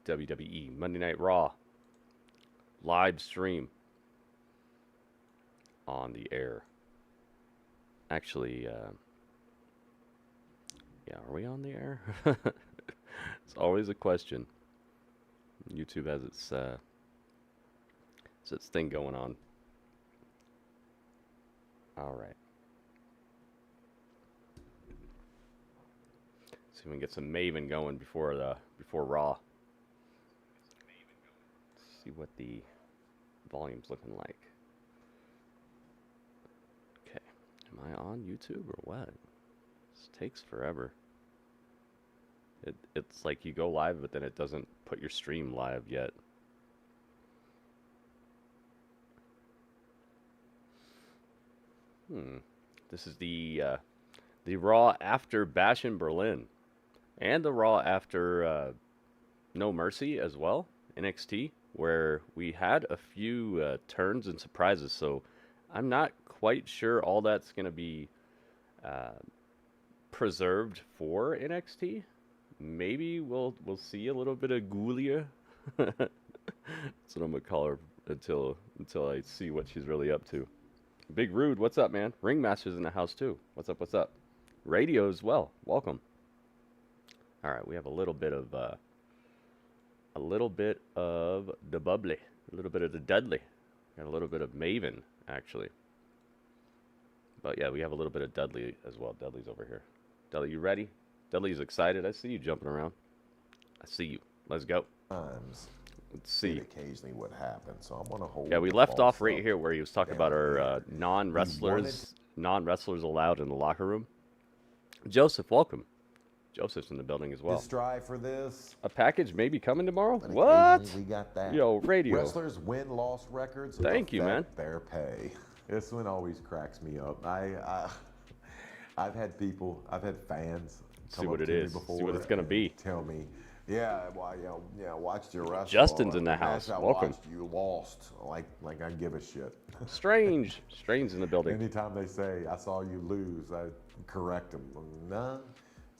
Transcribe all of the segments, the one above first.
WWE Monday Night Raw live stream on the air. Actually, yeah, are we on the air? It's always a question. YouTube has its thing going on. All right. See if we can get some Maven going before Raw. See what the volume's looking like. Okay, am I on YouTube or what? This takes forever. It's like you go live, but then it doesn't put your stream live yet. This is the Raw after Bash in Berlin, and the Raw after No Mercy as well, NXT, where we had a few turns and surprises. So I'm not quite sure all that's going to be preserved for NXT. Maybe we'll see a little bit of Gulia. That's what I'm gonna call her until I see what she's really up to. Big Rude, what's up, man? Ringmaster's in the house too. What's up? What's up? Radio as well. Welcome. All right, we have a little bit of the bubbly, a little bit of the Dudley, got a little bit of Maven actually. But yeah, we have a little bit of Dudley as well. Dudley's over here. Dudley, you ready? Dudley's excited. I see you jumping around. I see you. Let's go. Times. Let's see. Occasionally what happens. So I'm gonna hold. Yeah, we left off right here where he was talking about our non-wrestlers allowed in the locker room. Joseph, welcome. Joseph's in the building as well. Strive for this. A package may be coming tomorrow. What? We got that. Yo, radio. Wrestlers win-loss records. Thank you, man. Their pay. This one always cracks me up. I've had people, I've had fans come up to me before. See what it's gonna be. Tell me, yeah, well, watched your wrestle. Justin's in the house. Welcome. You lost, like I give a shit. Strange in the building. Anytime they say I saw you lose, I correct them. Nah,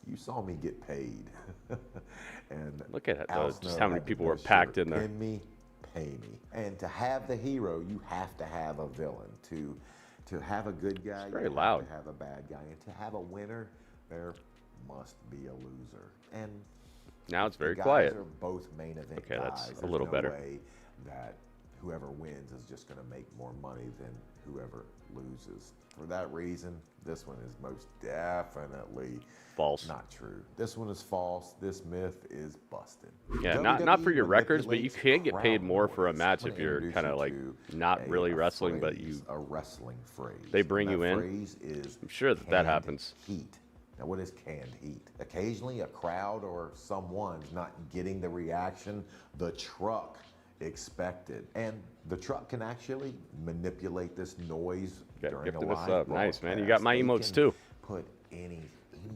you saw me get paid. And look at it, just how many people were packed in there. Pay me. And to have the hero, you have to have a villain. To have a good guy, very you loud. have to have a bad guy. And to have a winner, there must be a loser. And now it's very guys quiet. Are both main event okay, guys. That's a little better. There's no way that whoever wins is just going to make more money than whoever loses. For that reason, this one is most definitely false. Not true. This one is false. This myth is busted. Yeah, not for your records, but you can get paid more for a match if you're kind of like not really wrestling, but you a wrestling phrase. They bring you in. Phrase is I'm sure that happens. Heat. Now, what is canned heat? Occasionally, a crowd or someone's not getting the reaction the truck expected, and the truck can actually manipulate this noise during a live broadcast. Nice, man. You got my emotes too. Put any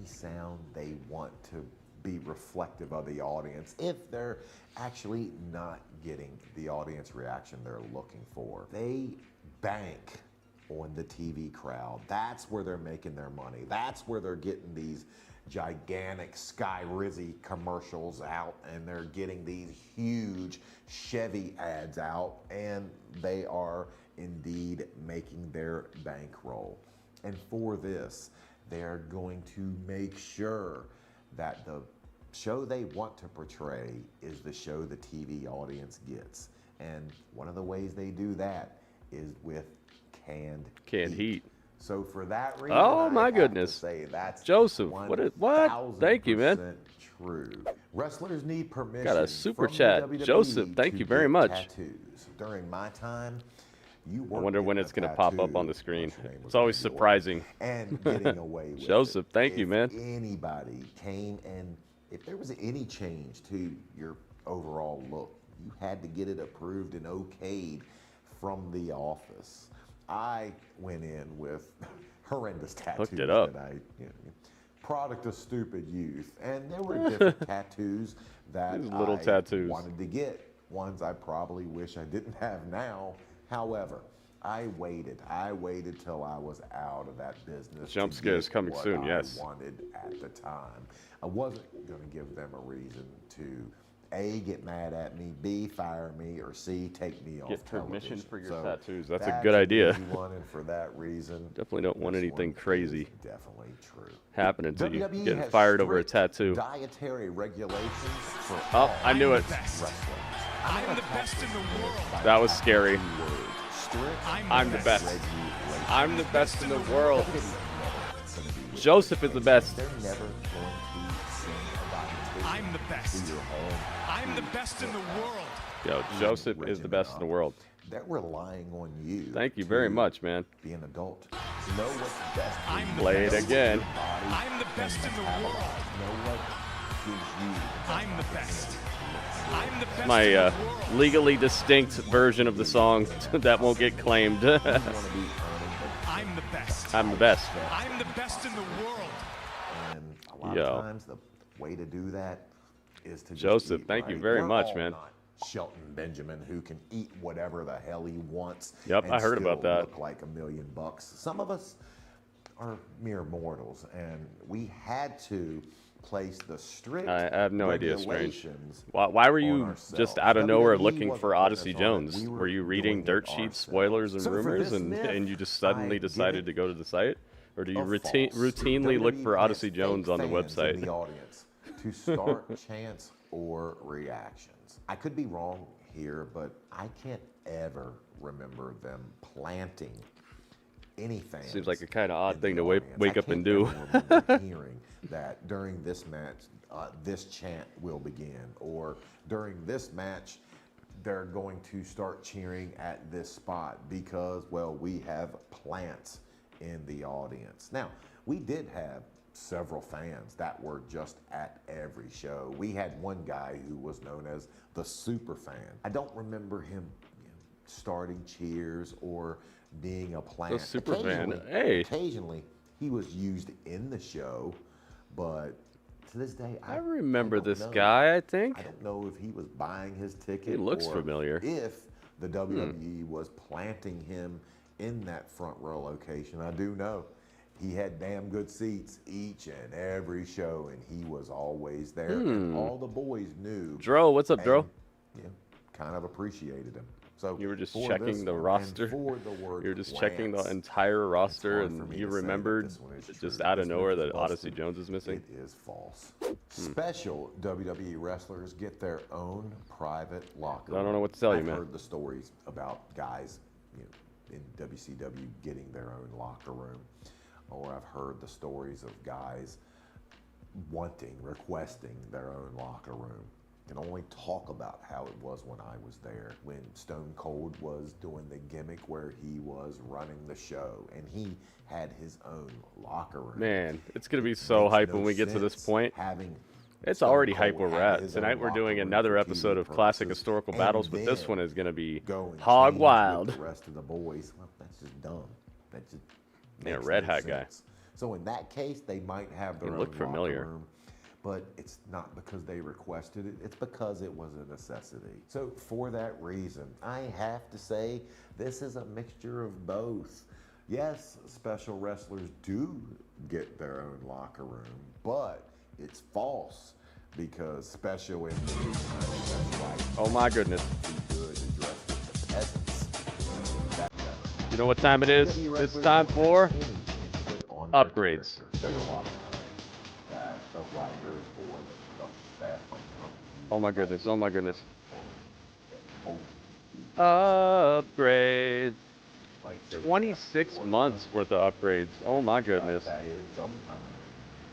sound they want to be reflective of the audience if they're actually not getting the audience reaction they're looking for. They bank on the TV crowd. That's where they're making their money. That's where they're getting these gigantic Sky Rizzy commercials out, and they're getting these huge Chevy ads out, and they are indeed making their bankroll. And for this, they're going to make sure that the show they want to portray is the show the TV audience gets. And one of the ways they do that is with canned heat. So for that reason, oh my goodness, say that's Joseph, what? Thank you, man. True. Wrestlers need permission. Got a super chat, Joseph. Thank you very much. Tattoos. During my time, I wonder when it's going to pop up on the screen. It's always surprising. And getting away with Joseph, thank you, man. Anybody came and if there was any change to your overall look, you had to get it approved and okayed from the office. I went in with horrendous tattoos. Hooked it up. Product of stupid youth. And there were different tattoos that I wanted to get. Ones I probably wish I didn't have now. However, I waited till I was out of that business. Jump scare is coming soon, yes. I wanted at the time. I wasn't going to give them a reason to A, get mad at me, B, fire me, or C, take me off Get permission television. for your So tattoos. That's a good idea. Easy one, and for that reason, Definitely don't want this anything one crazy is definitely true. happening to you. WWE Getting has fired over a strict tattoo. dietary regulations for Oh, all I knew it. wrestling. I'm the best in the world. That was scary. Strict I'm the best. regulations. I'm the best in the world. Joseph is the best. They're never going to sing about I'm the best. to your home. I'm the best in the world. Yo, Joseph is the best in the world. They're relying on you. Thank you very to much, man. Be an adult. Know what's best for I'm you. the Play it best. again. I'm the best in the world. Know what gives you the best I'm the best. I'm the best My in the world. legally distinct version of the song that won't get claimed. You want to be earning, but I'm the best. I'm the best. I'm the best in the world. And a lot Yo. of times the way to do that is to just Joseph, eat thank you right. very We're much, all man. not Shelton Benjamin, who can eat whatever the hell he wants. Yep, and I heard about still that. Look like $1 million. Some of us are mere mortals, and we had to place the strict I have no idea, Strange. regulations Why were on you ourselves. just out of nowhere WWE looking wasn't for putting Odyssey us on it. Jones? We Were you reading doing it dirt sheets, ourselves. spoilers, and So for rumors, this and myth, you just I suddenly get decided it. to go to the site? Or do you of routinely look WWE for has Odyssey Jones fake on the fans website? in the audience to start chants or reactions. I could be wrong here, but I can't ever remember them planting any fans. Seems like a kind of odd in thing the to audience. wake I up and can't do. ever remember hearing that during this match, this chant will begin, or during this match, they're going to start cheering at this spot because, well, we have plants in the audience. Now, we did have several fans that were just at every show. We had one guy who was known as the super fan. I don't remember him starting cheers or being a plant. The super fan. Occasionally- Hey. Occasionally, he was used in the show, but to this day, I remember don't this know. guy, I think. I don't know if he was buying his ticket. He looks or familiar. If the WWE was planting him in that front row location. I do know he had damn good seats each and every show, and he was always there. And all the boys knew. Dro, what's up, Dro? and, you know, kind of appreciated him. So You were just for checking this the one, roster? and for the word You were just checking the glance, entire roster, hard for and me you to say that remembered this one is just true. out of This nowhere myth is that Odyssey busted. Jones is missing. It is false. Special WWE wrestlers get their own private locker room. I don't know what to tell you, I've man. heard the stories about guys, in WCW getting their own locker room, or I've heard the stories of guys requesting their own locker room. I can only talk about how it was when I was there, when Stone Cold was doing the gimmick where he was running the show, and he had his own locker room. Man, it's going to be so Makes hype no when we get to this sense point. having It's Stone already Cold hype where we're have at. his Tonight own we're locker doing room another for episode TV of Classic purposes, Historical and Battles, but this then one is going to be go and hog change wild. with the rest of the boys. Well, that's just dumb. That just Yeah, makes red no hat guy. sense. So in that case, they might have their He own looked familiar. locker room, but it's not because they requested it. It's because it was a necessity. So for that reason, I have to say this is a mixture of both. Yes, special wrestlers do get their own locker room, but it's false because special individuals, that's right, Oh my goodness. be good and dress with the peasants. That- You know what time it is? It's time for on upgrades. there's a lot of that the writers or the staff Oh my goodness. Oh my goodness. Upgrades. like 26 months worth of upgrades. Oh my goodness. that is sometimes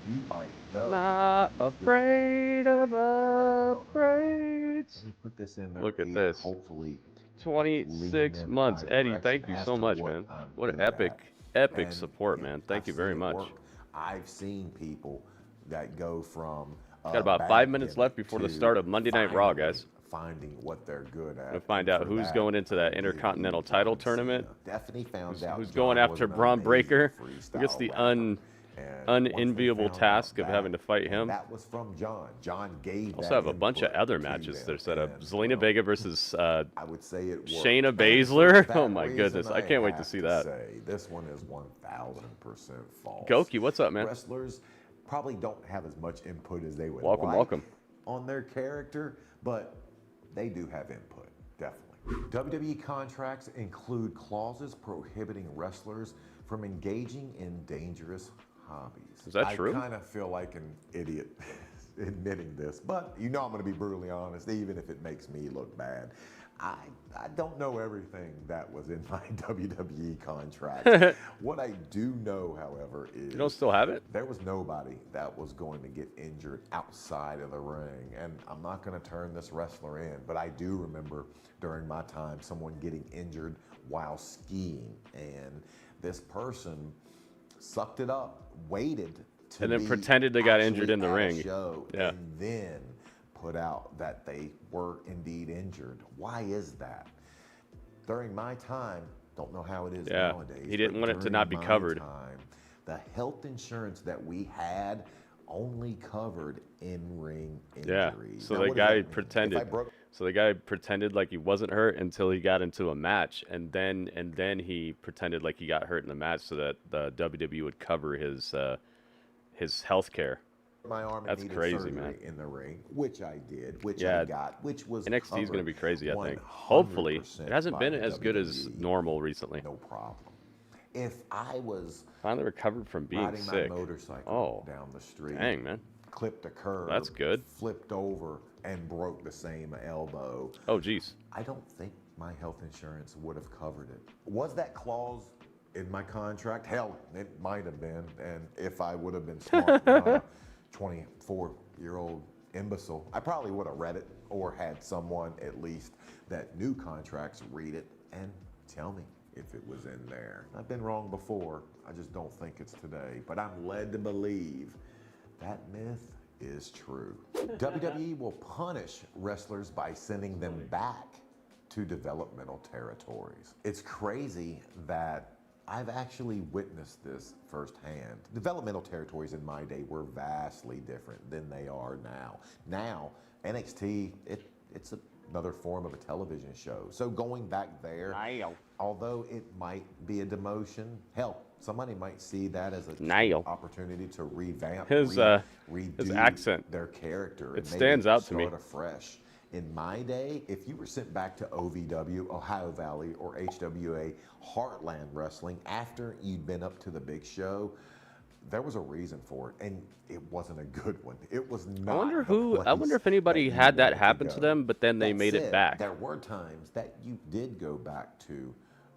you might know. Not afraid of upgrades. Let me put this in there. Look at Pete. this. Hopefully 26 lean in months. my Eddie, direction thank you as so to much, what man. I'm What an good epic, at. epic And, support, you know, man. Thank I've you very seen it much. work. I've seen people that go from Got about bad 5 minutes gimmick left before the to start of Monday Night Raw, finally guys. Finding what they're good at. We'll find And out for who's that, going into that I give Intercontinental you title John tournament. Cena. Definitely found out Who's John going was after an Braun amazing Breaker? Who gets freestyle the rapper. And once they unenviable found task out of having to fight and him. That was from John. John gave Also that have a bunch of input other to matches them, they're set up. and, Zelina well, Vega versus I would say it worked. Shayna And for Baszler? that Oh my reason, goodness, I can't wait to have see that. say, this one is 1,000% false. Goki, what's up, man? Wrestlers probably don't have as much input as they would Welcome, like welcome. on their character, but they do have input, definitely. WWE contracts include clauses prohibiting wrestlers from engaging in dangerous hobbies. Is that true? I kind of feel like an idiot admitting this, but you know I'm going to be brutally honest, even if it makes me look bad. I don't know everything that was in my WWE contract. What I do know, however, is You don't still have it? there was nobody that was going to get injured outside of the ring. And I'm not going to turn this wrestler in, but I do remember during my time someone getting injured while skiing. And this person sucked it up, waited to And then be pretended they got injured actually in the at a ring. show, Yeah. and then put out that they were indeed injured. Why is that? During my time, don't know how it is Yeah, nowadays. he didn't but want it to during not be my covered. time, the health insurance that we had only covered in-ring Yeah. injuries. So Now, the what does that guy mean? If I pretended. broke So the guy pretended like he wasn't hurt until he got into a match, and then he pretended like he got hurt in the match so that the WWE would cover his health care. my arm and That's needed crazy, surgery man. in the ring, which I did, which Yeah, I got, which was NXT is going to be covered crazy, I think. Hopefully, 100% it hasn't by been the as good as WWE. normal recently. No problem. If I was Finally recovered from being riding sick. my motorcycle down the street, Dang, man. clipped a curb, That's good. flipped over, and broke the same elbow, Oh, geez. I don't think my health insurance would have covered it. Was that clause in my contract? Hell, it might have been. And if I would have been smart, not a 24-year-old imbecile, I probably would have read it or had someone at least that knew contracts read it and tell me if it was in there. I've been wrong before. I just don't think it's today. But I'm led to believe that myth is true. WWE will punish wrestlers by sending them back to developmental territories. It's crazy that I've actually witnessed this firsthand. Developmental territories in my day were vastly different than they are now. Now, NXT, it's another form of a television show. So going back there, although it might be a demotion, hell, somebody might see that as an opportunity to revamp, redo his accent. their character. It and stands maybe out to me. start afresh. In my day, if you were sent back to OVW, Ohio Valley, or HWA Heartland Wrestling after you'd been up to the big show, there was a reason for it, and it wasn't a good one. It was not. I wonder if anybody had that happen to them, but then they made it back. There were times that you did go back to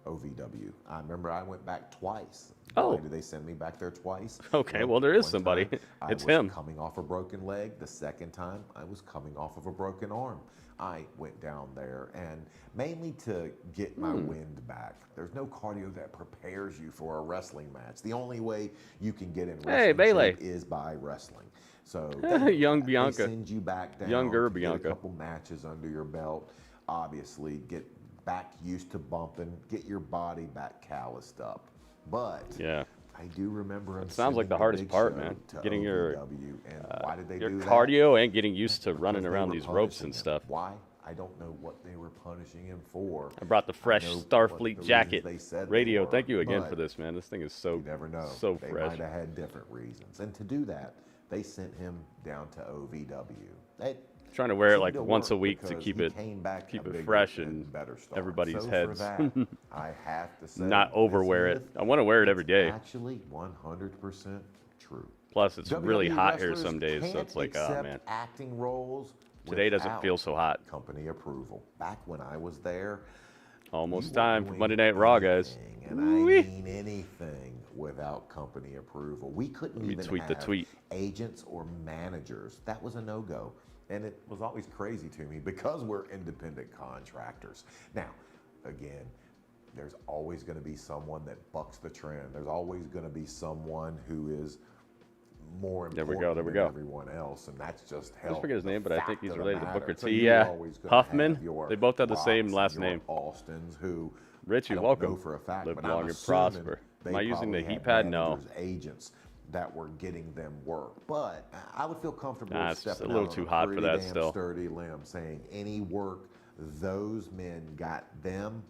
OVW. I remember I went back twice. Oh. Why did they send me back there twice? Okay, well, there is one somebody. time It's I was him. coming off a broken leg. The second time, I was coming off of a broken arm. I went down there, and mainly to get my wind back. There's no cardio that prepares you for a wrestling match. The only way you can get in wrestling Bayley. shape is by wrestling. So Young they Bianca. send you back down. Younger to get Bianca. a couple matches under your belt. Obviously, get back used to bumping. Get your body back calloused up. But Yeah. I do remember. It sounds like the hardest part, man. Getting your why did they your do that? cardio and getting used to running Because they around were these ropes punishing and him. stuff. Why? I don't know what they were punishing him for. I brought the fresh know what Starfleet the jacket. reasons they said they Radio, were, thank you again but for this, man. This thing is so You never know. so They fresh. might have had different reasons. And to do that, they sent him down to OVW. Trying to wear it seemed like to once a work week to because keep he it came back a bigger fresh and better star. everybody's So heads. For that, I have to say, Not overwear this it. myth I want to wear it every is day. Actually, 100% true. Plus, it's really WWE hot here wrestlers some days, so can't it's like, oh accept man. acting roles Today doesn't without feel so hot. company approval. Back when I was there, Almost you time weren't for doing Monday Night Raw, guys. anything, and I Woo-wee. mean anything without company approval. We couldn't Let me even tweet the have tweet. agents or managers. That was a no-go. And it was always crazy to me because we're independent contractors. Now, again, there's always going to be someone that bucks the trend. There's always going to be someone who is more There important we than go. everyone else, and that's just I hell. just forget his name, but I think he's related to Booker So T. you're Yeah. always gonna Huffman. have your They both have the Brocks same and last your name. Austins, who Richie, I don't welcome. know for a fact, Live but long I'm and assuming prosper. they Am I using the probably heat had pad? No. managers, agents that were getting them work. But I would feel comfortable Nah, it's just stepping a little out too on hot for pretty that damn still. sturdy limb, saying any work those men got them.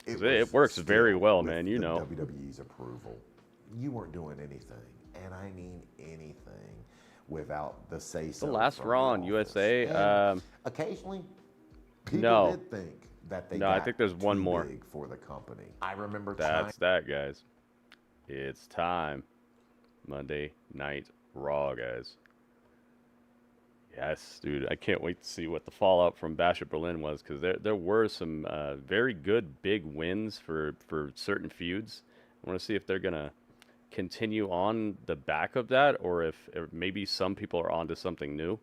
It was works still very well, with man, you the know. WWE's approval. You weren't doing anything, and I mean anything, without the say-so. The last from Raw the on office. USA. And occasionally, people No. did think that they No, I got think there's one too more. big for the company. I remember That's that, guys. It's time. Monday Night Raw, guys. Yes, dude. I can't wait to see what the fallout from Bash at Berlin was, because there were some very good big wins for certain feuds. I want to see if they're going to continue on the back of that, or if maybe some people are onto something new.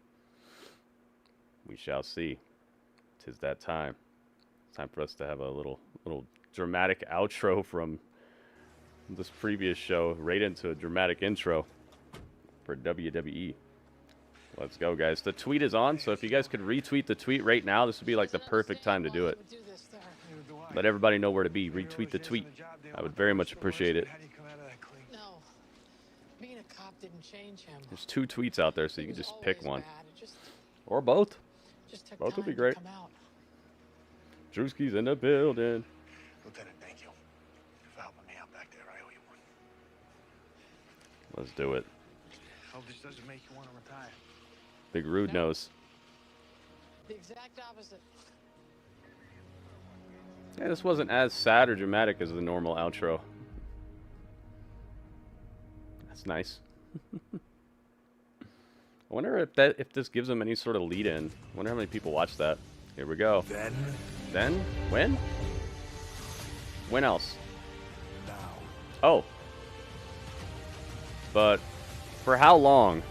We shall see. 'Tis that time. It's time for us to have a little dramatic outro from this previous show, right into a dramatic intro for WWE. Let's go, guys. The tweet is on, so if you guys could retweet the tweet right now, this would be like the perfect time to do it. Let everybody know where to be. Retweet the tweet. I would very much appreciate it. No, being a cop didn't change him. There's 2 tweets out there, so you can just pick one. Or both. Both would be great. Drewski's in the building. Lieutenant, thank you for helping me out back there. I owe you one. Let's do it. Hope this doesn't make you want to retire. Big Rude knows. The exact opposite. Yeah, this wasn't as sad or dramatic as the normal outro. That's nice. I wonder if this gives them any sort of lead-in. I wonder how many people watch that. Here we go. Then? When? When else? Now. Oh. But for how long?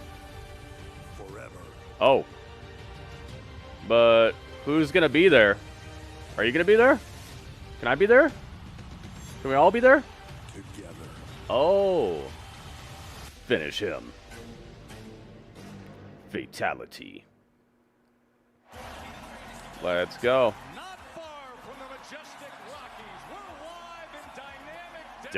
Forever. Oh. But who's gonna be there? Are you gonna be there? Can I be there? Can we all be there? Together. Oh. Finish him. Fatality. Let's go. Not far from the majestic Rockies. We're live in dynamic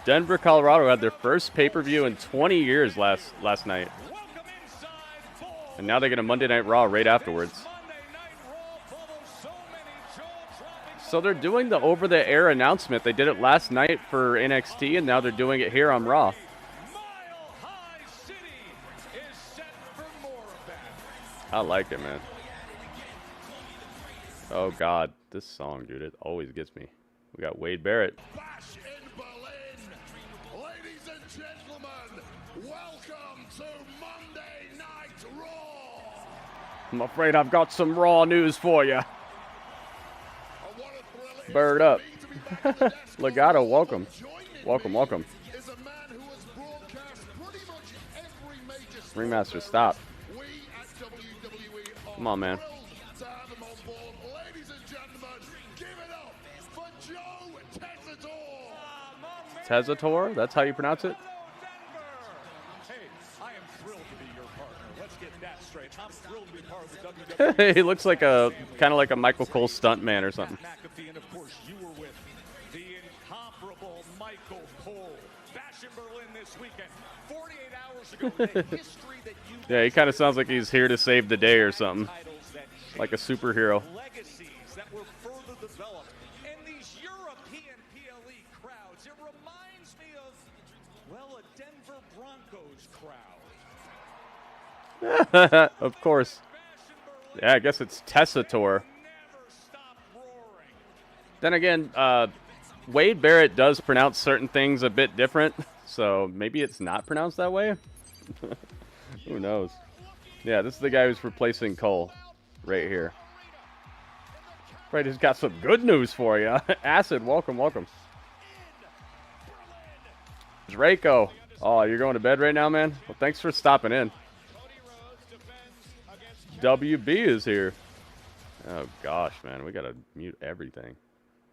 Denver, Colorado had their first pay-per-view in 20 years last night. Welcome inside full And now they get a Monday Night Raw right afterwards. Monday Night Raw bubble. So many jaw-dropping. So they're doing the over-the-air announcement. They did it last night for NXT, and now they're doing it here on Raw. Mile High City is set for more of that. I like it, man. Oh, God. This song, dude, it always gets me. We got Wade Barrett. Bash in Berlin. Ladies and gentlemen, welcome to Monday Night Raw. I'm afraid I've got some Raw news for you. And what a thrill it is Bird for up. me to be back at the desk Legato, of welcome. joining Welcome, me welcome. Is a man who has broadcast pretty much every major sport Ringmaster, there stop. is. We at WWE are Come on, man. thrilled to have him on board. Ladies and gentlemen, give it up for Joe Tessitore. Tessitore? That's how you pronounce it? Hey, I am thrilled to be your partner. Let's get that straight. I'm thrilled to be part of the WWE. He looks like kind of like a Michael Cole stuntman or something. McAfee, and of course you were with the incomparable Michael Cole. Bash in Berlin this weekend. 48 hours ago, the history that you Yeah, he kind of sounds like he's here to save the day or something. titles that Like a superhero. legacies that were further developed. And these European PLE crowds, it reminds me of, well, a Denver Broncos crowd. Of course. Yeah, I guess it's Tessitore. Never stop roaring. Then again, Wade Barrett does pronounce certain things a bit different, so maybe it's not pronounced that way. Who knows? Yeah, this is the guy who's replacing Cole right here. Right, he's got some good news for you. Acid, welcome, welcome. Draco. Oh, you're going to bed right now, man? Well, thanks for stopping in. WB is here. Oh gosh, man, we gotta mute everything.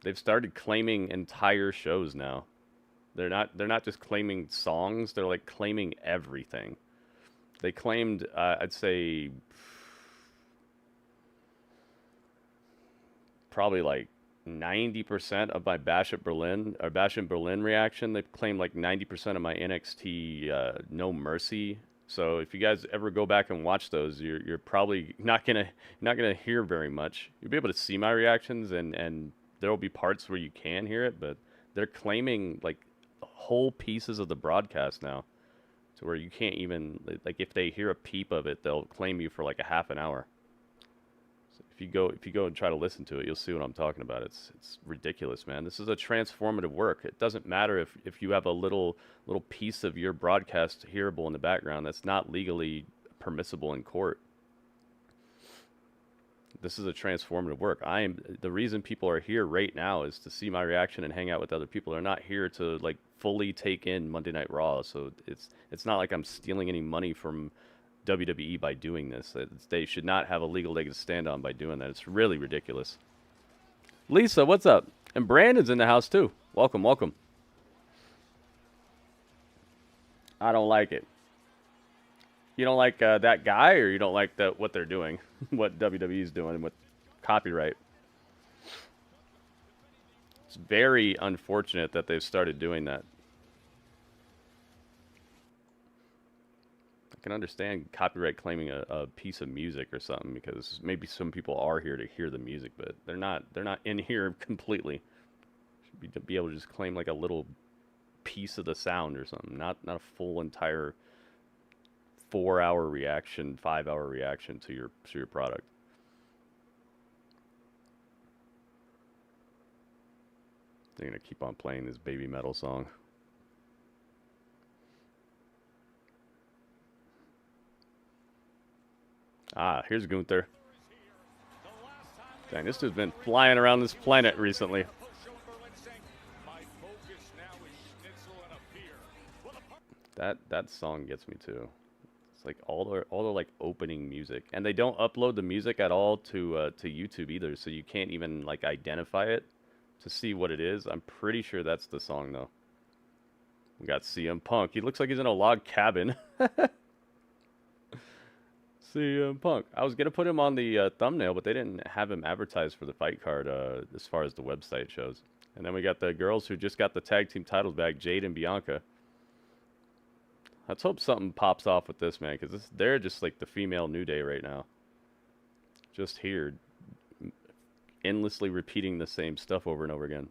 They've started claiming entire shows now. They're not just claiming songs. They're like claiming everything. They claimed, I'd say, probably like 90% of my Bash at Berlin or Bash in Berlin reaction. They claimed like 90% of my NXT No Mercy. So if you guys ever go back and watch those, you're probably not gonna hear very much. You'll be able to see my reactions, and there will be parts where you can hear it, but they're claiming like whole pieces of the broadcast now. to where you can't even, like, if they hear a peep of it, they'll claim you for like a half an hour. So if you go and try to listen to it, you'll see what I'm talking about. It's ridiculous, man. This is a transformative work. It doesn't matter if you have a little piece of your broadcast hearable in the background that's not legally permissible in court. This is a transformative work. The reason people are here right now is to see my reaction and hang out with other people. They're not here to like fully take in Monday Night Raw. So it's not like I'm stealing any money from WWE by doing this. They should not have a legal leg to stand on by doing that. It's really ridiculous. Lisa, what's up? And Brandon's in the house too. Welcome, welcome. I don't like it. You don't like that guy, or you don't like what they're doing, what WWE's doing with copyright? It's very unfortunate that they've started doing that. I can understand copyright claiming a piece of music or something, because maybe some people are here to hear the music, but they're not in here completely. Should be able to just claim like a little piece of the sound or something, not a full entire 4-hour reaction, 5-hour reaction to your product. They're gonna keep on playing this baby metal song. Ah, here's Gunther. Dang, this dude's been flying around this planet recently. That song gets me too. Like all the like opening music, and they don't upload the music at all to YouTube either, so you can't even like identify it to see what it is. I'm pretty sure that's the song though. We got CM Punk. He looks like he's in a log cabin. CM Punk. I was gonna put him on the thumbnail, but they didn't have him advertised for the fight card as far as the website shows. And then we got the girls who just got the tag team titles back, Jade and Bianca. Let's hope something pops off with this, man, because they're just like the female New Day right now. Just here, endlessly repeating the same stuff over and over again.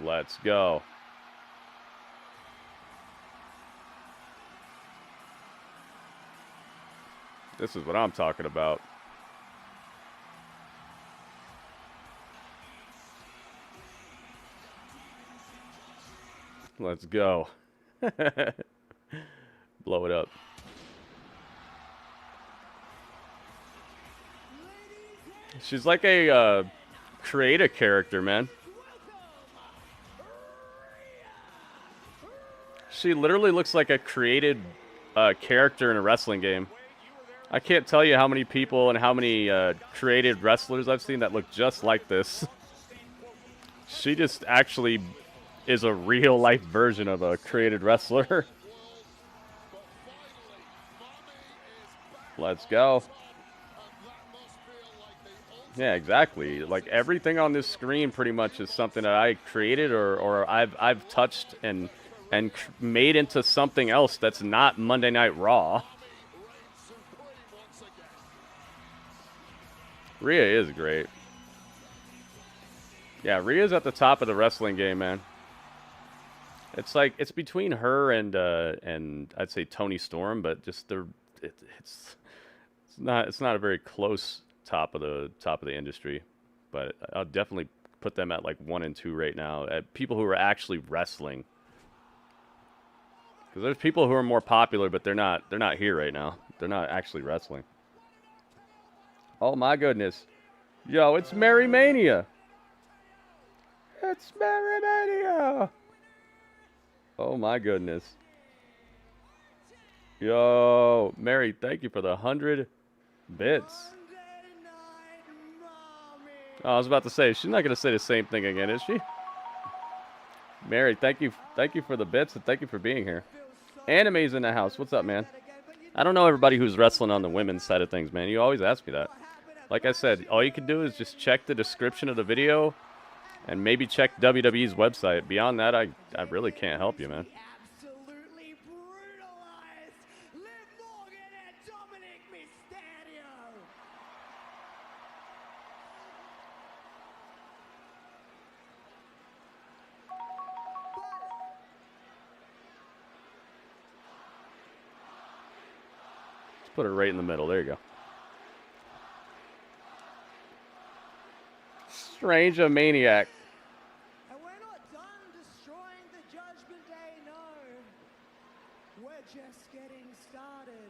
Let's go. This is what I'm talking about. Let's go. Blow it up. She's like a creative character, man. She literally looks like a created character in a wrestling game. I can't tell you how many people and how many created wrestlers I've seen that look just like this. She just actually is a real-life version of a created wrestler. Let's go. Yeah, exactly. Like everything on this screen pretty much is something that I created or I've touched and made into something else that's not Monday Night Raw. Rhea is great. Yeah, Rhea's at the top of the wrestling game, man. It's like it's between her and I'd say Toni Storm, but just it's not a very close top of the industry. But I'll definitely put them at like 1 and 2 right now. At people who are actually wrestling, because there's people who are more popular, but they're not here right now. They're not actually wrestling. Oh my goodness, yo, it's Merry Mania. It's Merry Mania. Oh my goodness. Yo, Mary, thank you for the 100 bits. Oh, I was about to say, she's not going to say the same thing again, is she? Mary, thank you for the bits, and thank you for being here. Anime's in the house. What's up, man? I don't know everybody who's wrestling on the women's side of things, man. You always ask me that. Like I said, all you can do is just check the description of the video and maybe check WWE's website. Beyond that, I really can't help you, man. Absolutely brutalized Liv Morgan and Dominik Mysterio. Put it right in the middle. There you go. Strange a maniac. And we're not done destroying the Judgment Day, no. We're just getting started.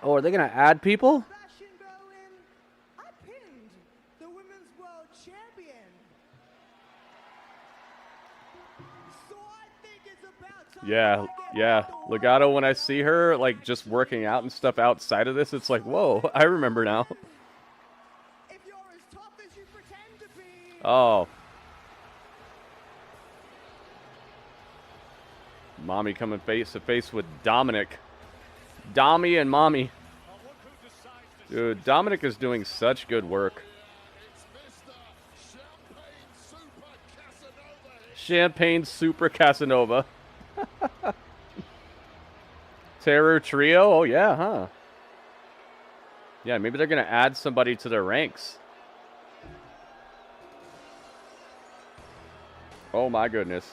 Oh, are they going to add people? Fashion Berlin, I pinned the Women's World Champion. So I think it's about time Yeah, yeah. Legato, when I see her, like, just working out and stuff outside of this, it's like, whoa, I remember now. if you're as tough as you pretend to be. Oh. Mommy coming face to face with Dominik. Dommy and Mommy. Dude, Dominik is doing such good work. Champagne Super Casanova. Terror Trio? Oh, yeah, huh? Yeah, maybe they're going to add somebody to their ranks. Oh, my goodness.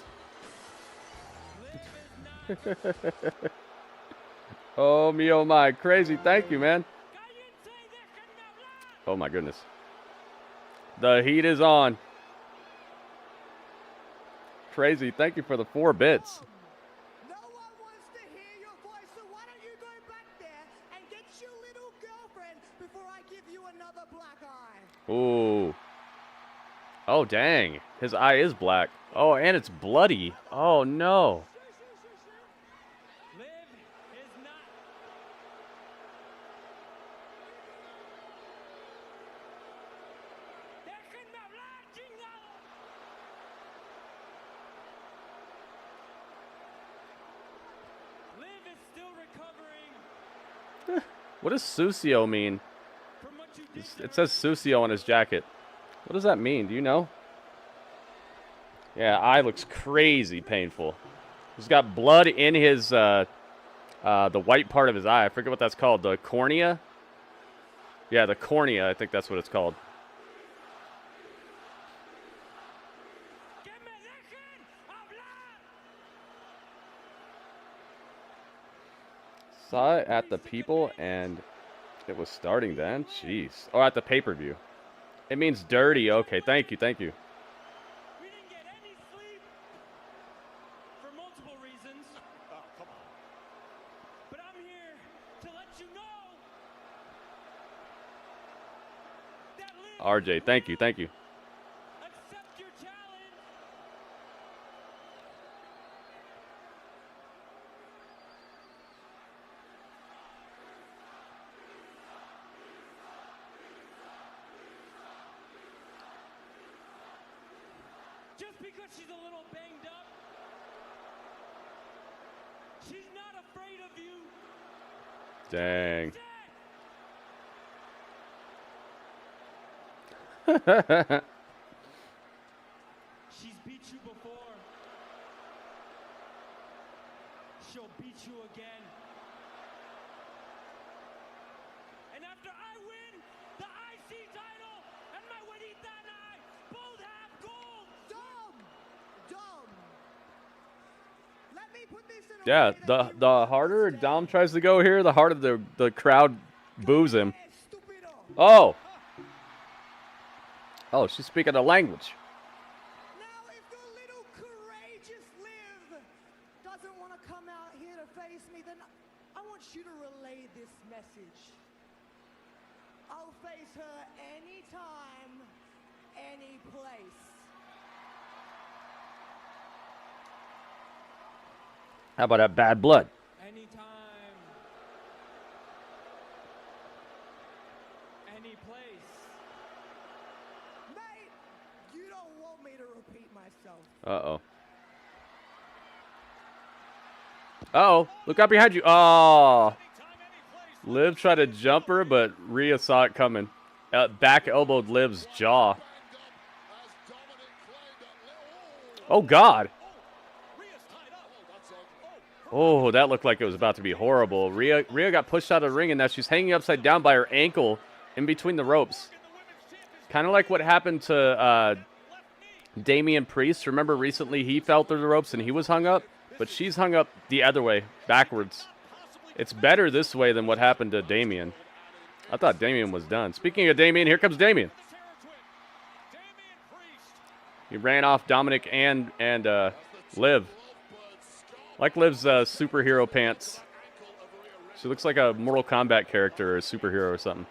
Oh, me, oh, my. Crazy. Thank you, man. Oh, my goodness. The heat is on. Crazy. Thank you for the 4 bits. No one wants to hear your voice, so why don't you go back there and get your little girlfriend before I give you another black eye? Ooh. Oh, dang. His eye is black. Oh, and it's bloody. Oh, no. Liv is not. Déjenme hablar, chingado. Liv is still recovering What does Susio mean? from what you did. It says Susio on his jacket. What does that mean? Do you know? Yeah, eye looks crazy painful. He's got blood in his, the white part of his eye. I forget what that's called. The cornea? Yeah, the cornea. I think that's what it's called. Que me dejen hablar. Saw it at the People, and it was starting then? Jeez. Oh, at the pay-per-view. It means dirty. Okay, thank you, thank you. We didn't get any sleep for multiple reasons. Oh, come on. But I'm here to let you know that Liv RJ, thank you, thank you. accept your challenge. Just because she's a little banged up, she's not afraid of you. Dang. She's beat you before. She'll beat you again. And after I win the IC title and my Juanita and I both have gold. Dom! Let me put this in a Yeah, way that the harder Dom tries to go here, the harder the crowd boos him. Stupido. Oh! Oh, she's speaking a language. Now, if the little courageous Liv doesn't want to come out here to face me, then I want you to relay this message. I'll face her anytime, any place. How about that bad blood? Anytime. Any place. Mate, you don't want me to repeat myself. Uh-oh. Uh-oh. Look out behind you. Oh. Liv tried to jump her, but Rhea saw it coming. Back elbowed Liv's jaw. Oh, God. Oh, that looked like it was about to be horrible. Rhea got pushed out of the ring, and now she's hanging upside down by her ankle in between the ropes. Kind of like what happened to Damian Priest. Remember recently he fell through the ropes and he was hung up? But she's hung up the other way, backwards. It's better this way than what happened to Damien. I thought Damien was done. Speaking of Damien, here comes Damien. He ran off Dominik and Liv. Like Liv's superhero pants. She looks like a Mortal Kombat character or a superhero or something.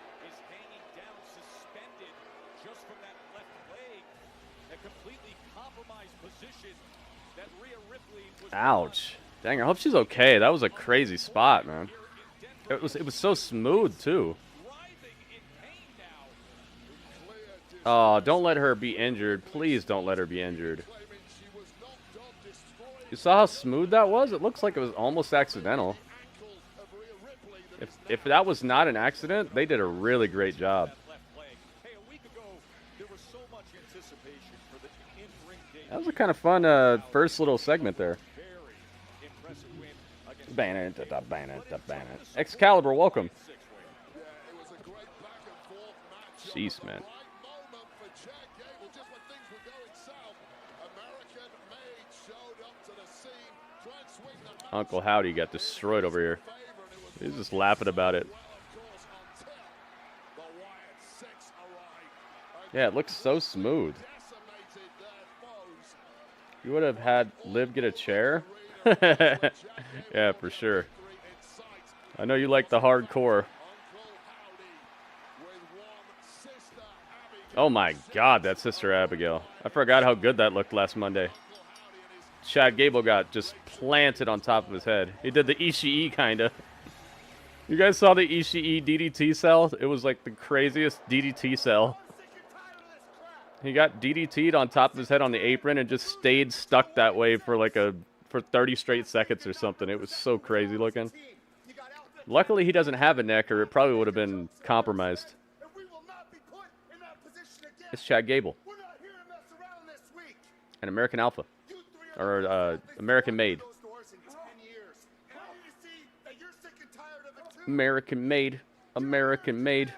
Ouch. Dang, I hope she's okay. That was a crazy spot, man. It was so smooth, too. Oh, don't let her be injured. Please don't let her be injured. You saw how smooth that was? It looks like it was almost accidental. If that was not an accident, they did a really great job. That was a kind of fun first little segment there. Excalibur, welcome. Jeez, man. Uncle Howdy got destroyed over here. He's just laughing about it. Yeah, it looks so smooth. You would have had Liv get a chair? Yeah, for sure. I know you like the hardcore. Oh my God, that Sister Abigail. I forgot how good that looked last Monday. Chad Gable got just planted on top of his head. He did the Ishii, kinda. You guys saw the Ishii DDT cell? It was like the craziest DDT cell. He got DDT'd on top of his head on the apron and just stayed stuck that way for like for 30 straight seconds or something. It was so crazy looking. Luckily, he doesn't have a neck, or it probably would have been compromised. It's Chad Gable. An American Alpha. Or American Made. American Made. American Made.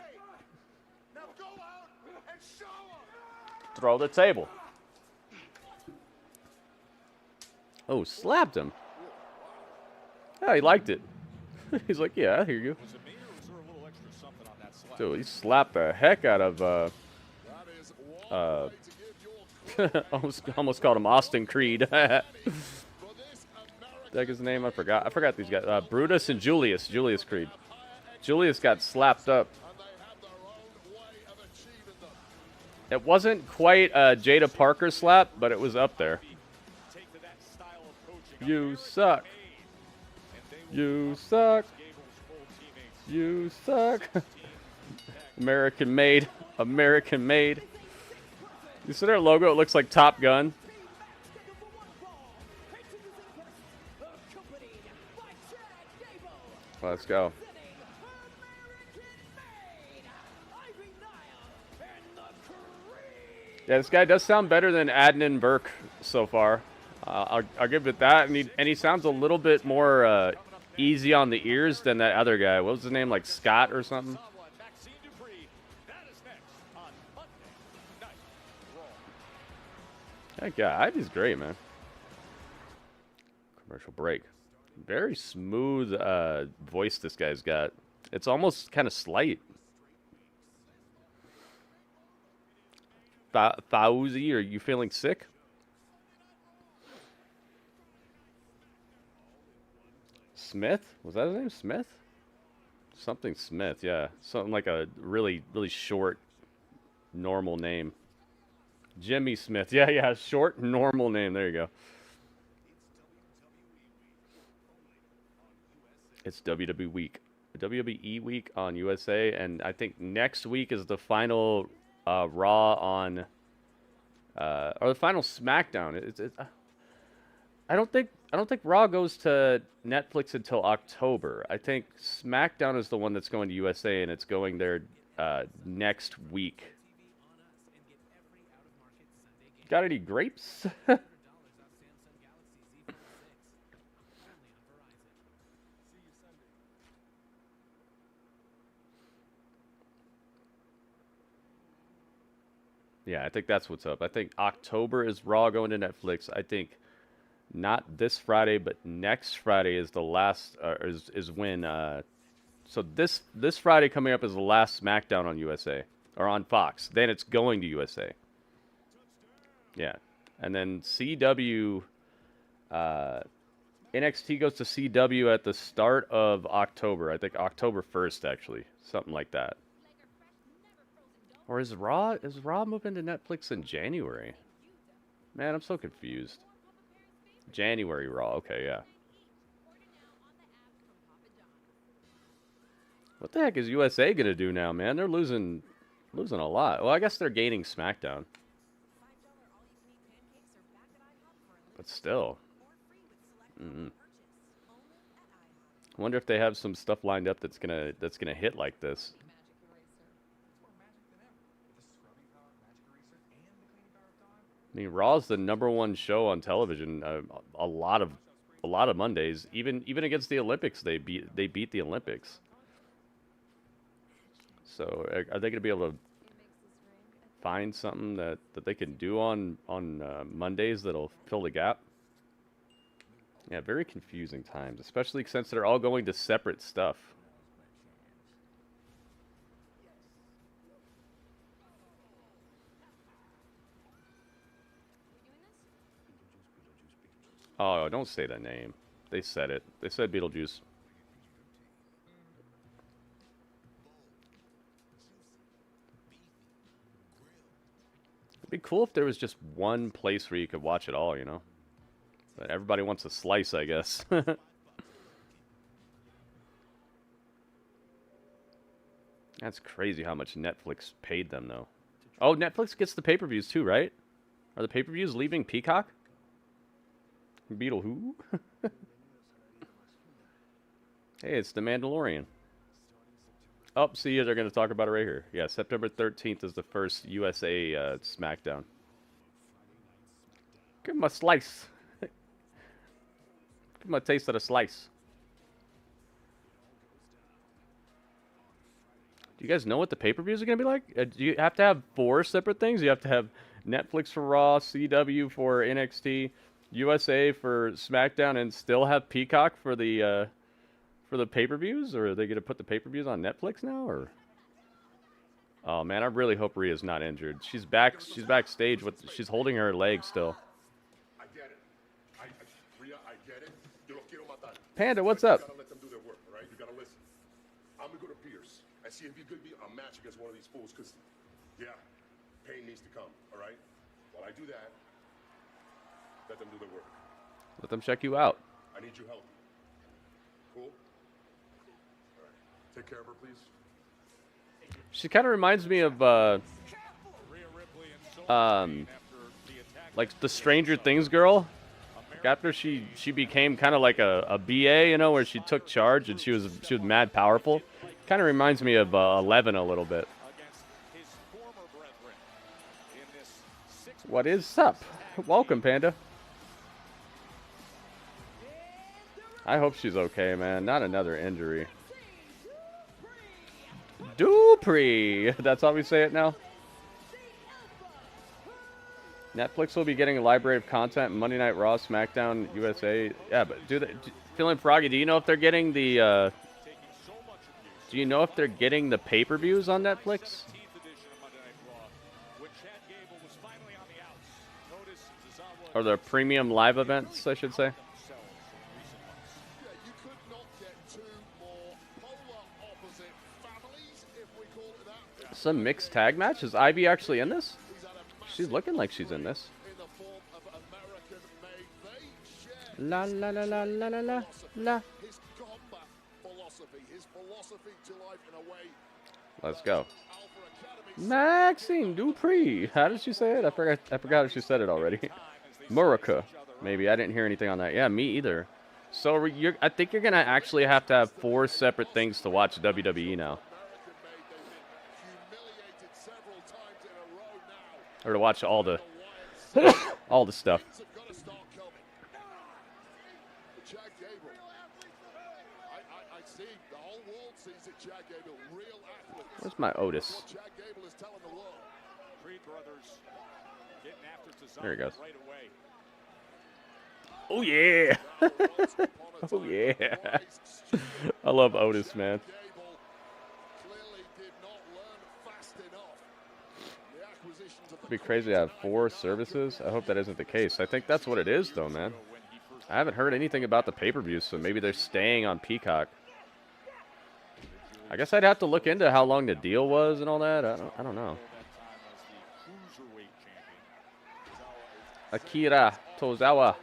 Throw the table. Oh, slapped him. Oh, he liked it. He's like, yeah, I hear you. Dude, he slapped the heck out of, almost called him Austin Creed. That's his name. I forgot these guys. Brutus and Julius. Julius Creed. Julius got slapped up. It wasn't quite a Jada Parker slap, but it was up there. You suck. You suck. You suck. American Made. American Made. You see their logo? It looks like Top Gun. Let's go. Yeah, this guy does sound better than Adnan Burke so far. I'll give it that. And he sounds a little bit more easy on the ears than that other guy. What was his name? Like Scott or something? That guy, he's great, man. Commercial break. Very smooth voice this guy's got. It's almost kind of slight. Fauzi, are you feeling sick? Smith? Was that his name? Smith? Something Smith, yeah. Something like a really, really short, normal name. Jimmy Smith. Yeah, short, normal name. There you go. It's WWE Week. WWE Week on USA, and I think next week is the final Raw on, or the final SmackDown. I don't think Raw goes to Netflix until October. I think SmackDown is the one that's going to USA, and it's going there next week. Got any grapes? Yeah, I think that's what's up. I think October is Raw going to Netflix. I think not this Friday, but next Friday is the last. Is when. So this Friday coming up is the last SmackDown on USA or on Fox. Then it's going to USA. Yeah, and then CW. NXT goes to CW at the start of October. I think October 1st, actually, something like that. Or is Raw moving to Netflix in January? Man, I'm so confused. January Raw. Okay, yeah. What the heck is USA gonna do now, man? They're losing a lot. Well, I guess they're gaining SmackDown. But still. I wonder if they have some stuff lined up that's gonna hit like this. I mean, Raw's the #1 show on television. A lot of Mondays, even against the Olympics, they beat the Olympics. So are they gonna be able to find something that they can do on Mondays that'll fill the gap? Yeah, very confusing times, especially since they're all going to separate stuff. Oh, don't say that name. They said it. They said Beetlejuice. It'd be cool if there was just one place where you could watch it all, you know? But everybody wants a slice, I guess. That's crazy how much Netflix paid them, though. Oh, Netflix gets the pay-per-views, too, right? Are the pay-per-views leaving Peacock? Beetle who? Hey, it's The Mandalorian. Oh, see, they're going to talk about it right here. Yeah, September 13th is the first USA SmackDown. Give him a slice. Give him a taste of the slice. Do you guys know what the pay-per-views are going to be like? Do you have to have 4 separate things? You have to have Netflix for Raw, CW for NXT, USA for SmackDown, and still have Peacock for the pay-per-views? Or are they going to put the pay-per-views on Netflix now? Or oh man, I really hope Rhea's not injured. She's back. She's backstage with. She's holding her leg still. I get it. Rhea, I get it. Yo lo quiero matar. Panda, what's up? You gotta let them do their work, all right? You gotta listen. I'm gonna go to Pierce and see if you could be a match against one of these fools, because, yeah, pain needs to come, all right? While I do that, let them do their work. Let them check you out. I need you healthy. Cool? All right. Take care of her, please. She kind of reminds me of like the Stranger Things girl. Like after she became kind of like a BA, you know, where she took charge and she was mad powerful. Kind of reminds me of 11 a little bit. What is up? Welcome, Panda. I hope she's okay, man. Not another injury. Dupree! That's how we say it now. Netflix will be getting a library of content. Monday Night Raw, SmackDown, USA. Yeah, but Feeling Froggy, do you know if they're getting the pay-per-views on Netflix? Or the premium live events, I should say. Some mixed tag match? Is Ivy actually in this? She's looking like she's in this. La la la la la la la la. Let's go. Maxine Dupree. How did she say it? I forgot if she said it already. Murica. Maybe. I didn't hear anything on that. Yeah, me either. So I think you're going to actually have to have 4 separate things to watch WWE now. Or to watch all the all the stuff. Where's my Otis? There he goes. Oh yeah. Oh yeah. I love Otis, man. It'd be crazy to have 4 services. I hope that isn't the case. I think that's what it is, though, man. I haven't heard anything about the pay-per-view, so maybe they're staying on Peacock. I guess I'd have to look into how long the deal was and all that. I don't know. Akira Tozawa.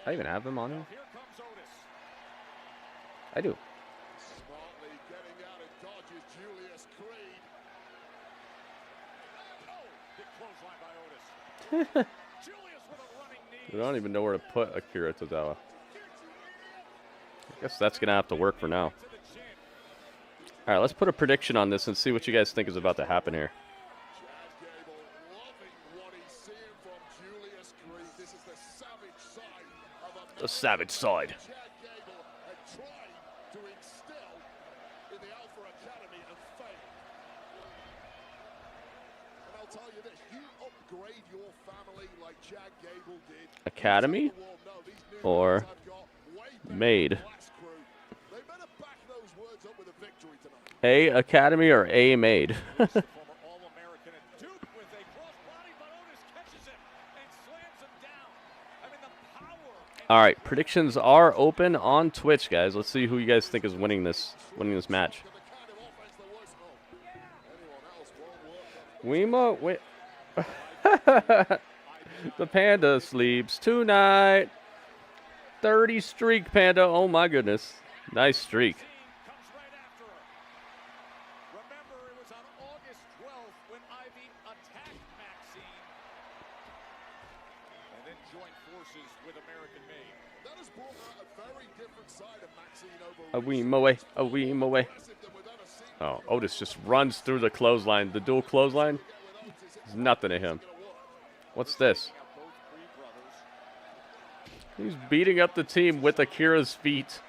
I even have him on here? I do. I don't even know where to put Akira Tozawa. I guess that's going to have to work for now. All right, let's put a prediction on this and see what you guys think is about to happen here. The savage side. Academy or made? A Academy or A made? All right, predictions are open on Twitch, guys. Let's see who you guys think is winning this match. Weema, wait. The Panda sleeps tonight. 30 streak, Panda. Oh my goodness. Nice streak. Remember, it was on August 12th when Ivy attacked Maxine and then joined forces with American Made. That has brought out a very different side of Maxine over. A Weema way. A Weema way. Oh, Otis just runs through the clothesline. The dual clothesline. There's nothing to him. What's this? He's beating up the team with Akira's feet.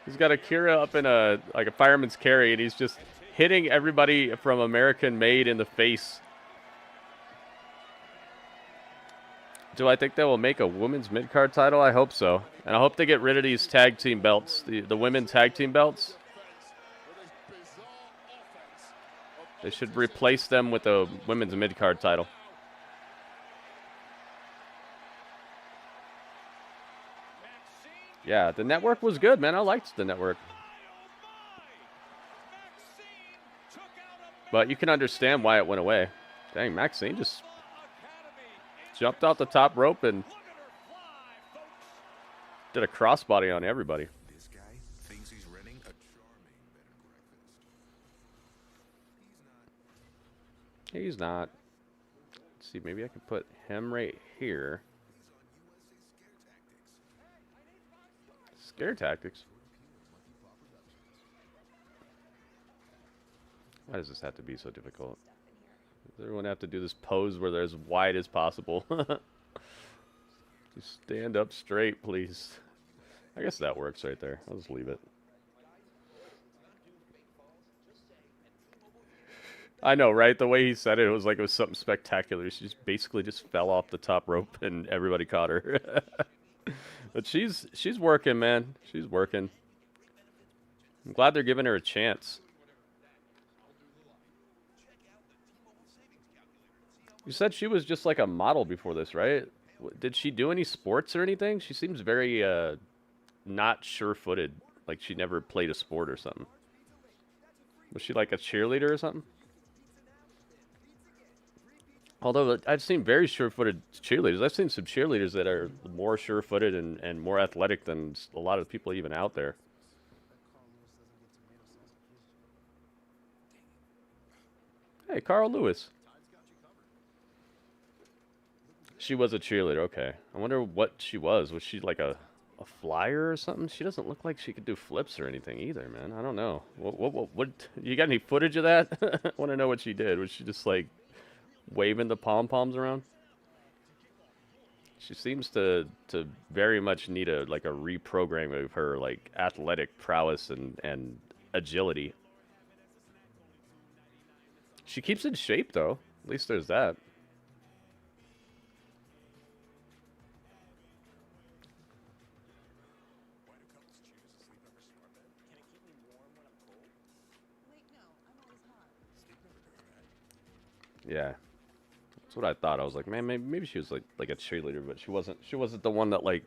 He's got Akira up in a fireman's carry, and he's just hitting everybody from American Made in the face. Do I think they will make a women's mid-card title? I hope so. And I hope they get rid of these tag team belts, the women's tag team belts. They should replace them with a women's mid-card title. Yeah, the network was good, man. I liked the network. But you can understand why it went away. Dang, Maxine just jumped off the top rope and did a crossbody on everybody. This guy thinks he's running a charming bed and breakfast. He's not. Let's see, maybe I can put him right here. Scare tactics. Why does this have to be so difficult? Does everyone have to do this pose where they're as wide as possible? Just stand up straight, please. I guess that works right there. I'll just leave it. I know, right? The way he said it, it was like it was something spectacular. She just basically just fell off the top rope and everybody caught her. But she's working, man. She's working. I'm glad they're giving her a chance. You said she was just like a model before this, right? Did she do any sports or anything? She seems very not sure-footed, like she never played a sport or something. Was she like a cheerleader or something? Although I've seen very sure-footed cheerleaders. I've seen some cheerleaders that are more sure-footed and more athletic than a lot of people even out there. Hey, Carl Lewis. She was a cheerleader, okay. I wonder what she was. Was she like a flyer or something? She doesn't look like she could do flips or anything either, man. I don't know. What you got any footage of that? I want to know what she did. Was she just like waving the pom-poms around? She seems to very much need a reprogramming of her like athletic prowess and agility. She keeps in shape though. At least there's that. Yeah. That's what I thought. I was like, man, maybe she was like a cheerleader, but she wasn't. She wasn't the one that like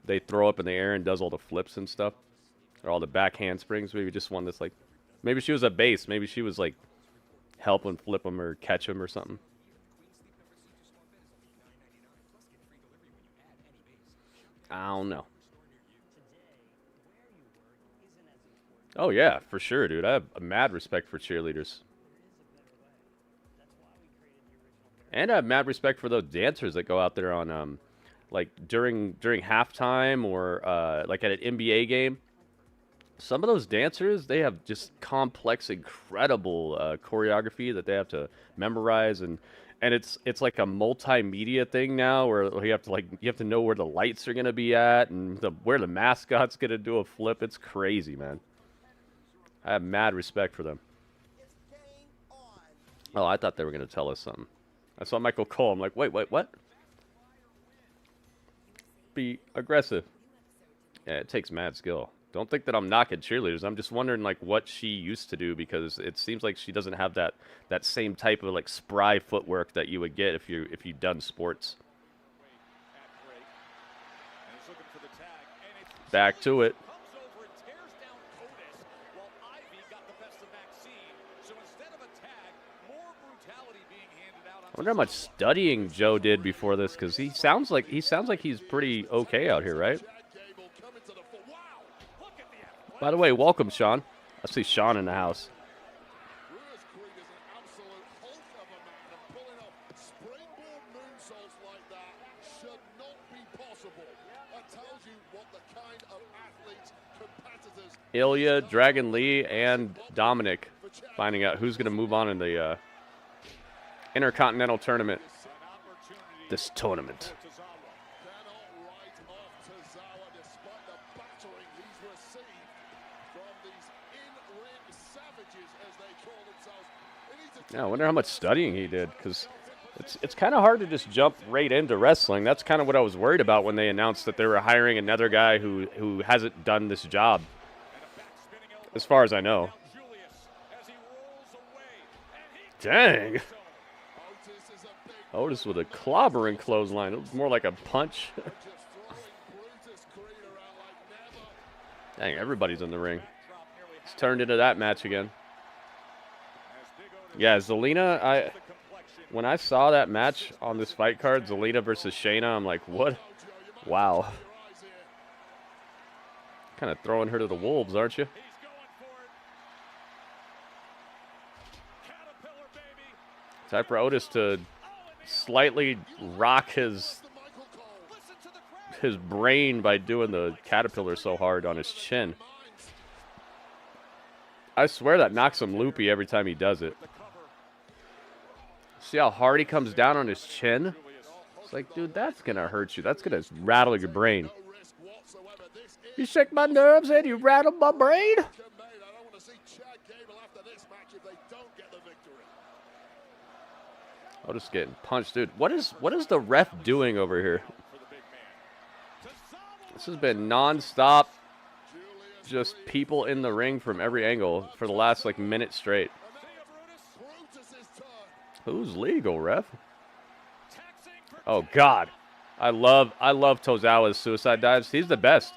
they throw up in the air and does all the flips and stuff, or all the back handsprings. Maybe just one that's like, maybe she was a base. Maybe she was like helping flip them or catch them or something. I don't know. Oh yeah, for sure, dude. I have a mad respect for cheerleaders. And I have mad respect for those dancers that go out there on like during halftime or like at an NBA game. Some of those dancers, they have just complex, incredible choreography that they have to memorize, and it's like a multimedia thing now where you have to know where the lights are gonna be at and where the mascot's gonna do a flip. It's crazy, man. I have mad respect for them. Oh, I thought they were gonna tell us something. I saw Michael Cole. I'm like, wait, what? Be aggressive. Yeah, it takes mad skill. Don't think that I'm knocking cheerleaders. I'm just wondering like what she used to do, because it seems like she doesn't have that same type of like spry footwork that you would get if you've done sports. Back to it. I wonder how much studying Joe did before this, because he sounds like he's pretty okay out here, right? By the way, welcome, Sean. I see Sean in the house. Ilja, Dragon Lee, and Dominik finding out who's going to move on in the Intercontinental Tournament. This tournament. Yeah, I wonder how much studying he did, because it's kind of hard to just jump right into wrestling. That's kind of what I was worried about when they announced that they were hiring another guy who hasn't done this job, as far as I know. Dang. Otis with a clobbering clothesline. It was more like a punch. Dang, everybody's in the ring. It's turned into that match again. Yeah, Zelina, when I saw that match on this fight card, Zelina versus Shayna, I'm like, what? Wow. Kind of throwing her to the wolves, aren't you? Time for Otis to slightly rock his brain by doing the caterpillar so hard on his chin. I swear that knocks him loopy every time he does it. See how hard he comes down on his chin? It's like, dude, that's going to hurt you. That's going to rattle your brain. You shake my nerves and you rattle my brain? I'm just getting punched, dude. What is the ref doing over here? This has been non-stop, just people in the ring from every angle for the last like minute straight. Who's legal, ref? Oh God, I love Tozawa's suicide dives. He's the best.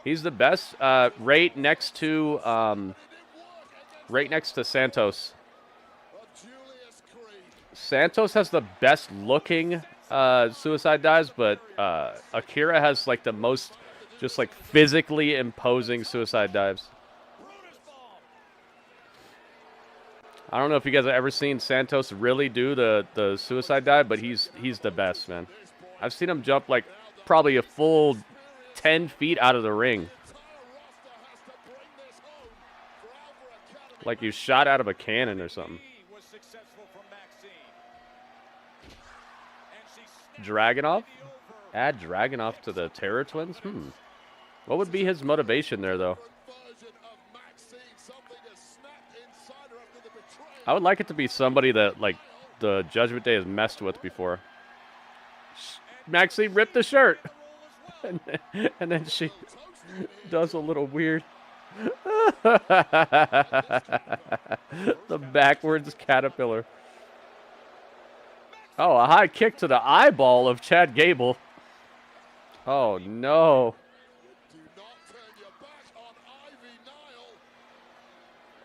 He's the best. Right next to Santos. Santos has the best looking suicide dives, but Akira has like the most just like physically imposing suicide dives. I don't know if you guys have ever seen Santos really do the suicide dive, but he's the best, man. I've seen him jump like probably a full 10 feet out of the ring. Like you shot out of a cannon or something. Dragunov? Add Dragunov to the Terror Twins? What would be his motivation there, though? I would like it to be somebody that, like, the Judgment Day has messed with before. Maxine ripped the shirt. And then she does a little weird. The backwards caterpillar. Oh, a high kick to the eyeball of Chad Gable. Oh, no. Do not turn your back on Ivy Nile.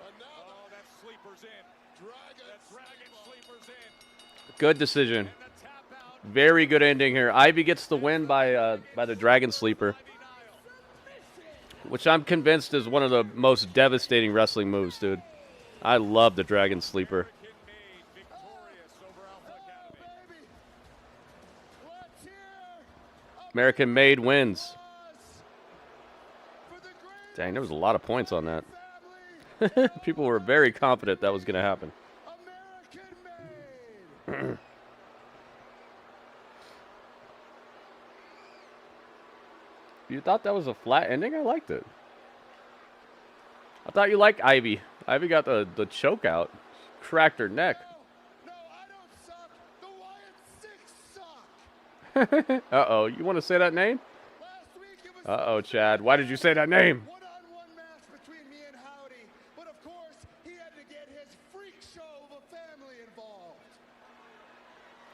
And now Oh, that sleeper's in. Dragon sleeper's in. Good decision. And the tap out. Very good ending here. Ivy gets the win by the Dragon Sleeper, which I'm convinced is one of the most devastating wrestling moves, dude. I love the Dragon Sleeper. Kid made victorious over Alpha Academy. let's hear American Made wins. for the great Dang, there was a lot of points on that. family, People were very confident that was going to happen. American made. You thought that was a flat ending? I liked it. I thought you liked Ivy. Ivy got the choke out. Cracked her neck. No, I don't suck. The Wyatt Six suck. Uh-oh. You want to say that name? Last week it was Uh-oh, Chad. Why did you say that name? one-on-one match between me and Howdy, but of course he had to get his freak show of a family involved.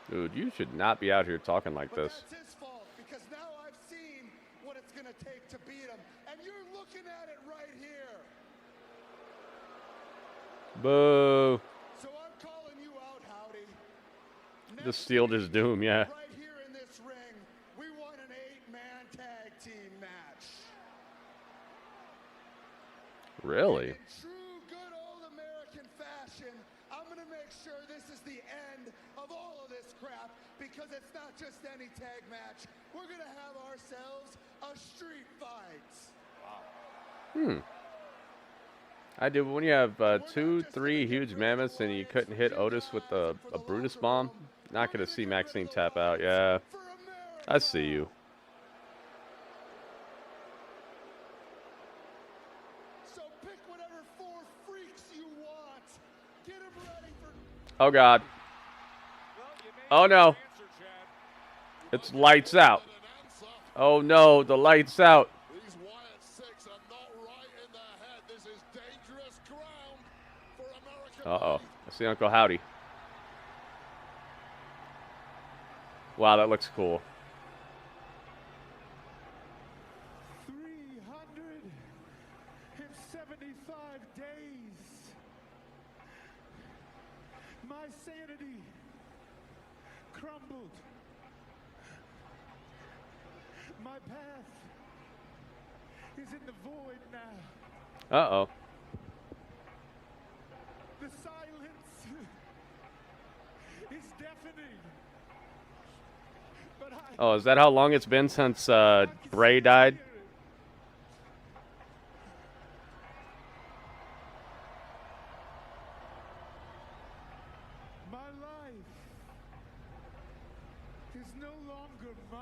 Dude, you should not be out here talking like But this. that's his fault because now I've seen what it's gonna take to beat him, and you're looking at it right here. Boo. So I'm calling you out, Howdy. The Next Steel is doom, yeah. right here in this ring, we want an 8-man tag team match. Really? In true good old American fashion, I'm gonna make sure this is the end of all of this crap because it's not just any tag match. We're gonna have ourselves a street fight. I do. When you have 2, 3 huge mammoths and you couldn't hit Otis with a Brutus bomb, not going to see Maxine tap out. Yeah, For America. I see you. So pick whatever 4 freaks you want. Get them ready for. Oh, God. Oh, no. Answer, Chad. It's lights out. Oh, no. The lights out. These Wyatt Six are not right in their head. This is dangerous ground for America. Uh-oh. I see Uncle Howdy. Wow, that looks cool. 375 days. My sanity crumbled. My path is in the void now. Uh-oh. The silence is deafening. But I Oh, is that how long it's been since Bray died? My life is no longer mine.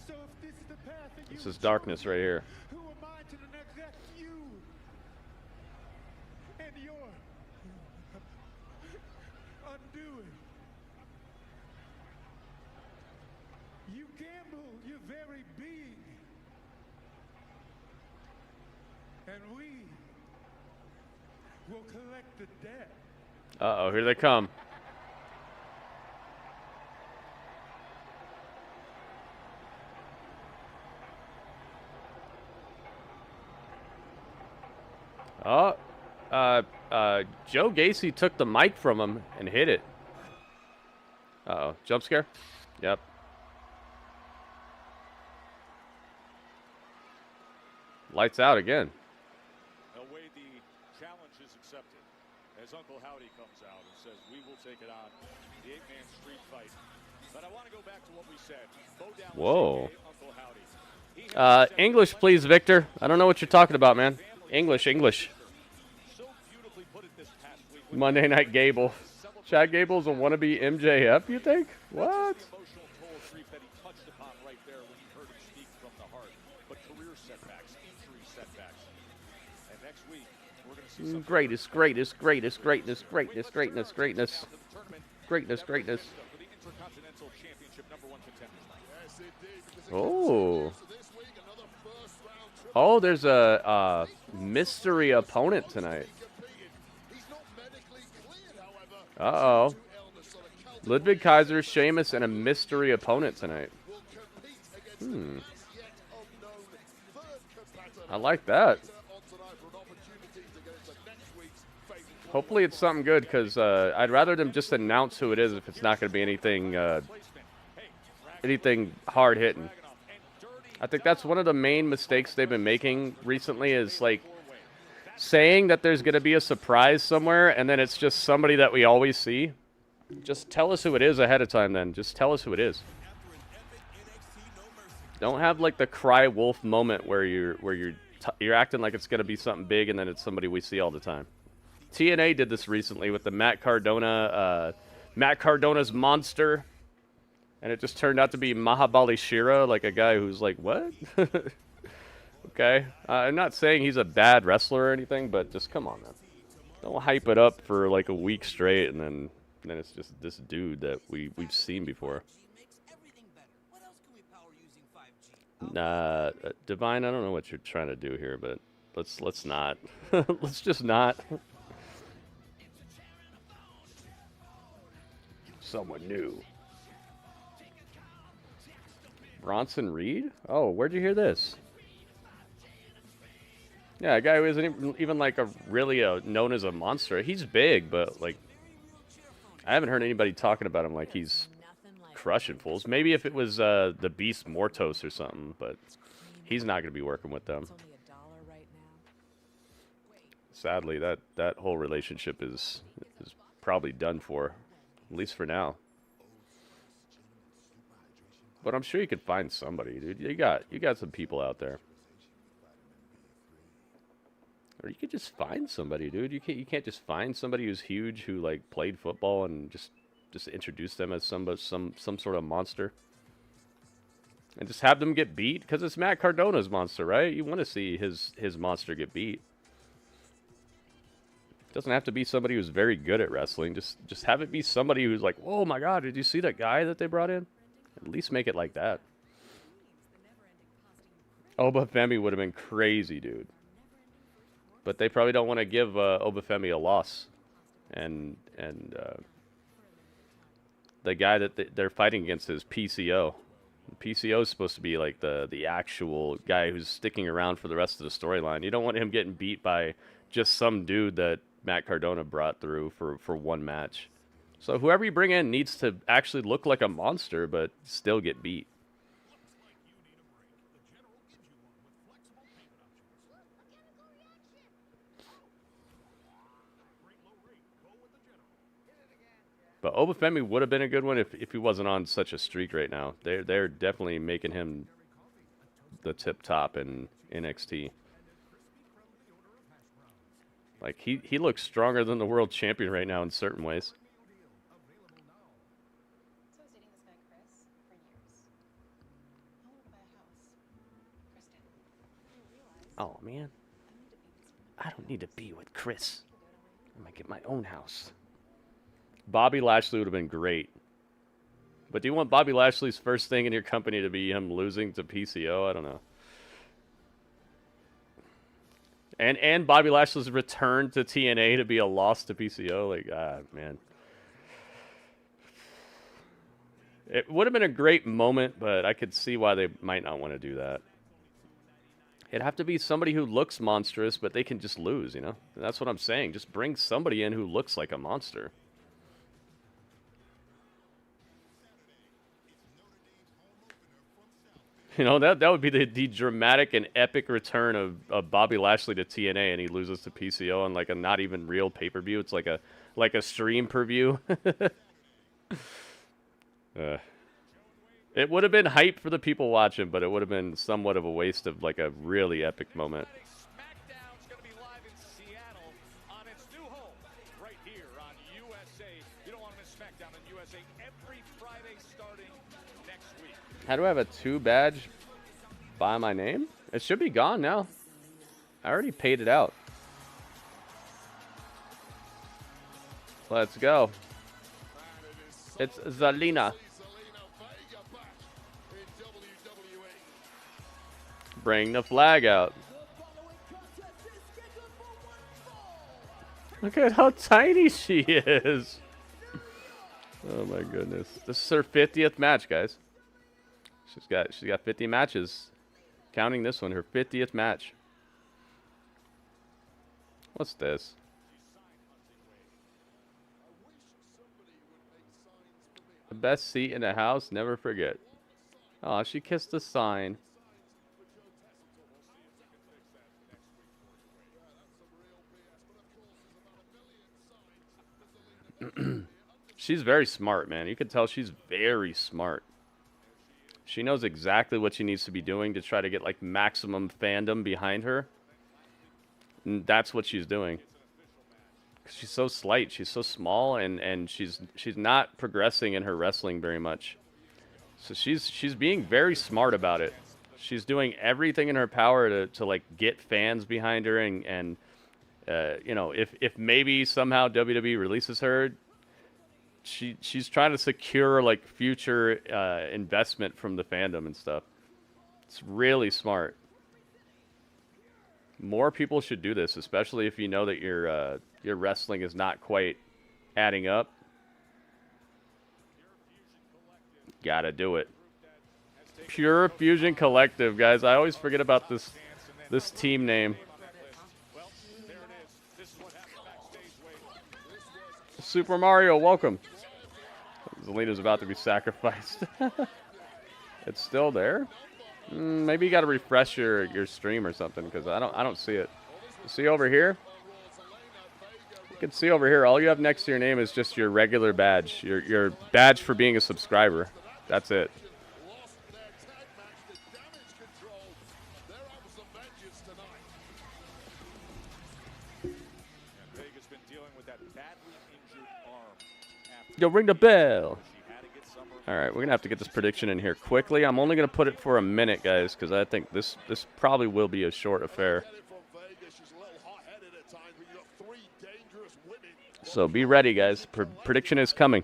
So if this is the path that you This is darkness right here. who am I to neglect you and your undoing? You gamble your very being, and we will collect the debt. Uh-oh, here they come. Oh, Joe Gacy took the mic from him and hit it. Uh-oh, jump scare? Yep. Lights out again. Away the challenge is accepted as Uncle Howdy comes out and says we will take it on the 8-man street fight. But I want to go back to what we said. Bo Dallas, Whoa. aka Uncle Howdy. He has said English, please, Victor. I don't know what you're talking about, man. English. so beautifully put it this past week. Monday Night Gable. Chad Gable's a wannabe MJF, you think? What? The emotional toll of grief that he touched upon right there when he heard him speak from the heart. But career setbacks, injury setbacks. And next week, we're going to see some Greatness. for the Intercontinental Championship #1 contender. Yes, indeed. Because Oh. so this week, another first round trip. Oh, there's a mystery opponent tonight. He's not medically cleared. Uh-oh. Ludwig Kaiser, Sheamus, and a mystery opponent tonight. I like that. Hopefully it's something good, because I'd rather them just announce who it is if it's not going to be anything anything hard-hitting. I think that's one of the main mistakes they've been making recently is, like, saying that there's going to be a surprise somewhere, and then it's just somebody that we always see. Just tell us who it is ahead of time, then. Just tell us who it is. Don't have, like, the cry wolf moment where you're acting like it's going to be something big, and then it's somebody we see all the time. TNA did this recently with the Matt Cardona's monster, and it just turned out to be Mahabali Shira, like a guy who's like, what? Okay. I'm not saying he's a bad wrestler or anything, but just come on, man. Don't hype it up for like a week straight, and then it's just this dude that we've seen before. Nah, Divine, I don't know what you're trying to do here, but let's not. Let's just not. Someone new. Bronson Reed? Oh, where'd you hear this? Yeah, a guy who isn't even like really known as a monster. He's big, but like I haven't heard anybody talking about him like he's crushing fools. Maybe if it was the Beast Mortos or something, but he's not going to be working with them. Sadly, that whole relationship is probably done for, at least for now. But I'm sure you could find somebody, dude. You got some people out there. Or you could just find somebody, dude. You can't just find somebody who's huge who like played football and just introduce them as some sort of monster. And just have them get beat because it's Matt Cardona's monster, right? You want to see his monster get beat. It doesn't have to be somebody who's very good at wrestling. Just have it be somebody who's like, "Oh my God, did you see that guy that they brought in?" At least make it like that. Obafemi would have been crazy, dude. But they probably don't want to give Obafemi a loss. And the guy that they're fighting against is PCO. PCO is supposed to be like the actual guy who's sticking around for the rest of the storyline. You don't want him getting beat by just some dude that Matt Cardona brought through for one match. So whoever you bring in needs to actually look like a monster, but still get beat. But Obafemi would have been a good one if he wasn't on such a streak right now. They're definitely making him the tip top in NXT. Like he looks stronger than the world champion right now in certain ways. Oh man, I don't need to be with Chris. I'm gonna get my own house. Bobby Lashley would have been great. But do you want Bobby Lashley's first thing in your company to be him losing to PCO? I don't know. And Bobby Lashley's return to TNA to be a loss to PCO? Like, man. It would have been a great moment, but I could see why they might not want to do that. It'd have to be somebody who looks monstrous, but they can just lose, you know? And that's what I'm saying. Just bring somebody in who looks like a monster. You know, that would be the dramatic and epic return of Bobby Lashley to TNA, and he loses to PCO on like a not even real pay-per-view. It's like a stream per-view. It would have been hype for the people watching, but it would have been somewhat of a waste of like a really epic moment. SmackDown's going to be live in Seattle on its new home right here on USA. You don't want to miss SmackDown on USA every Friday starting next week. How do I have a 2 badge by my name? It should be gone now. I already paid it out. Let's go. It's Zelina. Bring the flag out. Look at how tiny she is. Oh my goodness. This is her 50th match, guys. She's got 50 matches. Counting this one, her 50th match. What's this? The best seat in the house, never forget. Oh, she kissed the sign. She's very smart, man. You can tell she's very smart. She knows exactly what she needs to be doing to try to get like maximum fandom behind her. And that's what she's doing. She's so slight, she's so small, and she's not progressing in her wrestling very much. So she's being very smart about it. She's doing everything in her power to like get fans behind her and you know, if maybe somehow WWE releases her, she's trying to secure like future investment from the fandom and stuff. It's really smart. More people should do this, especially if you know that your wrestling is not quite adding up. Gotta do it. Pure Fusion Collective, guys. I always forget about this team name. Super Mario, welcome. Zelina's about to be sacrificed. It's still there? Maybe you got to refresh your stream or something, because I don't see it. You see over here? You can see over here. All you have next to your name is just your regular badge. Your badge for being a subscriber. That's it. Yo, ring the bell. All right, we're going to have to get this prediction in here quickly. I'm only going to put it for a minute, guys, because I think this probably will be a short affair. So be ready, guys. Prediction is coming.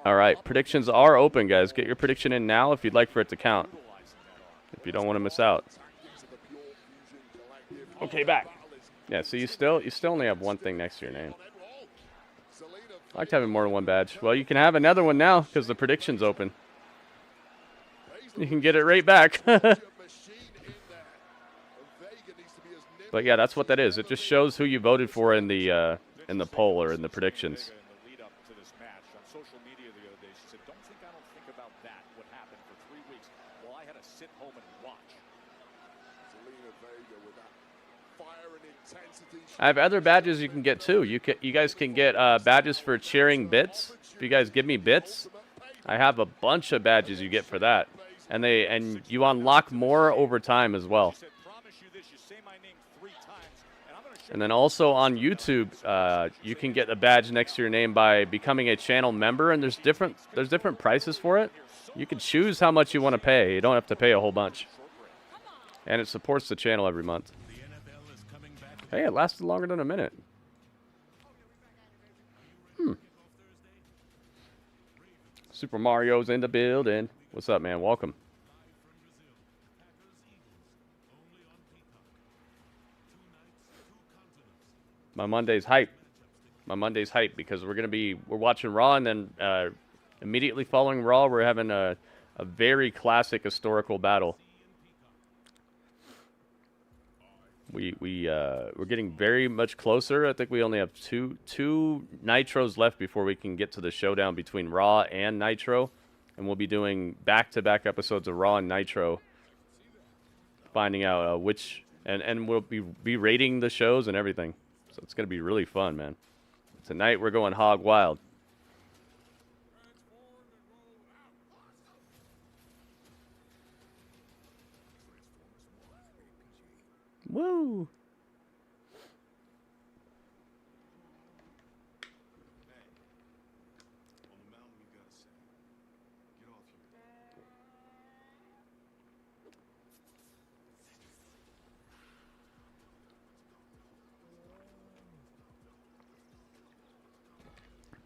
All right, predictions are open, guys. Get your prediction in now if you'd like for it to count. If you don't want to miss out. Okay, back. Yeah, so you still only have one thing next to your name. I like having more than one badge. Well, you can have another one now because the prediction's open. You can get it right back. But yeah, that's what that is. It just shows who you voted for in the poll or in the predictions. I have other badges you can get too. You guys can get badges for cheering bits. If you guys give me bits, I have a bunch of badges you get for that, and you unlock more over time as well. And then also on YouTube, you can get a badge next to your name by becoming a channel member, and there's different prices for it. You can choose how much you want to pay. You don't have to pay a whole bunch, and it supports the channel every month. Hey, it lasted longer than a minute. Super Mario's in the building. What's up, man? Welcome. My Monday's hype. My Monday's hype because we're watching Raw, and then immediately following Raw, we're having a very classic historical battle. We're getting very much closer. I think we only have two Nitros left before we can get to the showdown between Raw and Nitro, and we'll be doing back-to-back episodes of Raw and Nitro, finding out which, and we'll be rating the shows and everything. So it's gonna be really fun, man. Tonight we're going hog wild. Woo!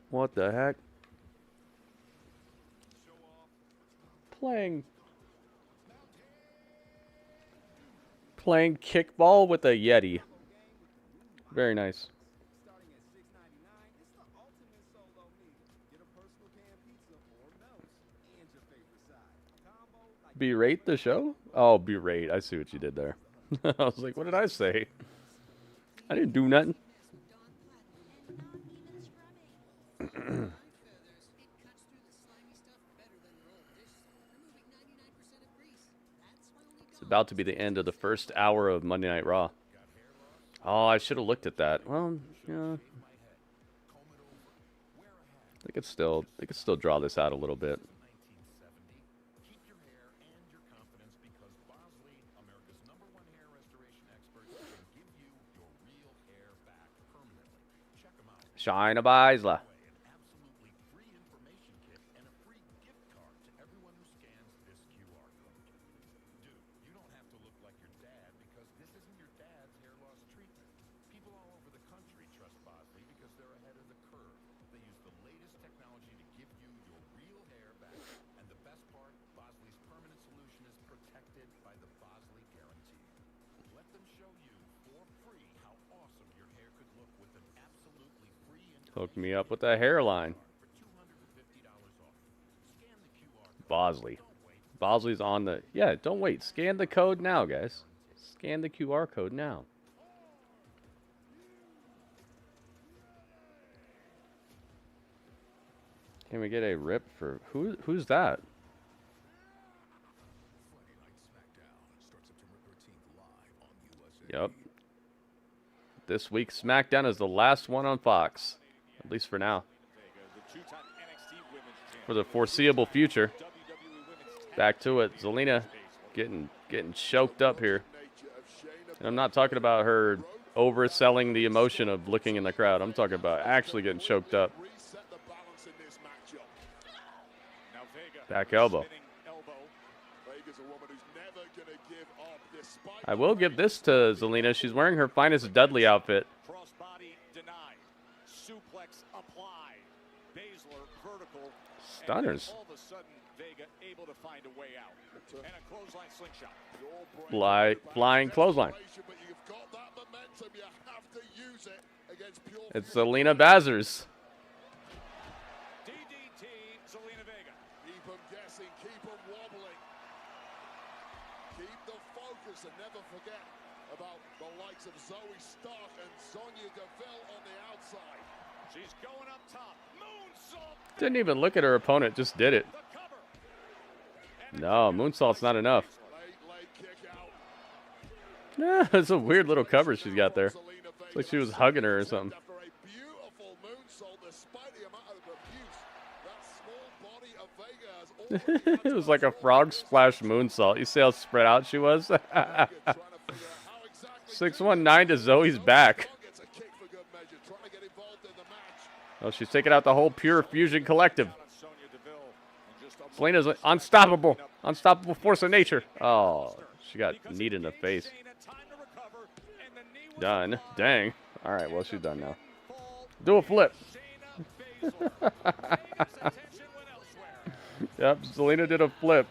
What the heck? Playing kickball with a Yeti. Very nice. Berate the show? Oh, berate. I see what you did there. I was like, what did I say? I didn't do nothing. It's about to be the end of the first hour of Monday Night Raw. Oh, I should have looked at that. Well, yeah. They could still draw this out a little bit. Shayna Baszler. Hook me up with a hairline. Bosley. Bosley's on the... Yeah, don't wait. Scan the code now, guys. Scan the QR code now. Can we get a rip for... Who's that? Yep. This week's SmackDown is the last one on Fox. At least for now. For the foreseeable future. Back to it. Zelina getting choked up here. And I'm not talking about her overselling the emotion of looking in the crowd. I'm talking about actually getting choked up. Back elbow. I will give this to Zelina. She's wearing her finest Dudley outfit. Crossbody denied. Suplex applied. Baszler vertical. Stunners. All of a sudden, Vega able to find a way out. And a clothesline slingshot. Flying clothesline. It's Zelina Baszler's. DDT, Zelina Vega. Keep them guessing, keep them wobbling. Keep the focus and never forget about the likes of Zoe Stark and Sonya Deville on the outside. She's going up top. Moonsault. Didn't even look at her opponent, just did it. No, moonsault's not enough. Late kick out. Yeah, it's a weird little cover she's got there. It's like she was hugging her or something. After a beautiful moonsault, despite the amount of abuse, that small body of Vega has It was like a frog splash moonsault. You see how spread out she was? 619 to Zoe's back. Oh, she's taking out the whole Pure Fusion Collective. Zelina's unstoppable. Unstoppable force of nature. Oh, she got kneed in the face. Done. Dang. All right, well, she's done now. Do a flip. Yep, Zelina did a flip.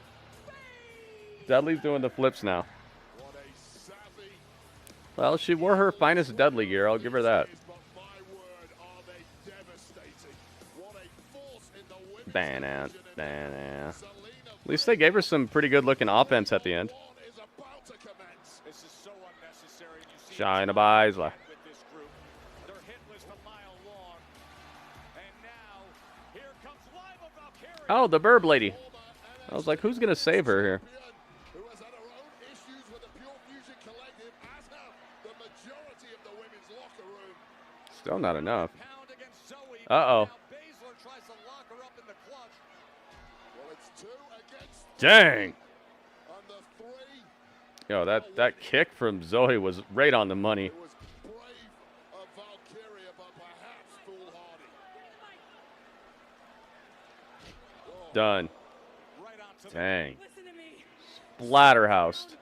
Dudley's doing the flips now. Well, she wore her finest Dudley gear. I'll give her that. Ban-out. Ban-out. At least they gave her some pretty good-looking offense at the end. Shayna Baszler. Oh, the Burb lady. I was like, who's going to save her here? Still not enough. Uh-oh. Dang. Yo, that kick from Zoe was right on the money. Done. Dang. Splatterhoused.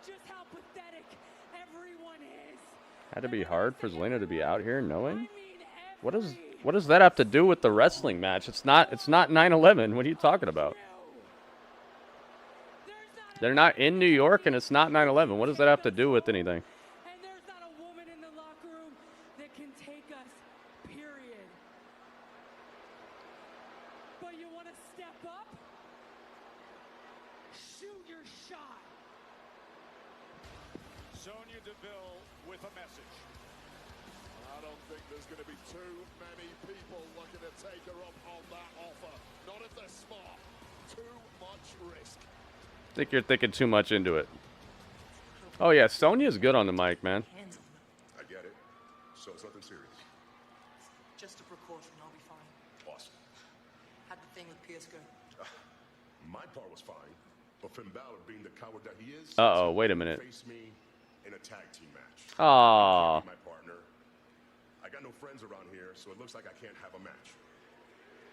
just how pathetic everyone is. Had to be hard for Zelina to be out here knowing. I mean, What does that have to do with the wrestling match? It's not 9/11. What are you talking about? They're not in New York, and it's not 9/11. What does that have to do with anything? And there's not a woman in the locker room that can take us, period. But you want to step up? Shoot your shot. Sonya Deville with a message. I don't think there's going to be too many people looking to take her up on that offer. Not if they're smart. Too much risk. I think you're thinking too much into it. Oh yeah, Sonya's good on the mic, man. I get it. So it's nothing serious. Just a precaution, I'll be fine. Awesome. How'd the thing with Pierce go? My part was fine, but Finn Balor, being the coward that he is, Uh-oh, wait a minute. face me in a tag team match. Aw. My partner. I got no friends around here, so it looks like I can't have a match.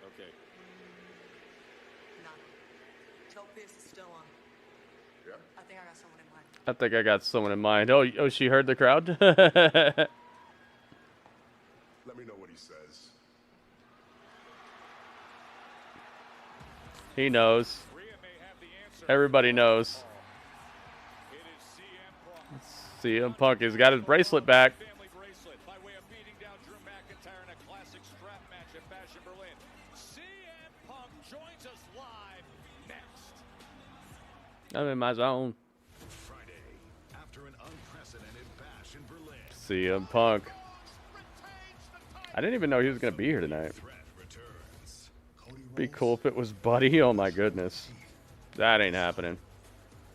Okay. Nah. Tell Pierce it's still on. Yeah? I think I got someone in mind. I think I got someone in mind. Oh, she heard the crowd? Let me know what he says. He knows. Rhea may have the answer. Everybody knows. It is CM Punk. CM Punk has got his bracelet back. Family bracelet by way of beating down Drew McIntyre in a classic strap match at Bash in Berlin. CM Punk joins us live next. I'm in my zone. Friday, after an unprecedented bash in Berlin, CM Punk. I didn't even know he was going to be here tonight. threat returns. Be cool if it was Buddy. Oh my goodness. That ain't happening.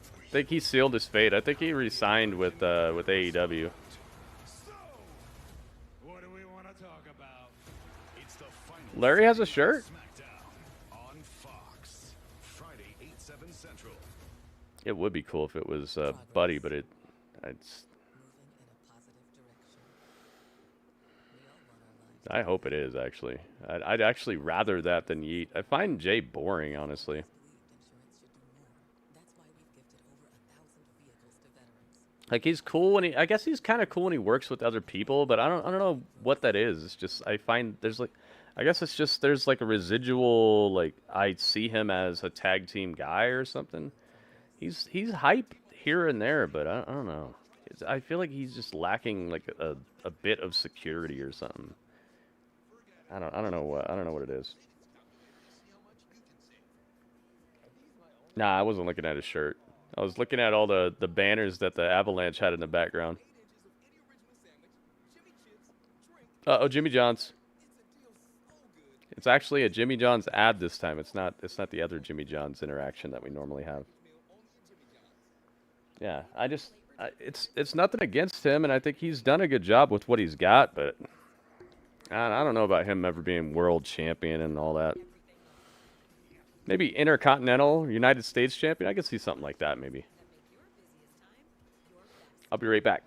I think he sealed his fate. I think he re-signed with AEW. So, what do we want to talk about? It's the final Larry has a shirt? SmackDown on Fox. Friday, 8/7 Central. It would be cool if it was Buddy, but it's Moving in a positive direction. We all want our lives. I hope it is, actually. I'd actually rather that than Yeet. I find Jay boring, honestly. Believed insurance should do more. That's why we've gifted over 1,000 vehicles to veterans. Like, he's cool when I guess he's kind of cool when he works with other people, but I don't know what that is. It's just, I find there's like, I guess it's just, there's like a residual, like, I see him as a tag team guy or something. He's hype here and there, but I don't know. I feel like he's just lacking like a bit of security or something. I don't know what it is. Nah, I wasn't looking at his shirt. I was looking at all the banners that the Avalanche had in the background. Uh-oh, Jimmy John's. It's actually a Jimmy John's ad this time. It's not the other Jimmy John's interaction that we normally have. Yeah, it's nothing against him, and I think he's done a good job with what he's got, but I don't know about him ever being world champion and all that. Maybe Intercontinental, United States champion. I could see something like that, maybe. I'll be right back.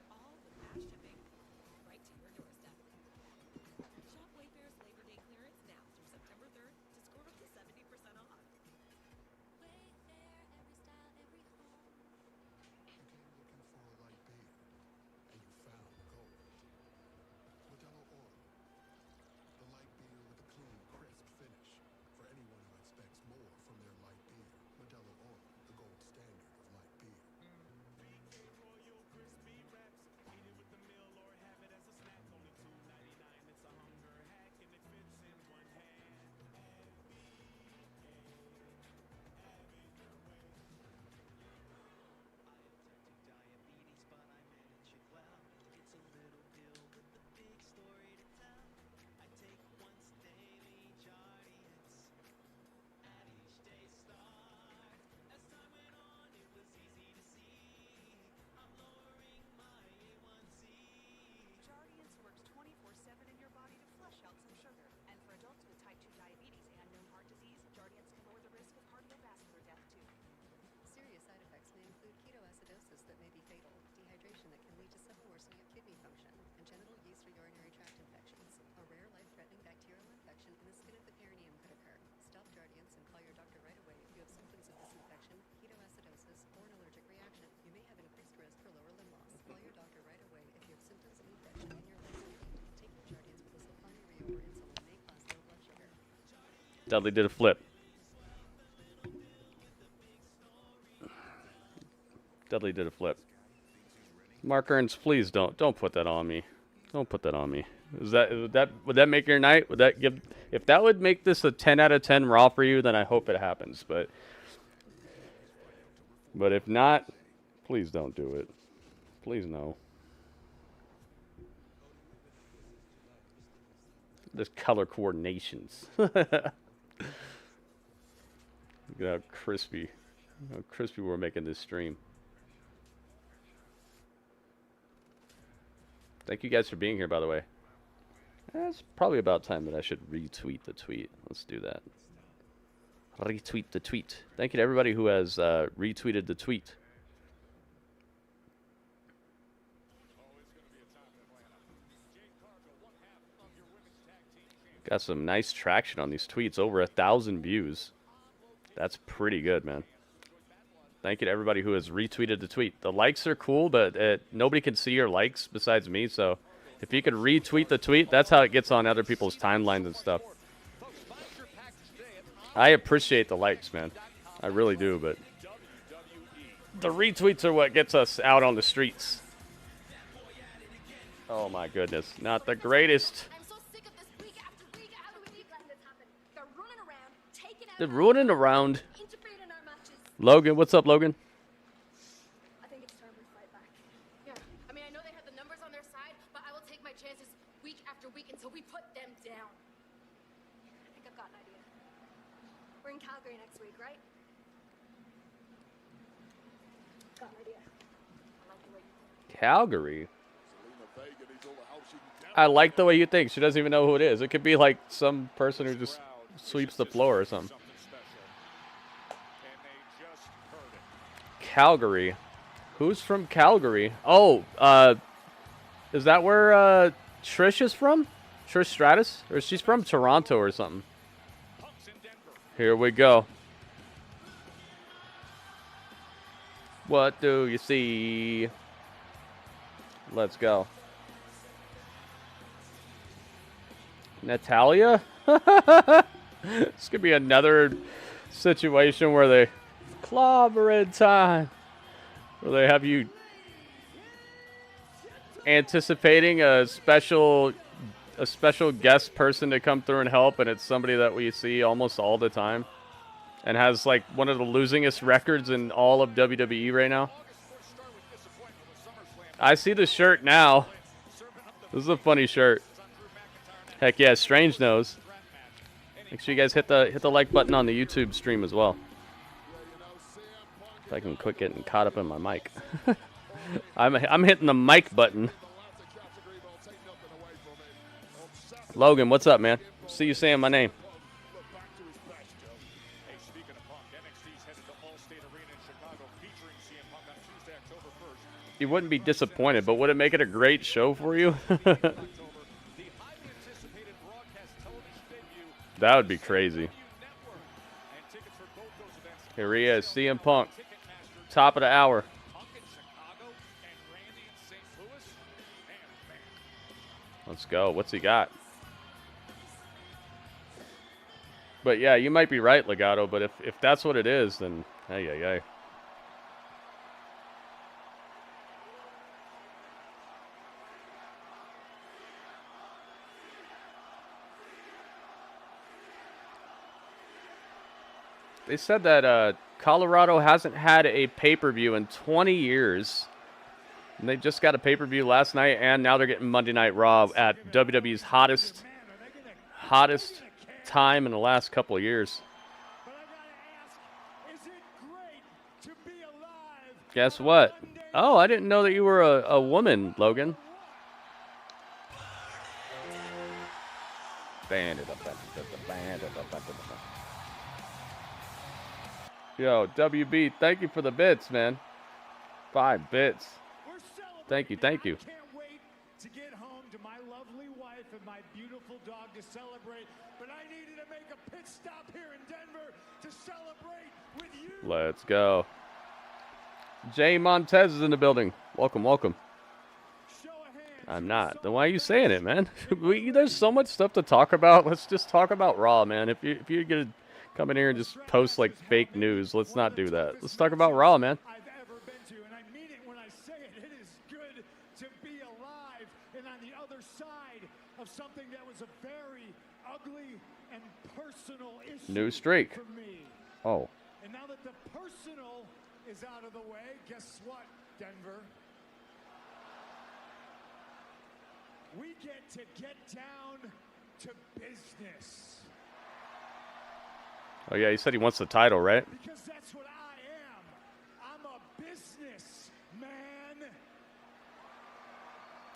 Dudley did a flip. Dudley did a flip. Mark Earns, please don't put that on me. Don't put that on me. Would that make your night? Would that give, if that would make this a 10 out of 10 Raw for you, then I hope it happens. But if not, please don't do it. Please no. There's color coordinations. Look at how crispy we're making this stream. Thank you guys for being here, by the way. It's probably about time that I should retweet the tweet. Let's do that. Retweet the tweet. Thank you to everybody who has retweeted the tweet. Got some nice traction on these tweets. Over 1,000 views. That's pretty good, man. Thank you to everybody who has retweeted the tweet. The likes are cool, but nobody can see your likes besides me. So if you could retweet the tweet, that's how it gets on other people's timelines and stuff. I appreciate the likes, man. I really do, but the retweets are what gets us out on the streets. Oh, my goodness. Not the greatest. They're running around. Logan, what's up, Logan? I think it's time we fight back. Yeah, I mean, I know they have the numbers on their side, but I will take my chances week after week until we put them down. I think I've got an idea. We're in Calgary next week, right? Got an idea. I like the way you think. Calgary? I like the way you think. She doesn't even know who it is. It could be like some person who just sweeps the floor or something. Calgary. Who's from Calgary? Oh, is that where Trish is from? Trish Stratus? Or she's from Toronto or something. Here we go. What do you see? Let's go. Natalia? This could be another situation where they clobbering time, where they have you anticipating a special guest person to come through and help, and it's somebody that we see almost all the time and has like one of the losingest records in all of WWE right now. I see the shirt now. This is a funny shirt. Heck yeah, Strange knows. Make sure you guys hit the like button on the YouTube stream as well. If I can quit getting caught up in my mic. I'm hitting the mic button. Logan, what's up, man? See you saying my name. You wouldn't be disappointed, but would it make it a great show for you? That would be crazy. Here he is, CM Punk. Top of the hour. Let's go. What's he got? But yeah, you might be right, Legato, but if that's what it is, then hey. They said that Colorado hasn't had a pay-per-view in 20 years. And they just got a pay-per-view last night, and now they're getting Monday Night Raw at WWE's hottest time in the last couple of years. Guess what? Oh, I didn't know that you were a woman, Logan. Yo, WB, thank you for the bits, man. 5 bits. Thank you. Can't wait to get home to my lovely wife and my beautiful dog to celebrate, but I needed to make a pit stop here in Denver to celebrate with you. Let's go. Jay Montez is in the building. Welcome. I'm not. Then why are you saying it, man? There's so much stuff to talk about. Let's just talk about Raw, man. If you're gonna come in here and just post like fake news, let's not do that. Let's talk about Raw, man. I've ever been to, and I mean it when I say it. It is good to be alive and on the other side of something that was a very ugly and personal issue. New streak. For me. Oh. And now that the personal is out of the way, guess what, Denver? We get down to business. Oh yeah, he said he wants the title, right? Because that's what I am. I'm a business man.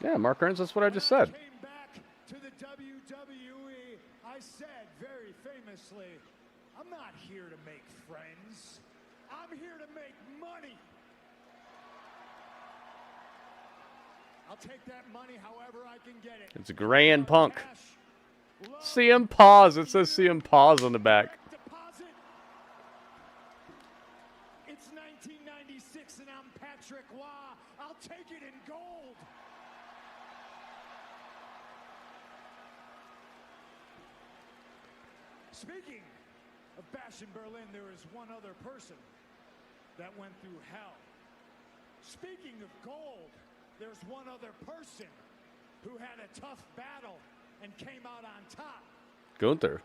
Yeah, Mark Earns, that's what I just said. Came back to the WWE, I said very famously, I'm not here to make friends. I'm here to make money. I'll take that money however I can get it. It's Grand Punk. CM Pause. It says CM Pause on the back. Deposit. It's 1996 and I'm Patrick Waugh. I'll take it in gold. Speaking of Bash in Berlin, there is one other person that went through hell. Speaking of gold, there's one other person who had a tough battle and came out on top. Gunther.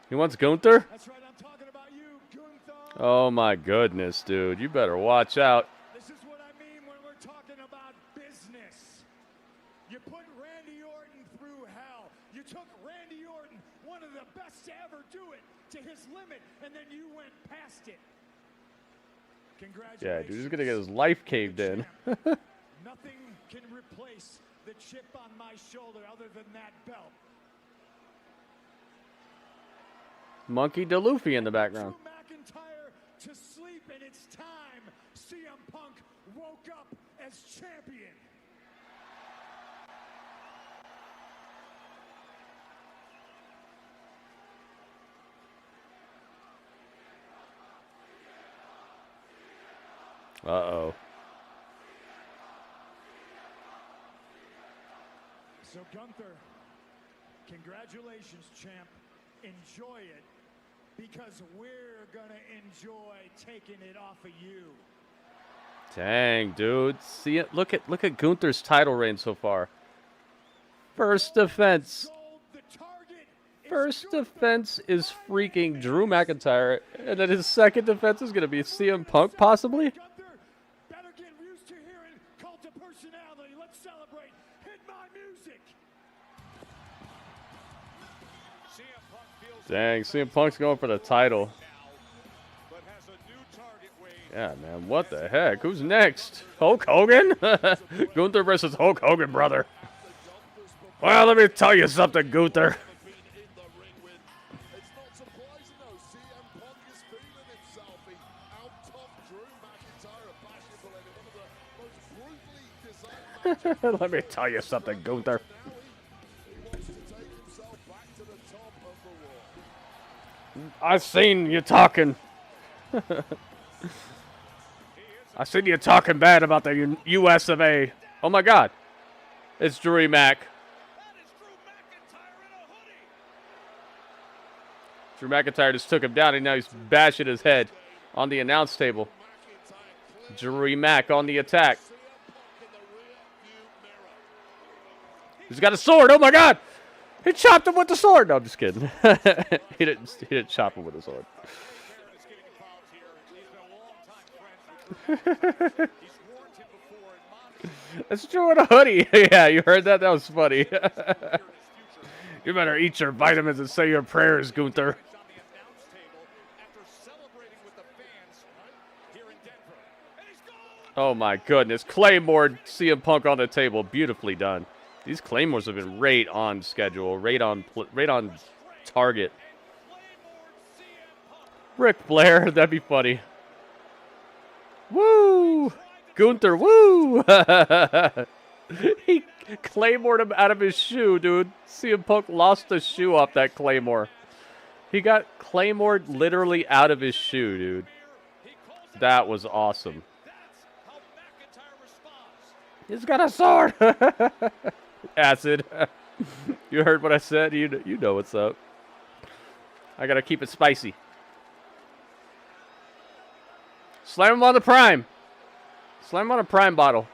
He wants Gunther? That's right, I'm talking about you, Gunther. Oh my goodness, dude. You better watch out. This is what I mean when we're talking about business. You put Randy Orton through hell. You took Randy Orton, one of the best to ever do it, to his limit, and then you went past it. Yeah, dude, he's gonna get his life caved in. Nothing can replace the chip on my shoulder other than that belt. Monkey DeLuffy in the background. Drew McIntyre to sleep, and it's time CM Punk woke up as champion. Uh-oh. So Gunther, congratulations, champ. Enjoy it, because we're gonna enjoy taking it off of you. Dang, dude. See it? Look at Gunther's title reign so far. First defense. First defense is freaking Drew McIntyre, and then his second defense is gonna be CM Punk, possibly. Better get used to hearing cult of personality. Let's celebrate. Hit my music. Dang, CM Punk's going for the title. Yeah, man, what the heck? Who's next? Hulk Hogan? Gunther versus Hulk Hogan, brother. Well, let me tell you something, Gunther. Let me tell you something, Gunther. I seen you talking. I seen you talking bad about the US of A. Oh my God. It's Drew Mac. Drew McIntyre just took him down and now he's bashing his head on the announce table. Drew Mac on the attack. He's got a sword. Oh my God. He chopped him with the sword. No, I'm just kidding. he didn't chop him with the sword. That's Drew in a hoodie. Yeah, you heard that? That was funny. You better eat your vitamins and say your prayers, Gunther. Oh my goodness. Claymore, CM Punk on the table. Beautifully done. These Claymores have been right on schedule, right on target. Ric Flair, that'd be funny. Woo! Gunther, woo! He Claymored him out of his shoe, dude. CM Punk lost the shoe off that Claymore. He got Claymored literally out of his shoe, dude. That was awesome. He's got a sword. Acid. You heard what I said. You know what's up. I gotta keep it spicy. Slam him on the prime. Slam him on a prime bottle.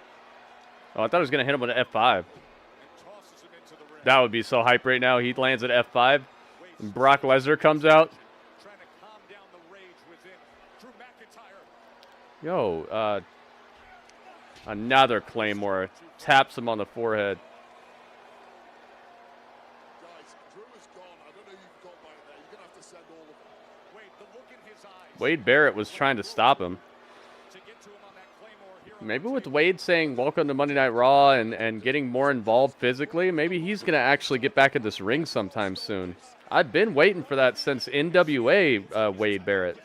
Oh, I thought I was gonna hit him with an F5. That would be so hype right now. He lands at F5, and Brock Lesnar comes out. Yo, another Claymore. Taps him on the forehead. Wade Barrett was trying to stop him. Maybe with Wade saying welcome to Monday Night Raw and getting more involved physically, maybe he's going to actually get back in this ring sometime soon. I've been waiting for that since NWA Wade Barrett.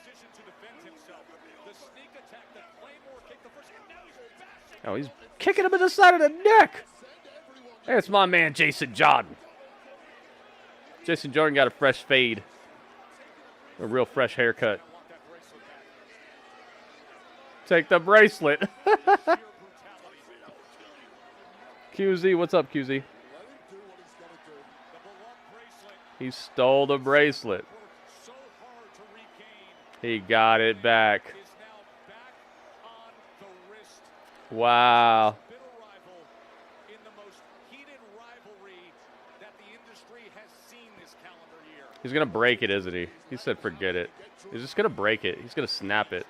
Oh, he's kicking him in the side of the neck. There's my man, Jason Jordan. Jason Jordan got a fresh fade. A real fresh haircut. Take the bracelet. QZ, what's up, QZ? He stole the bracelet. He got it back. Wow. He's going to break it, isn't he? He said forget it. He's just going to break it. He's going to snap it.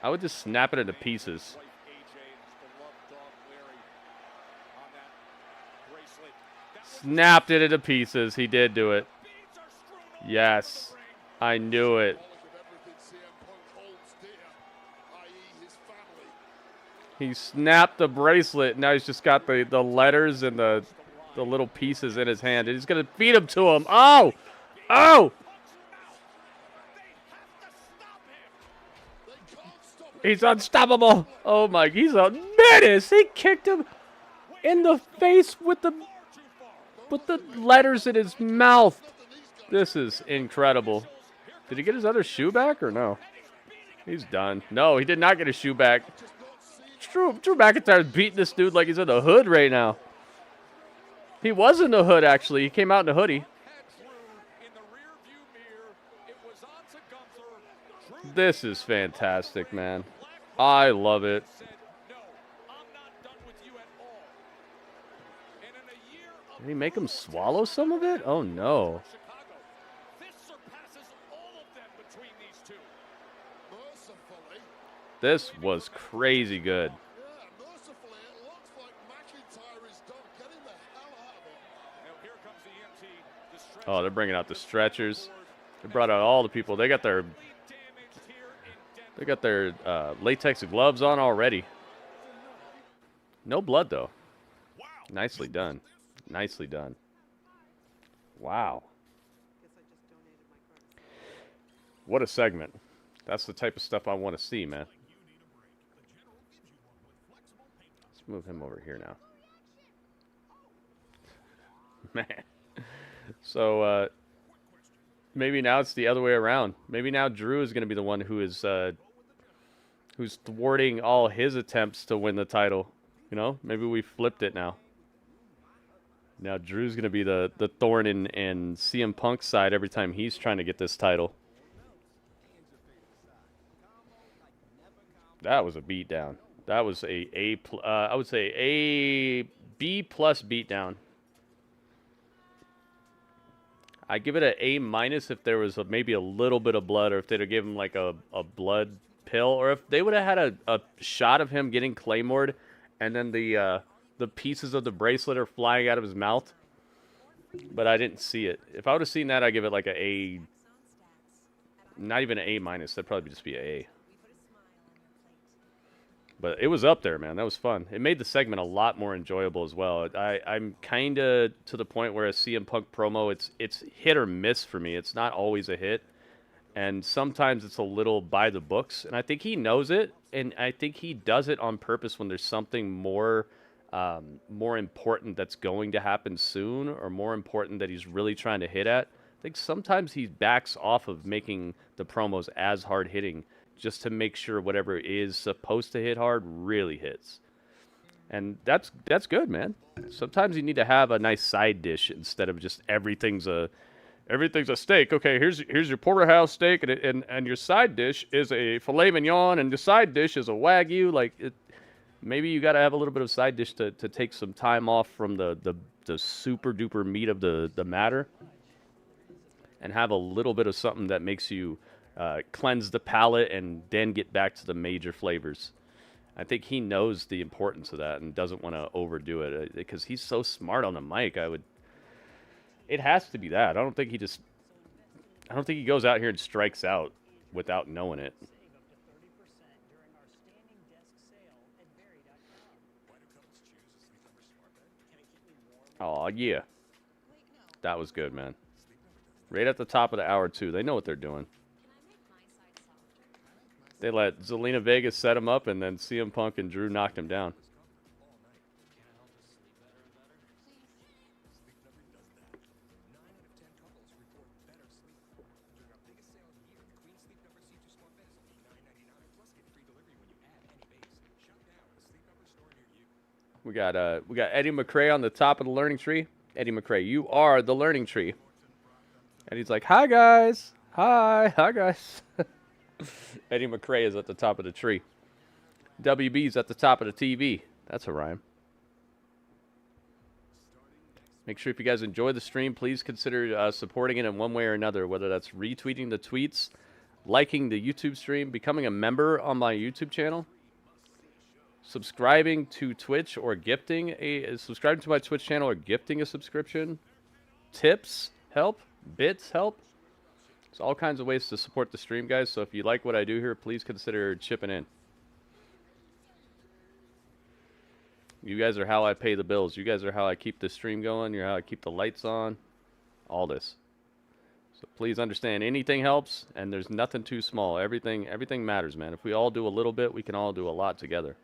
I would just snap it into pieces. Snapped it into pieces. He did do it. Yes. I knew it. He snapped the bracelet. Now he's just got the letters and the little pieces in his hand. And he's going to feed them to him. Oh! Oh! He's unstoppable. Oh my, he's a menace. He kicked him in the face with the letters in his mouth. This is incredible. Did he get his other shoe back or no? He's done. No, he did not get his shoe back. Drew McIntyre's beating this dude like he's in the hood right now. He was in the hood, actually. He came out in the hoodie. This is fantastic, man. I love it. Did he make him swallow some of it? Oh, no. This was crazy good. Oh, they're bringing out the stretchers. They brought out all the people. They got their latex gloves on already. No blood, though. Nicely done. Nicely done. Wow. What a segment. That's the type of stuff I want to see, man. Let's move him over here now. Man. So, maybe now it's the other way around. Maybe now Drew is going to be the one who is who's thwarting all his attempts to win the title. You know, maybe we flipped it now. Now Drew's going to be the thorn in CM Punk's side every time he's trying to get this title. That was a beatdown. That was I would say a B+ beatdown. I give it an A- if there was maybe a little bit of blood, or if they'd have given him like a blood pill, or if they would have had a shot of him getting claymored, and then the pieces of the bracelet are flying out of his mouth. But I didn't see it. If I would have seen that, I'd give it like a A. Not even an A-. That'd probably just be an A. But it was up there, man. That was fun. It made the segment a lot more enjoyable as well. I'm kind of to the point where a CM Punk promo, it's hit or miss for me. It's not always a hit. And sometimes it's a little by the books. And I think he knows it. And I think he does it on purpose when there's something more important that's going to happen soon, or more important that he's really trying to hit at. I think sometimes he backs off of making the promos as hard-hitting just to make sure whatever is supposed to hit hard really hits. And that's good, man. Sometimes you need to have a nice side dish instead of just everything's a steak. Okay, here's your porterhouse steak, and your side dish is a filet mignon, and the side dish is a wagyu. Like, maybe you got to have a little bit of side dish to take some time off from the super duper meat of the matter, and have a little bit of something that makes you cleanse the palate and then get back to the major flavors. I think he knows the importance of that and doesn't want to overdo it because he's so smart on the mic. It has to be that. I don't think he goes out here and strikes out without knowing it. Oh, yeah. That was good, man. Right at the top of the hour, too. They know what they're doing. They let Zelina Vega set him up, and then CM Punk and Drew knocked him down. We got Eddie McRae on the top of the learning tree. Eddie McRae, you are the learning tree. And he's like, hi, guys. Hi guys. Eddie McRae is at the top of the tree. WB's at the top of the TV. That's a rhyme. Make sure if you guys enjoy the stream, please consider supporting it in one way or another, whether that's retweeting the tweets, liking the YouTube stream, becoming a member on my YouTube channel, subscribing to Twitch or subscribing to my Twitch channel or gifting a subscription. Tips help. Bits help. There's all kinds of ways to support the stream, guys. So if you like what I do here, please consider chipping in. You guys are how I pay the bills. You guys are how I keep the stream going. You're how I keep the lights on. All this. So please understand, anything helps, and there's nothing too small. Everything matters, man. If we all do a little bit, we can all do a lot together.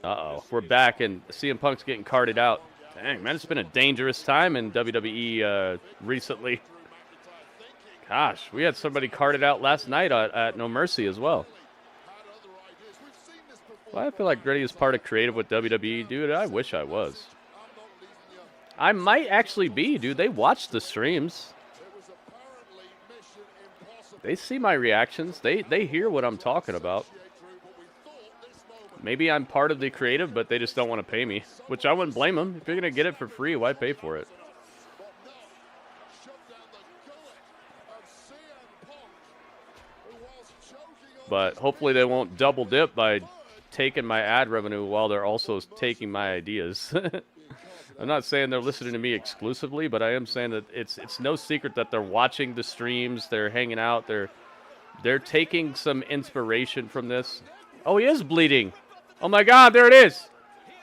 Uh-oh. We're back, and CM Punk's getting carted out. Dang, man, it's been a dangerous time in WWE recently. Gosh, we had somebody carted out last night at No Mercy as well. Well, I feel like Gritty is part of creative with WWE. Dude, I wish I was. I might actually be, dude. They watch the streams. They see my reactions. They hear what I'm talking about. Maybe I'm part of the creative, but they just don't want to pay me, which I wouldn't blame them. If you're going to get it for free, why pay for it? But hopefully they won't double dip by taking my ad revenue while they're also taking my ideas. I'm not saying they're listening to me exclusively, but I am saying that it's no secret that they're watching the streams, they're hanging out, they're taking some inspiration from this. Oh, he is bleeding. Oh my God, there it is.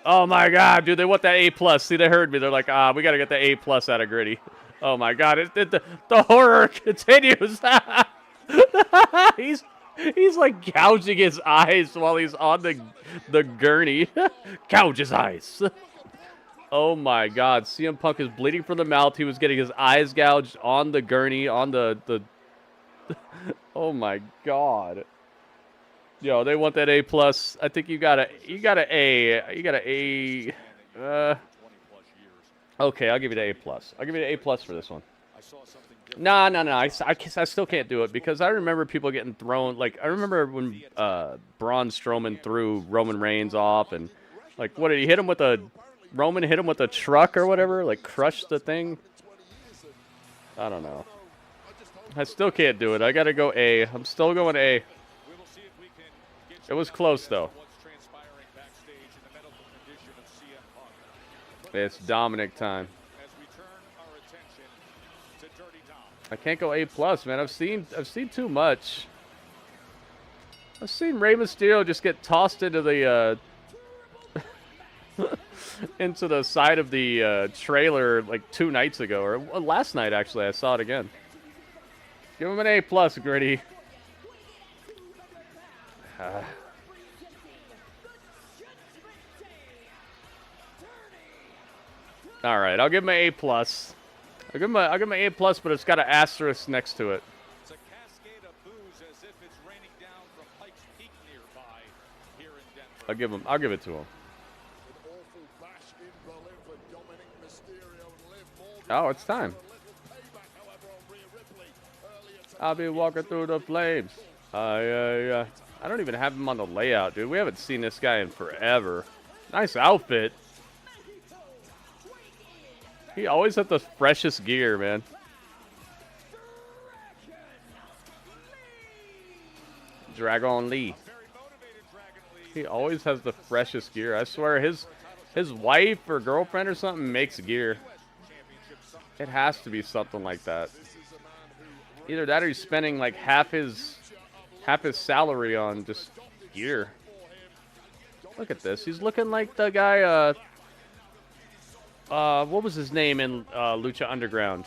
Oh my God, dude, they want that A+. See, they heard me. They're like, we got to get the A+ out of Gritty. Oh my God, the horror continues. He's like gouging his eyes while he's on the gurney. Gouge his eyes. Oh my God, CM Punk is bleeding from the mouth. He was getting his eyes gouged on the gurney, on the oh my God. Yo, they want that A+. I think you got an A. Okay, I'll give you the A+. I'll give you the A+ for this one. No. I still can't do it because I remember people getting thrown. Like, I remember when Braun Strowman threw Roman Reigns off, and like, what did he hit him with Roman hit him with a truck or whatever, like crushed the thing. I don't know. I still can't do it. I gotta go A. I'm still going A. It was close though. It's Dominik time. I can't go A+, man. I've seen too much. I've seen Rey Mysterio just get tossed into the into the side of the trailer like 2 nights ago, or last night actually. I saw it again. Give him an A+, Gritty. All right, I'll give him an A+. I'll give him an A+, but it's got an asterisk next to it. It's a cascade of boos as if it's raining down from Pikes Peak nearby here in Denver. I'll give it to him. An awful bash in Berlin for Dominik, Mysterio, and Liv Morgan. Oh, it's time. A little payback, however, on Rhea Ripley earlier tonight. I'll be walking through the flames. I don't even have him on the layout, dude. We haven't seen this guy in forever. Nice outfit. He always has the freshest gear, man. Dragon Lee. He always has the freshest gear. I swear his wife or girlfriend or something makes gear. It has to be something like that. Either that or he's spending like half his salary on just gear. Look at this. He's looking like the guy, what was his name in Lucha Underground?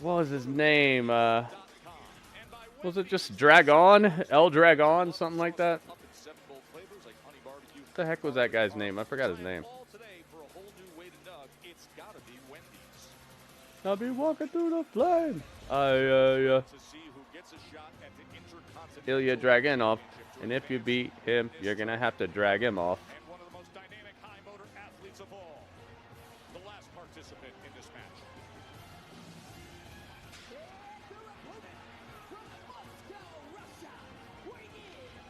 What was his name? Was it just Dragon? El Dragon? Something like that? What the heck was that guy's name? I forgot his name. I'll be walking through the flame. Ilja Dragunov. And if you beat him, you're going to have to drag him off. And one of the most dynamic high motor athletes of all. The last participant in this match.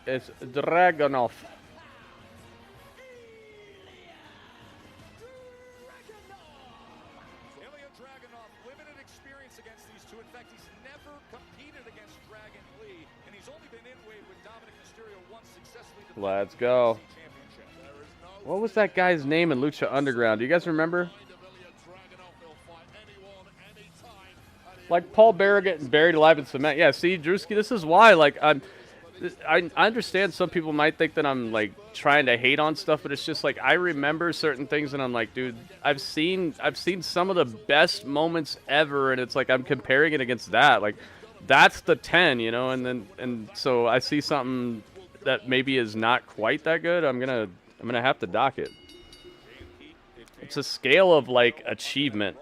It's Dragunov. Ilja Dragunov, limited experience against these two. In fact, he's never competed against Dragon Lee, and he's only been in weight with Dominik Mysterio once successfully. Let's go. What was that guy's name in Lucha Underground? Do you guys remember? Like Paul Bearer getting buried alive in cement. Yeah, see, Drewski, this is why. Like, I understand some people might think that I'm like trying to hate on stuff, but it's just like I remember certain things, and I'm like, dude, I've seen some of the best moments ever, and it's like I'm comparing it against that. Like, that's the 10, you know, and so I see something that maybe is not quite that good. I'm gonna have to dock it. It's a scale of like achievement.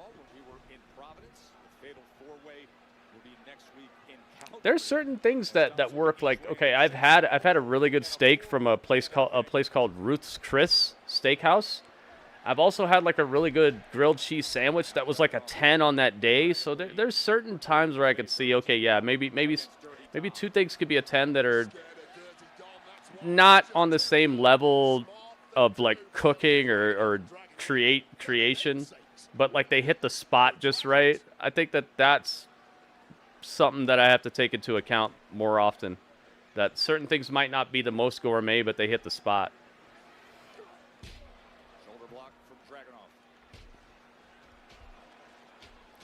There's certain things that work. Like, okay, I've had a really good steak from a place called Ruth's Chris Steakhouse. I've also had like a really good grilled cheese sandwich that was like a 10 on that day. So there's certain times where I could see, okay, yeah, maybe two things could be a 10 that are not on the same level of like cooking or creation, but like they hit the spot just right. I think that's something that I have to take into account more often. That certain things might not be the most gourmet, but they hit the spot. Shoulder block from Dragunov.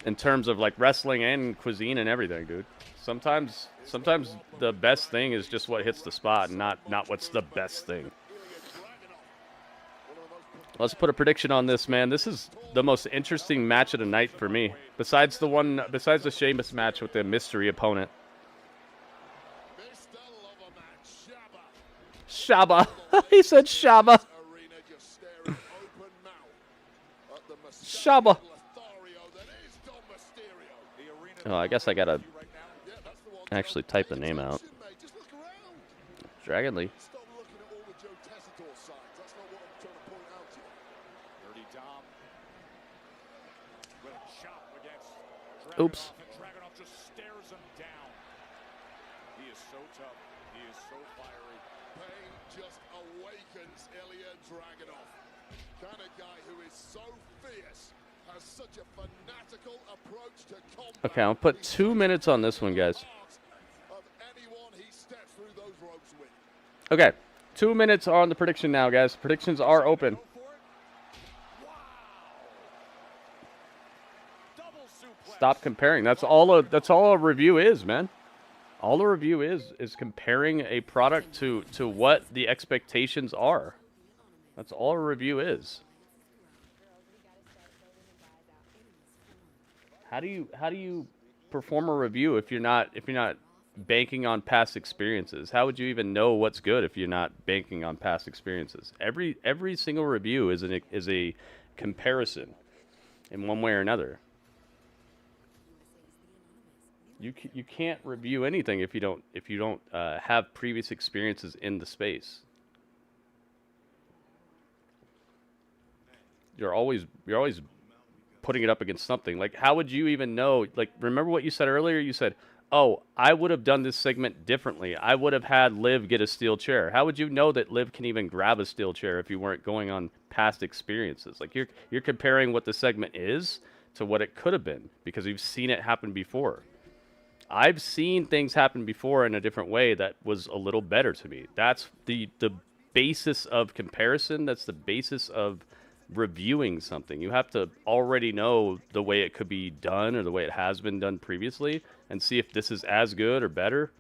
In terms of like wrestling and cuisine and everything, dude. Sometimes the best thing is just what hits the spot, and not what's the best thing. Let's put a prediction on this, man. This is the most interesting match of the night for me. Besides the Sheamus match with the mystery opponent. Shaba. He said Shaba. Shaba. Oh, I guess I gotta actually type the name out. Dragon Lee. Oops. Dragunov just stares him down. He is so tough. He is so fiery. Pain just awakens Ilja Dragunov. Kind of guy who is so fierce, has such a fanatical approach to combat. Okay, I'll put 2 minutes on this one, guys. Of anyone he steps through those ropes with. Okay, 2 minutes are on the prediction now, guys. Predictions are open. Stop comparing. That's all a review is, man. All a review is comparing a product to what the expectations are. That's all a review is. How do you perform a review if you're not banking on past experiences? How would you even know what's good if you're not banking on past experiences? Every single review is comparison in one way or another. You can't review anything if you don't have previous experiences in the space. You're always putting it up against something. Like, how would you even know? Like, remember what you said earlier? You said, "Oh, I would have done this segment differently. I would have had Liv get a steel chair." How would you know that Liv can even grab a steel chair if you weren't going on past experiences? Like, you're comparing what the segment is to what it could have been because you've seen it happen before. I've seen things happen before in a different way that was a little better to me. That's the basis of comparison. That's the basis of reviewing something. You have to already know the way it could be done or the way it has been done previously and see if this is as good or better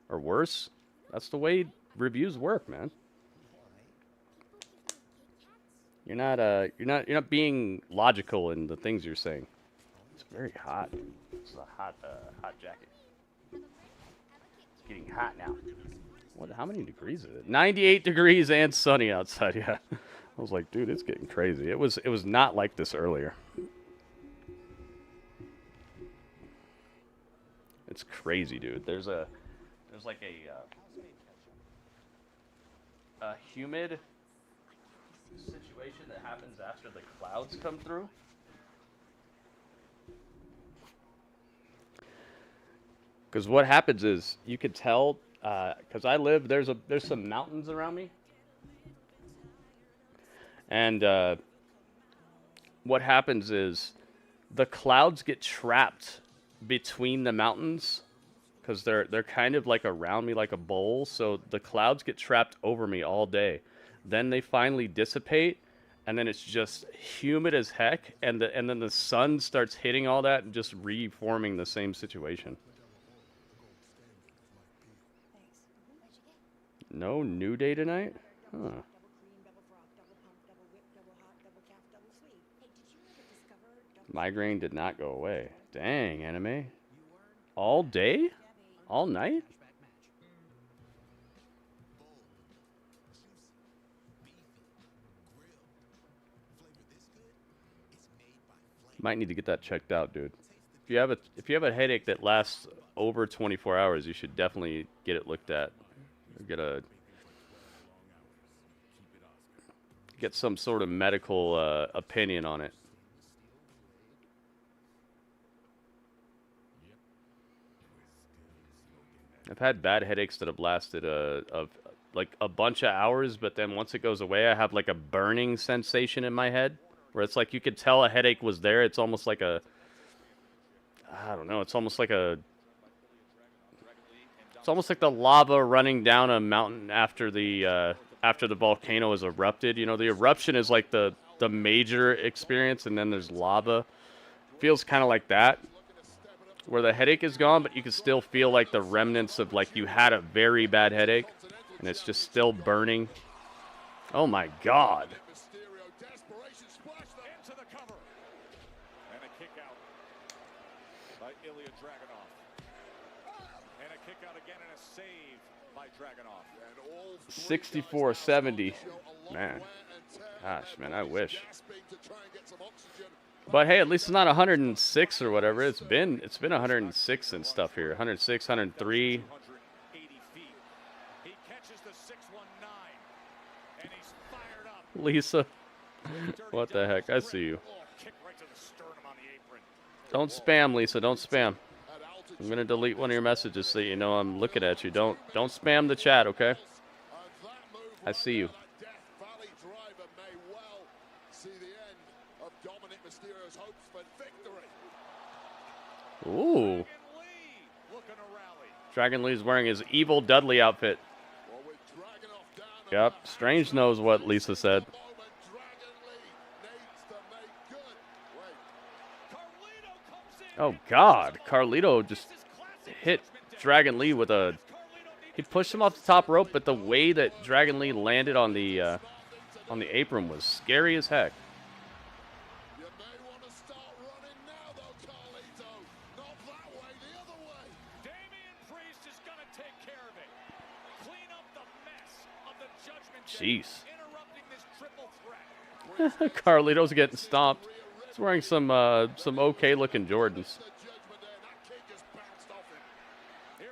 or worse. That's the way reviews work, man. You're not being logical in the things you're saying. It's very hot. It's a hot jacket. It's getting hot now. What? How many degrees is it? 98 degrees and sunny outside. Yeah. I was like, dude, it's getting crazy. It was not like this earlier. It's crazy, dude. There's like a humid situation that happens after the clouds come through. Because what happens is you could tell, because I live, there's some mountains around me. And what happens is the clouds get trapped between the mountains because they're kind of like around me like a bowl. So the clouds get trapped over me all day. Then they finally dissipate, and then it's just humid as heck. And then the sun starts hitting all that and just reforming the same situation. No New Day tonight? Huh. Migraine did not go away. Dang, anime. All day? All night? Might need to get that checked out, dude. If you have a headache that lasts over 24 hours, you should definitely get it looked at. Get some sort of medical opinion on it. I've had bad headaches that have lasted like a bunch of hours, but then once it goes away, I have like a burning sensation in my head where it's like you could tell a headache was there. It's almost like I don't know. It's almost like the lava running down a mountain after the volcano has erupted. You know, the eruption is like the major experience, and then there's lava. Feels kind of like that, where the headache is gone, but you can still feel like the remnants of like you had a very bad headache, and it's just still burning. Oh my God. Mysterio desperation splash into the cover. And a kick out by Ilja Dragunov. And a kick out again and a save by Dragunov. 64-70. Man. Gosh, man, I wish. But hey, at least it's not 106 or whatever. It's been 106 and stuff here. 106, 103. He catches the 619 and he's fired up. Lisa. What the heck? I see you. Kick right to the sternum on the apron. Don't spam, Lisa. Don't spam. I'm going to delete one of your messages so you know I'm looking at you. Don't spam the chat, okay? I see you. Ooh. Dragon Lee's wearing his Evil Dudley outfit. Yep, Strange knows what Lisa said. Oh God, Carlito just hit Dragon Lee with a... He pushed him off the top rope, but the way that Dragon Lee landed on the apron was scary as heck. Jeez. Carlito's getting stomped. He's wearing some okay looking Jordans.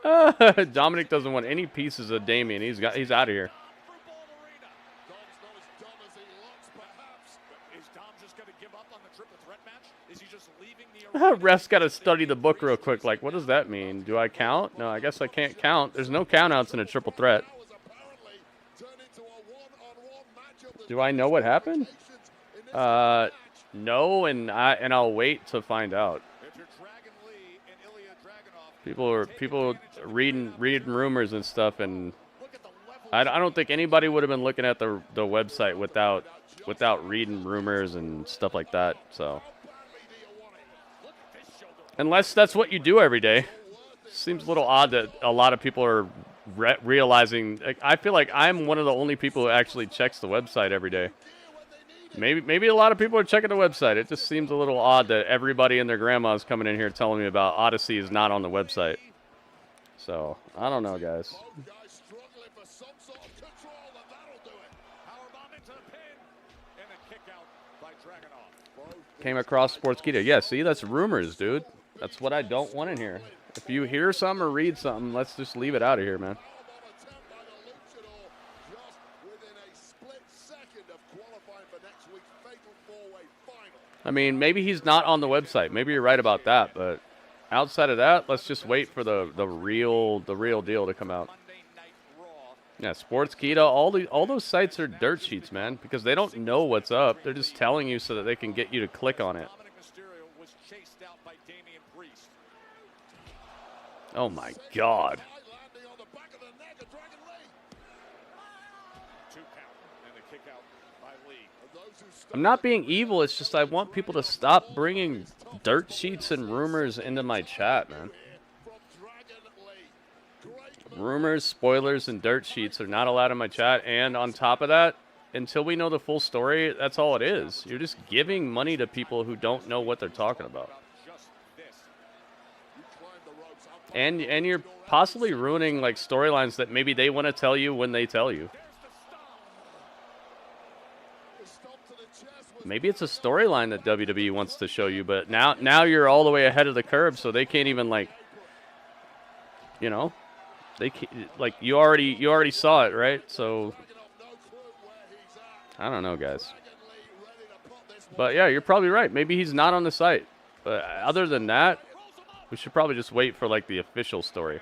Dominik doesn't want any pieces of Damien. He's out of here. Ref's got to study the book real quick. Like, what does that mean? Do I count? No, I guess I can't count. There's no countouts in a triple threat. Do I know what happened? No, and I'll wait to find out. People are reading rumors and stuff, and I don't think anybody would have been looking at the website without reading rumors and stuff like that. So. Unless that's what you do every day. Seems a little odd that a lot of people are realizing. I feel like I'm one of the only people who actually checks the website every day. Maybe a lot of people are checking the website. It just seems a little odd that everybody and their grandma is coming in here telling me about Odyssey is not on the website. So, I don't know, guys. Came across Sportskeeda. Yeah, see, that's rumors, dude. That's what I don't want in here. If you hear something or read something, let's just leave it out of here, man. I mean, maybe he's not on the website. Maybe you're right about that, but outside of that, let's just wait for the real deal to come out. Yeah, Sportskeeda, all those sites are dirt sheets, man, because they don't know what's up. They're just telling you so that they can get you to click on it. Oh my God. I'm not being evil, it's just I want people to stop bringing dirt sheets and rumors into my chat, man. Rumors, spoilers, and dirt sheets are not allowed in my chat, and on top of that, until we know the full story, that's all it is. You're just giving money to people who don't know what they're talking about. And you're possibly ruining like storylines that maybe they want to tell you when they tell you. Maybe it's a storyline that WWE wants to show you, but now you're all the way ahead of the curve, so they can't even like, you know, they can't, like you already saw it, right? So I don't know, guys. But yeah, you're probably right. Maybe he's not on the site. But other than that, we should probably just wait for like the official story.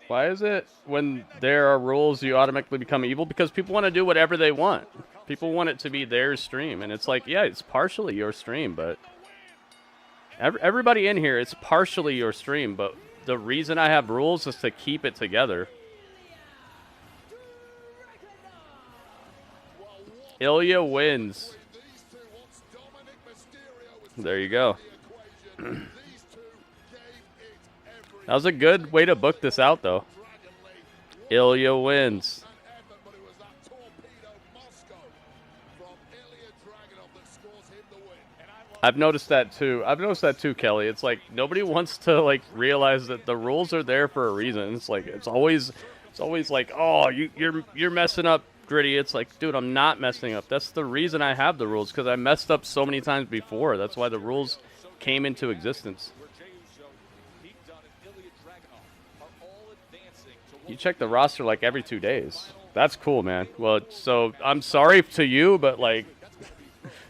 Why is it when there are rules you automatically become evil? Because people want to do whatever they want. People want it to be their stream. And it's like, yeah, it's partially your stream, but everybody in here, it's partially your stream. But the reason I have rules is to keep it together. Ilja wins. There you go. That was a good way to book this out, though. Ilja wins. I've noticed that too. Kelly. It's like nobody wants to like realize that the rules are there for a reason. It's like it's always like, oh, you're messing up, Gritty. It's like, dude, I'm not messing up. That's the reason I have the rules, because I messed up so many times before. That's why the rules came into existence. You check the roster like every 2 days. That's cool, man. Well, so I'm sorry to you, but like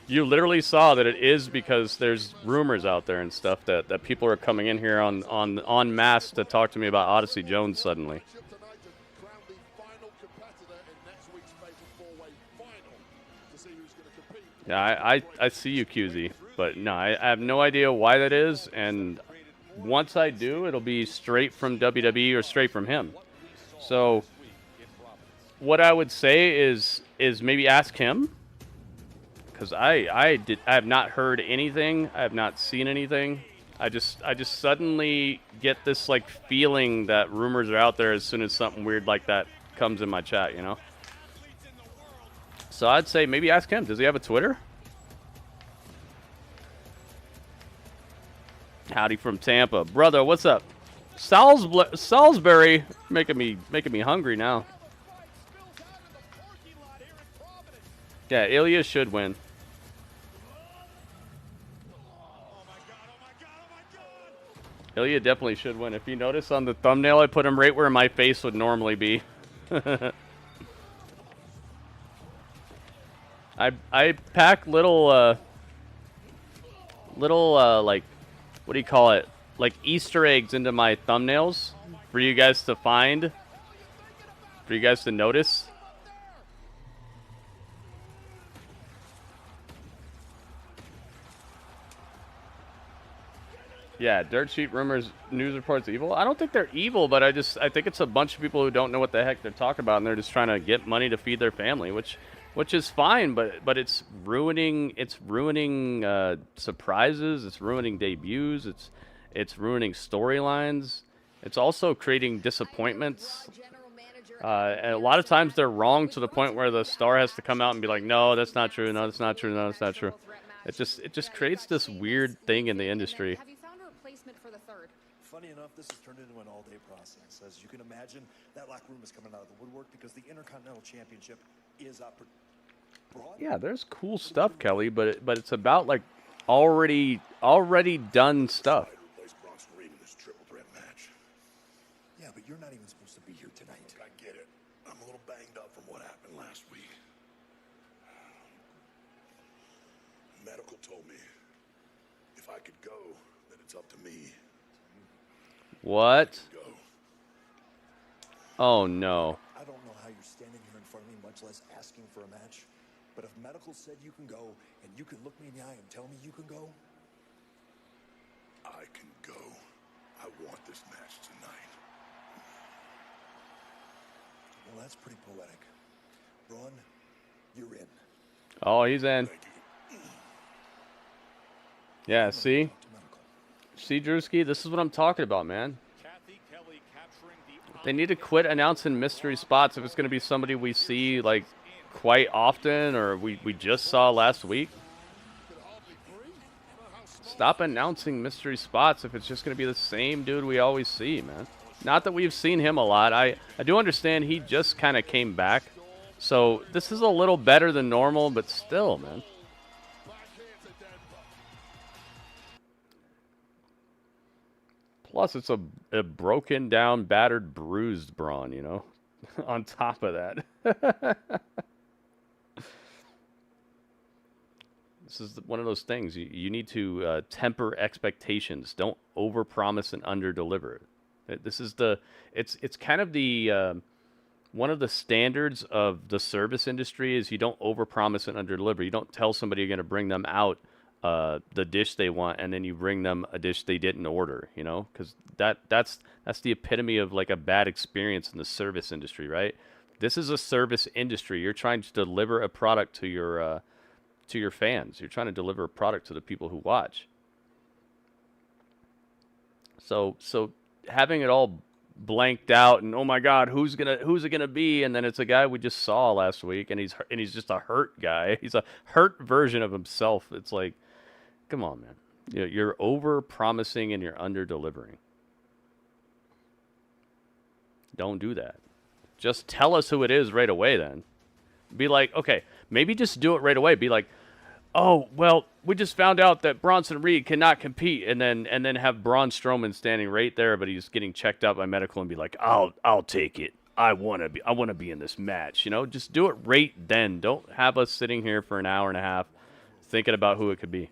you literally saw that it is because there's rumors out there and stuff that people are coming in here en masse to talk to me about Odyssey Jones suddenly. Yeah, I see you, QZ, but no, I have no idea why that is, and once I do, it'll be straight from WWE or straight from him. So what I would say is maybe ask him, because I have not heard anything, I have not seen anything. I just suddenly get this like feeling that rumors are out there as soon as something weird like that comes in my chat, you know? So I'd say maybe ask him. Does he have a Twitter? Howdy from Tampa. Brother, what's up? Salisbury making me hungry now. Yeah, Ilja should win. Ilja definitely should win. If you notice on the thumbnail, I put him right where my face would normally be. I pack little like, what do you call it? Like Easter eggs into my thumbnails for you guys to find, for you guys to notice. Yeah, dirt sheet rumors, news reports, evil. I don't think they're evil, but I think it's a bunch of people who don't know what the heck they're talking about, and they're just trying to get money to feed their family, which is fine, but it's ruining surprises, it's ruining debuts, it's ruining storylines, it's also creating disappointments. And a lot of times they're wrong to the point where the star has to come out and be like, no, that's not true, no, that's not true, no, that's not true. It just creates this weird thing in the industry. For the third. Funny enough, this has turned into an all-day process. As you can imagine, that locker room is coming out of the woodwork because the Intercontinental Championship is up. Yeah, there's cool stuff, Kelly, but it's about like already done stuff. Yeah, but you're not even supposed to be here tonight. Look, I get it. I'm a little banged up from what happened last week. Medical told me if I could go, then it's up to me. What? Oh no. I don't know how you're standing here in front of me, much less asking for a match. But if medical said you can go, and you can look me in the eye and tell me you can go, I can go. I want this match tonight. well, that's pretty poetic. Braun, you're in. Oh, he's in. Yeah, see? See, Drewski, this is what I'm talking about, man. They need to quit announcing mystery spots if it's going to be somebody we see, like, quite often or we just saw last week. Stop announcing mystery spots if it's just going to be the same dude we always see, man. Not that we've seen him a lot. I do understand he just kind of came back. So this is a little better than normal, but still, man. Plus, it's a broken down, battered, bruised Braun, you know, on top of that. This is one of those things. You need to temper expectations. Don't overpromise and underdeliver. This is it's kind of the one of the standards of the service industry is you don't overpromise and underdeliver. You don't tell somebody you're going to bring them out the dish they want, and then you bring them a dish they didn't order, you know, because that's the epitome of like a bad experience in the service industry, right? This is a service industry. You're trying to deliver a product to your fans. You're trying to deliver a product to the people who watch. So having it all blanked out and oh my God, who's it gonna be? And then it's a guy we just saw last week, and he's just a hurt guy. He's a hurt version of himself. It's like, come on, man. You're over promising and you're under delivering. Don't do that. Just tell us who it is right away. Then be like, okay, maybe just do it right away. Be like, oh well, we just found out that Bronson Reed cannot compete, and then have Braun Strowman standing right there, but he's getting checked out by medical, and be like, I'll take it. I want to be in this match. You know, just do it right then. Don't have us sitting here for an hour and a half thinking about who it could be.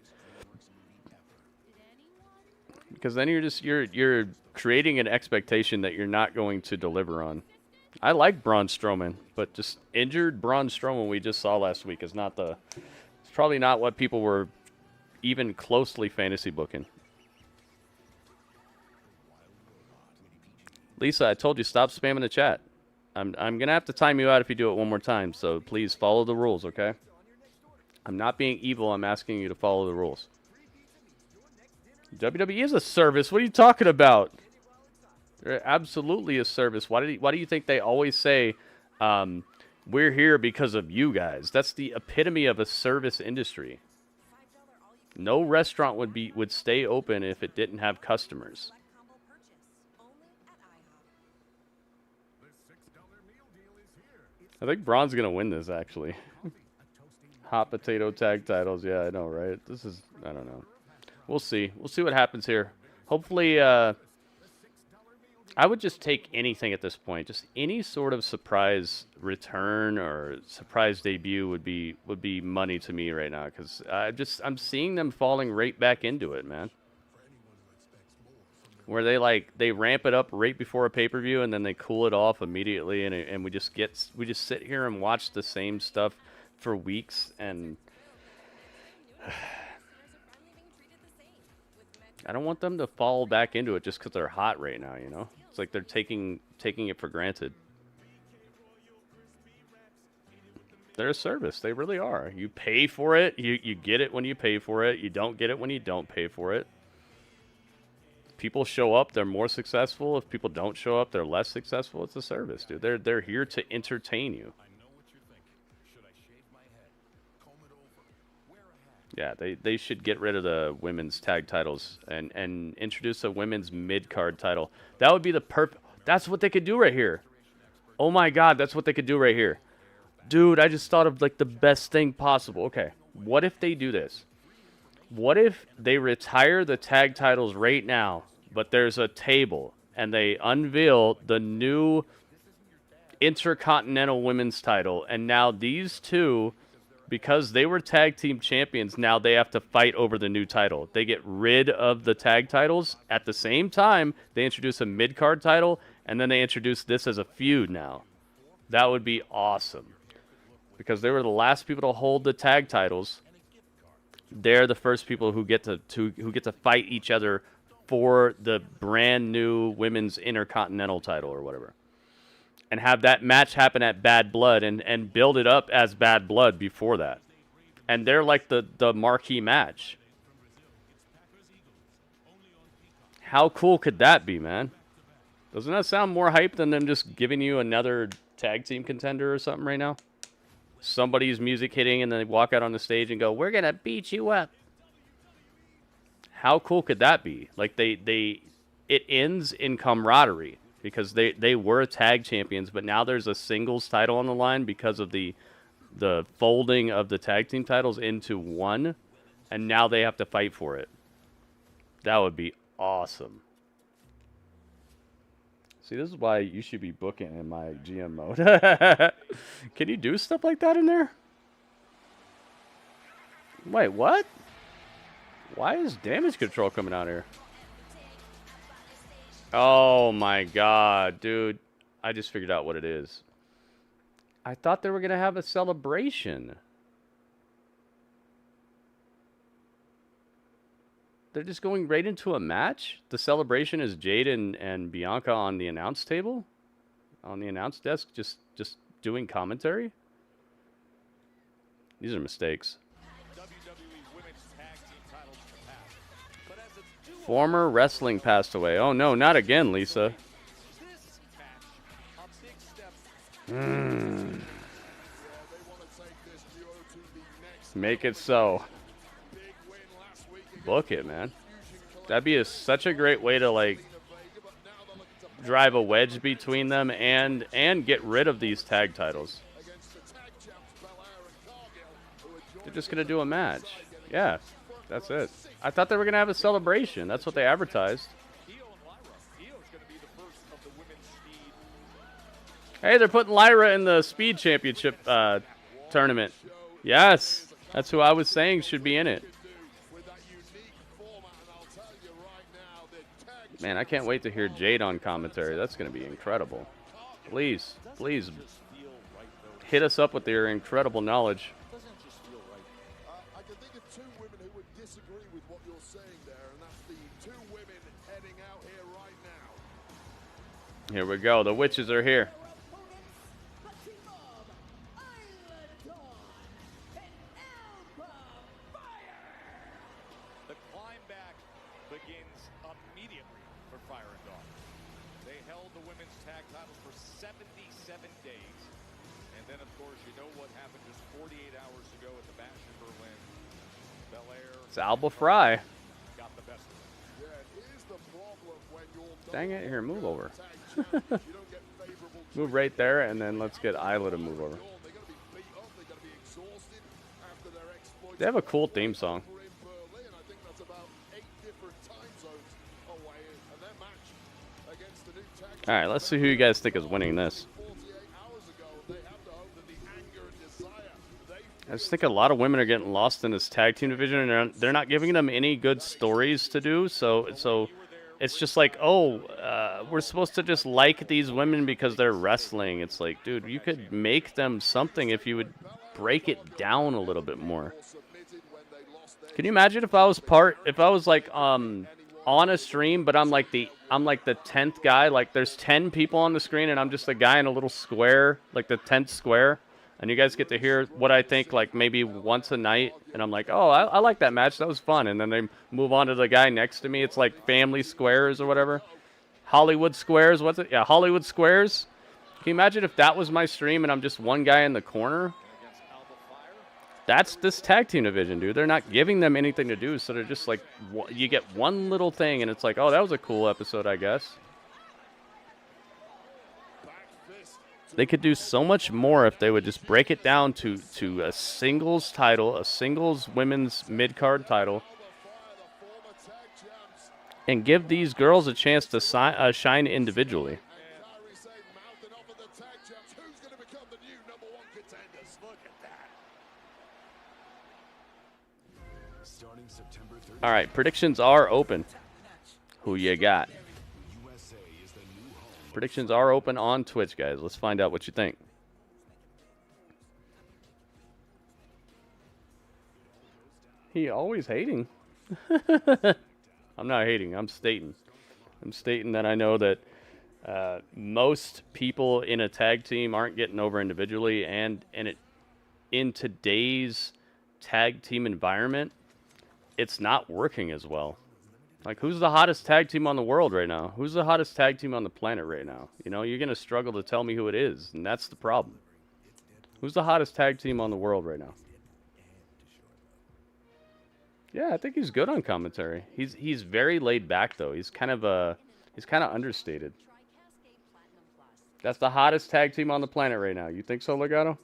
Because then you're creating an expectation that you're not going to deliver on. I like Braun Strowman, but just injured Braun Strowman we just saw last week is it's probably not what people were even closely fantasy booking. Lisa, I told you stop spamming the chat. I'm gonna have to time you out if you do it one more time, so please follow the rules, okay? I'm not being evil, I'm asking you to follow the rules. WWE is a service. What are you talking about? They're absolutely a service. Why do you think they always say we're here because of you guys? That's the epitome of a service industry. No restaurant would stay open if it didn't have customers. I think Braun's gonna win this, actually. Hot potato tag titles. Yeah, I know, right? This is, I don't know. We'll see. We'll see what happens here. Hopefully, I would just take anything at this point. Just any sort of surprise return or surprise debut would be money to me right now, because I'm seeing them falling right back into it, man. Where they ramp it up right before a pay-per-view and then they cool it off immediately, and we just sit here and watch the same stuff for weeks, and I don't want them to fall back into it just because they're hot right now, you know? It's like they're taking it for granted. They're a service. They really are. You pay for it. You get it when you pay for it. You don't get it when you don't pay for it. People show up, they're more successful. If people don't show up, they're less successful. It's a service, dude. They're here to entertain you. Yeah, they should get rid of the women's tag titles and introduce a women's mid-card title. That would be the perfect... That's what they could do right here. Oh my god, that's what they could do right here. Dude, I just thought of like the best thing possible. Okay, what if they do this? What if they retire the tag titles right now, but there's a table, and they unveil the new Intercontinental Women's title, and now these two, because they were tag team champions, now they have to fight over the new title. They get rid of the tag titles. At the same time, they introduce a mid-card title, and then they introduce this as a feud now. That would be awesome. Because they were the last people to hold the tag titles. They're the first people who get to fight each other for the brand new women's Intercontinental title or whatever. And have that match happen at Bad Blood and build it up as Bad Blood before that. And they're like the marquee match. How cool could that be, man? Doesn't that sound more hype than them just giving you another tag team contender or something right now? Somebody's music hitting and then they walk out on the stage and go, "We're going to beat you up." How cool could that be? Like it ends in camaraderie because they were tag champions, but now there's a singles title on the line because of the folding of the tag team titles into one, and now they have to fight for it. That would be awesome. See, this is why you should be booking in my GM mode. Can you do stuff like that in there? Wait, what? Why is damage control coming out here? Oh my god, dude. I just figured out what it is. I thought they were going to have a celebration. They're just going right into a match? The celebration is Jade and Bianca on the announce table? On the announce desk, just doing commentary? These are mistakes. Former wrestling passed away. Oh no, not again, Lisa. Make it so. Book it, man. That'd be such a great way to like drive a wedge between them and get rid of these tag titles. They're just gonna do a match. Yeah, that's it. I thought they were gonna have a celebration. That's what they advertised. Hey, they're putting Lyra in the Speed Championship tournament. Yes, that's who I was saying should be in it. Man, I can't wait to hear Jade on commentary. That's going to be incredible. Please, please hit us up with your incredible knowledge. I can think of two women who would disagree with what you're saying there, and that's the two women heading out here right now. Here we go. The witches are here. The climb back begins immediately for Fire and Dawn. They held the women's tag titles for 77 days. And then, of course, you know what happened just 48 hours ago at the Bash in Berlin. Belair. It's Alba Fry. Got the best of it. Yeah, here's the problem when you're Dang it. Here, move over. Move right there, and then let's get Isla to move over. They're going to be beat up, they're going to be exhausted, and They have a cool theme song. All right, let's see who you guys think is winning this. I just think a lot of women are getting lost in this tag team division, and they're not giving them any good stories to do. So it's just like, oh, we're supposed to just like these women because they're wrestling. It's like, dude, you could make them something if you would break it down a little bit more. Can you imagine if I was like on a stream, but I'm like the 10th guy, like there's 10 people on the screen and I'm just a guy in a little square, like the 10th square, and you guys get to hear what I think like maybe once a night, and I'm like, oh, I like that match, that was fun, and then they move on to the guy next to me. It's like Family Squares or whatever, Hollywood Squares, what's it? Yeah, Hollywood Squares. Can you imagine if that was my stream and I'm just one guy in the corner? That's this tag team division, dude. They're not giving them anything to do, so they're just like, you get one little thing, and it's like, oh, that was a cool episode, I guess. They could do so much more if they would just break it down to a singles title, a singles women's mid-card title, and give these girls a chance to shine individually. All right, predictions are open. Who you got? Predictions are open on Twitch, guys. Let's find out what you think. He always hating. I'm not hating. I'm stating. I'm stating that I know that most people in a tag team aren't getting over individually, and in today's tag team environment, it's not working as well. Like, who's the hottest tag team on the world right now? Who's the hottest tag team on the planet right now? You know, you're going to struggle to tell me who it is, and that's the problem. Who's the hottest tag team on the world right now? Yeah, I think he's good on commentary. He's very laid back, though. He's kind of understated. That's the hottest tag team on the planet right now. You think so, Legato?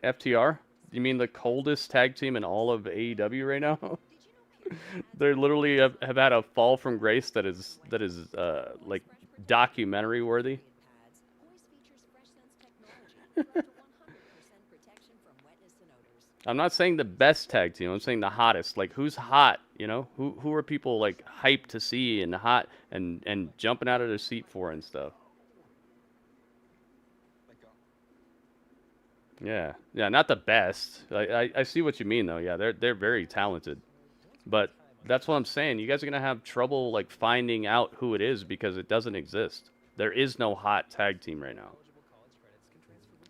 FTR? You mean the coldest tag team in all of AEW right now? They literally have had a fall from grace that is like documentary worthy. I'm not saying the best tag team. I'm saying the hottest. Like, who's hot? You know, who are people like hyped to see and hot and jumping out of their seat for and stuff. Yeah, not the best. I see what you mean though. Yeah, they're very talented. But that's what I'm saying. You guys are going to have trouble like finding out who it is because it doesn't exist. There is no hot tag team right now.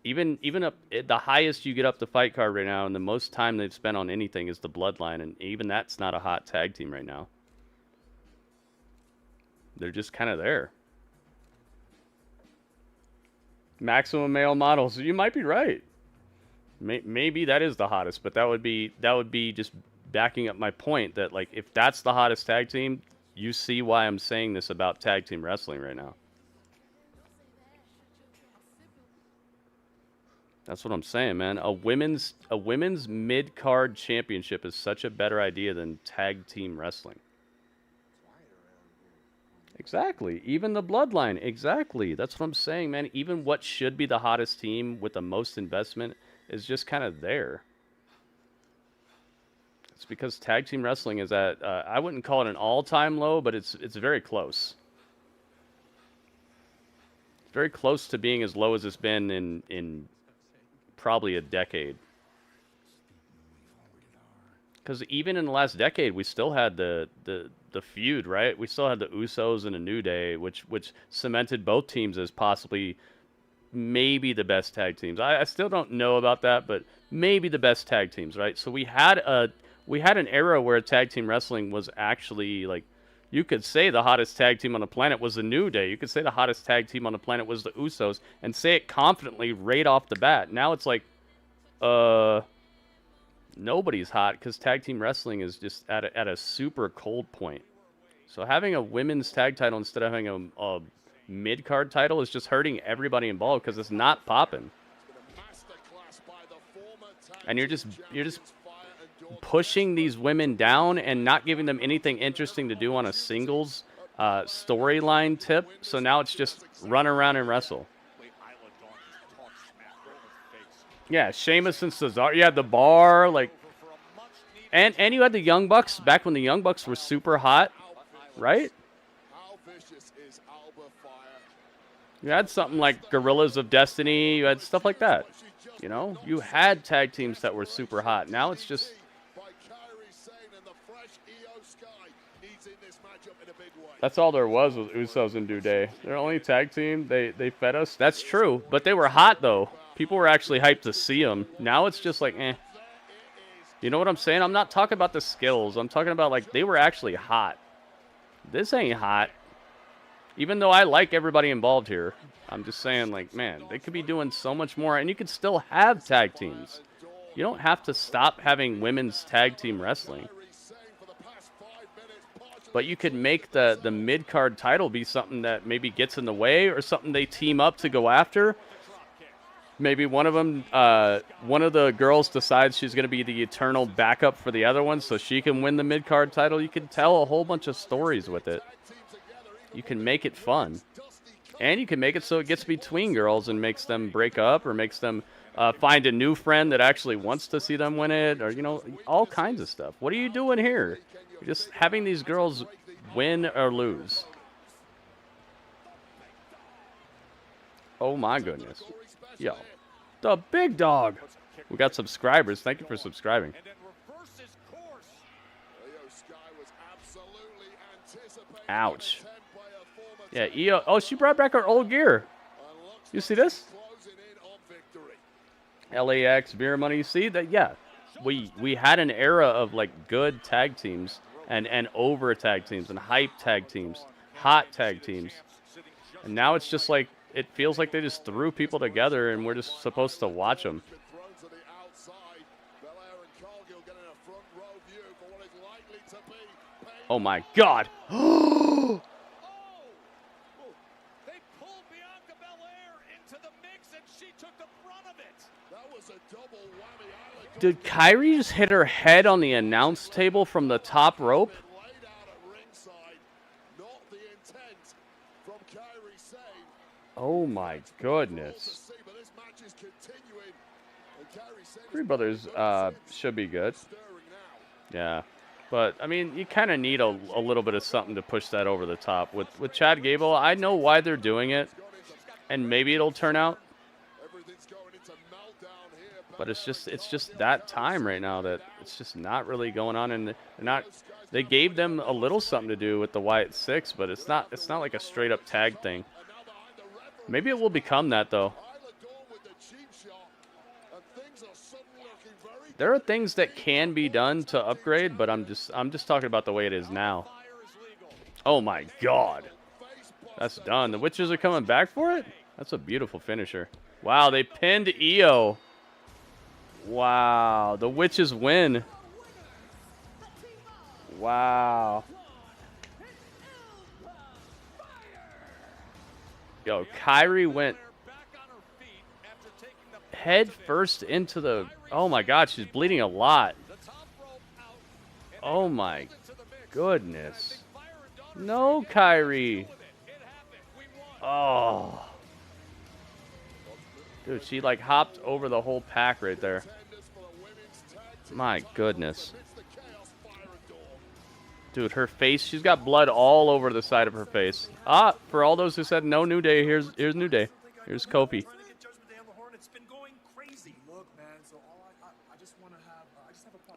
Even up the highest you get up the fight card right now, and the most time they've spent on anything is the Bloodline, and even that's not a hot tag team right now. They're just kind of there. Maximum male models. You might be right. Maybe that is the hottest, but that would be just backing up my point that, like, if that's the hottest tag team, you see why I'm saying this about tag team wrestling right now. That's what I'm saying, man. A women's mid-card championship is such a better idea than tag team wrestling. Exactly. Even the Bloodline. Exactly. That's what I'm saying, man. Even what should be the hottest team with the most investment is just kind of there. It's because tag team wrestling is at, I wouldn't call it an all-time low, but it's very close. It's very close to being as low as it's been in probably a decade. Because even in the last decade, we still had the feud, right? We still had the Usos and a New Day, which cemented both teams as possibly maybe the best tag teams. I still don't know about that, but maybe the best tag teams, right? So we had an era where tag team wrestling was actually, like, you could say the hottest tag team on the planet was the New Day. You could say the hottest tag team on the planet was the Usos, and say it confidently right off the bat. Now it's like, nobody's hot because tag team wrestling is just at a super cold point. So having a women's tag title instead of having a mid-card title is just hurting everybody involved because it's not popping. And you're just pushing these women down and not giving them anything interesting to do on a singles storyline tip. So now it's just run around and wrestle. Yeah, Sheamus and Cesaro. You had the bar, like, and you had the Young Bucks back when the Young Bucks were super hot, right? You had something like Gorillas of Destiny. You had stuff like that. You know, you had tag teams that were super hot. Now it's just. That's all there was Usos and New Day. They're only tag team. They fed us. That's true, but they were hot though. People were actually hyped to see them. Now it's just like, eh. You know what I'm saying? I'm not talking about the skills. I'm talking about, like, they were actually hot. This ain't hot. Even though I like everybody involved here, I'm just saying, like, man, they could be doing so much more, and you could still have tag teams. You don't have to stop having women's tag team wrestling. But you could make the mid-card title be something that maybe gets in the way or something they team up to go after. Maybe one of them, one of the girls decides she's going to be the eternal backup for the other one so she can win the mid-card title. You can tell a whole bunch of stories with it. You can make it fun. And you can make it so it gets between girls and makes them break up or makes them find a new friend that actually wants to see them win it, or, you know, all kinds of stuff. What are you doing here? You're just having these girls win or lose. Oh my goodness. Yo, the big dog. We got subscribers. Thank you for subscribing. Ouch. Yeah, Io. Oh, she brought back her old gear. You see this? LAX, Beer Money. You see that? Yeah. We had an era of, like, good tag teams and over tag teams and hype tag teams, hot tag teams. And now it's just like, it feels like they just threw people together and we're just supposed to watch them. Oh my God. Did Kyrie just hit her head on the announce table from the top rope? Oh my goodness. Three Brothers should be good. Yeah. But, I mean, you kind of need a little bit of something to push that over the top. With Chad Gable, I know why they're doing it. And maybe it'll turn out. But it's just that time right now that it's just not really going on, and they gave them a little something to do with the Wyatt Six, but it's not like a straight up tag thing. Maybe it will become that though. There are things that can be done to upgrade, but I'm just talking about the way it is now. Oh my God. That's done. The Witches are coming back for it? That's a beautiful finisher. Wow, they pinned Io. Wow, the Witches win. Wow. Yo, Kyrie went head first into the... Oh my God, she's bleeding a lot. Oh my goodness. No, Kyrie. Oh. Dude, she like hopped over the whole pack right there. My goodness. Dude, her face, she's got blood all over the side of her face. Ah, for all those who said no New Day, here's New Day. Here's Kofi.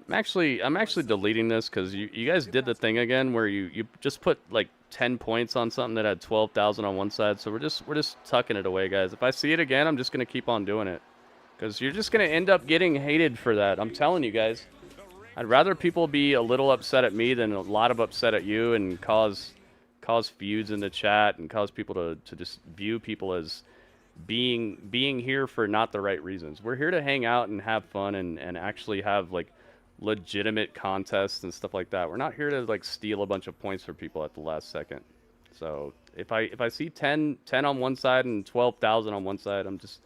I'm actually deleting this because you guys did the thing again where you just put like 10 points on something that had 12,000 on one side. So we're just tucking it away, guys. If I see it again, I'm just gonna keep on doing it because you're just gonna end up getting hated for that. I'm telling you guys. I'd rather people be a little upset at me than a lot of upset at you and cause feuds in the chat and cause people to just view people as being here for not the right reasons. We're here to hang out and have fun and actually have like legitimate contests and stuff like that. We're not here to like steal a bunch of points for people at the last second. So if I see 10 on one side and 12,000 on one side, I'm just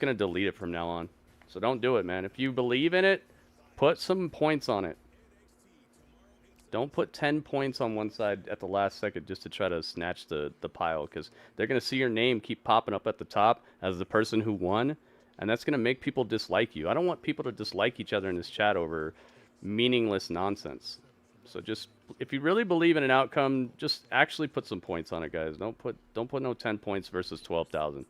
gonna delete it from now on. So don't do it, man. If you believe in it, Put some points on it. Don't put 10 points on one side at the last second just to try to snatch the pile, because they're going to see your name keep popping up at the top as the person who won, and that's going to make people dislike you. I don't want people to dislike each other in this chat over meaningless nonsense. So just, if you really believe in an outcome, just actually put some points on it, guys. Don't put no 10 points versus 12,000.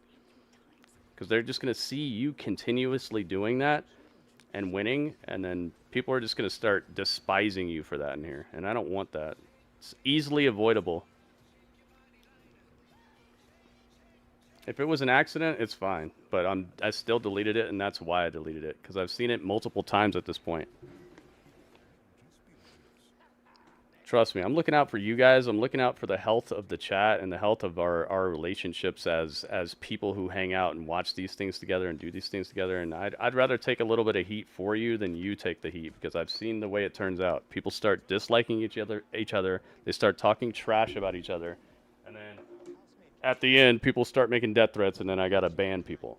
Because they're just going to see you continuously doing that and winning, and then people are just going to start despising you for that in here, and I don't want that. It's easily avoidable. If it was an accident, it's fine, but I still deleted it, and that's why I deleted it, because I've seen it multiple times at this point. Trust me, I'm looking out for you guys. I'm looking out for the health of the chat and the health of our relationships as people who hang out and watch these things together and do these things together. And I'd rather take a little bit of heat for you than you take the heat, because I've seen the way it turns out. People start disliking each other. They start talking trash about each other, and then at the end, people start making death threats, and then I gotta ban people.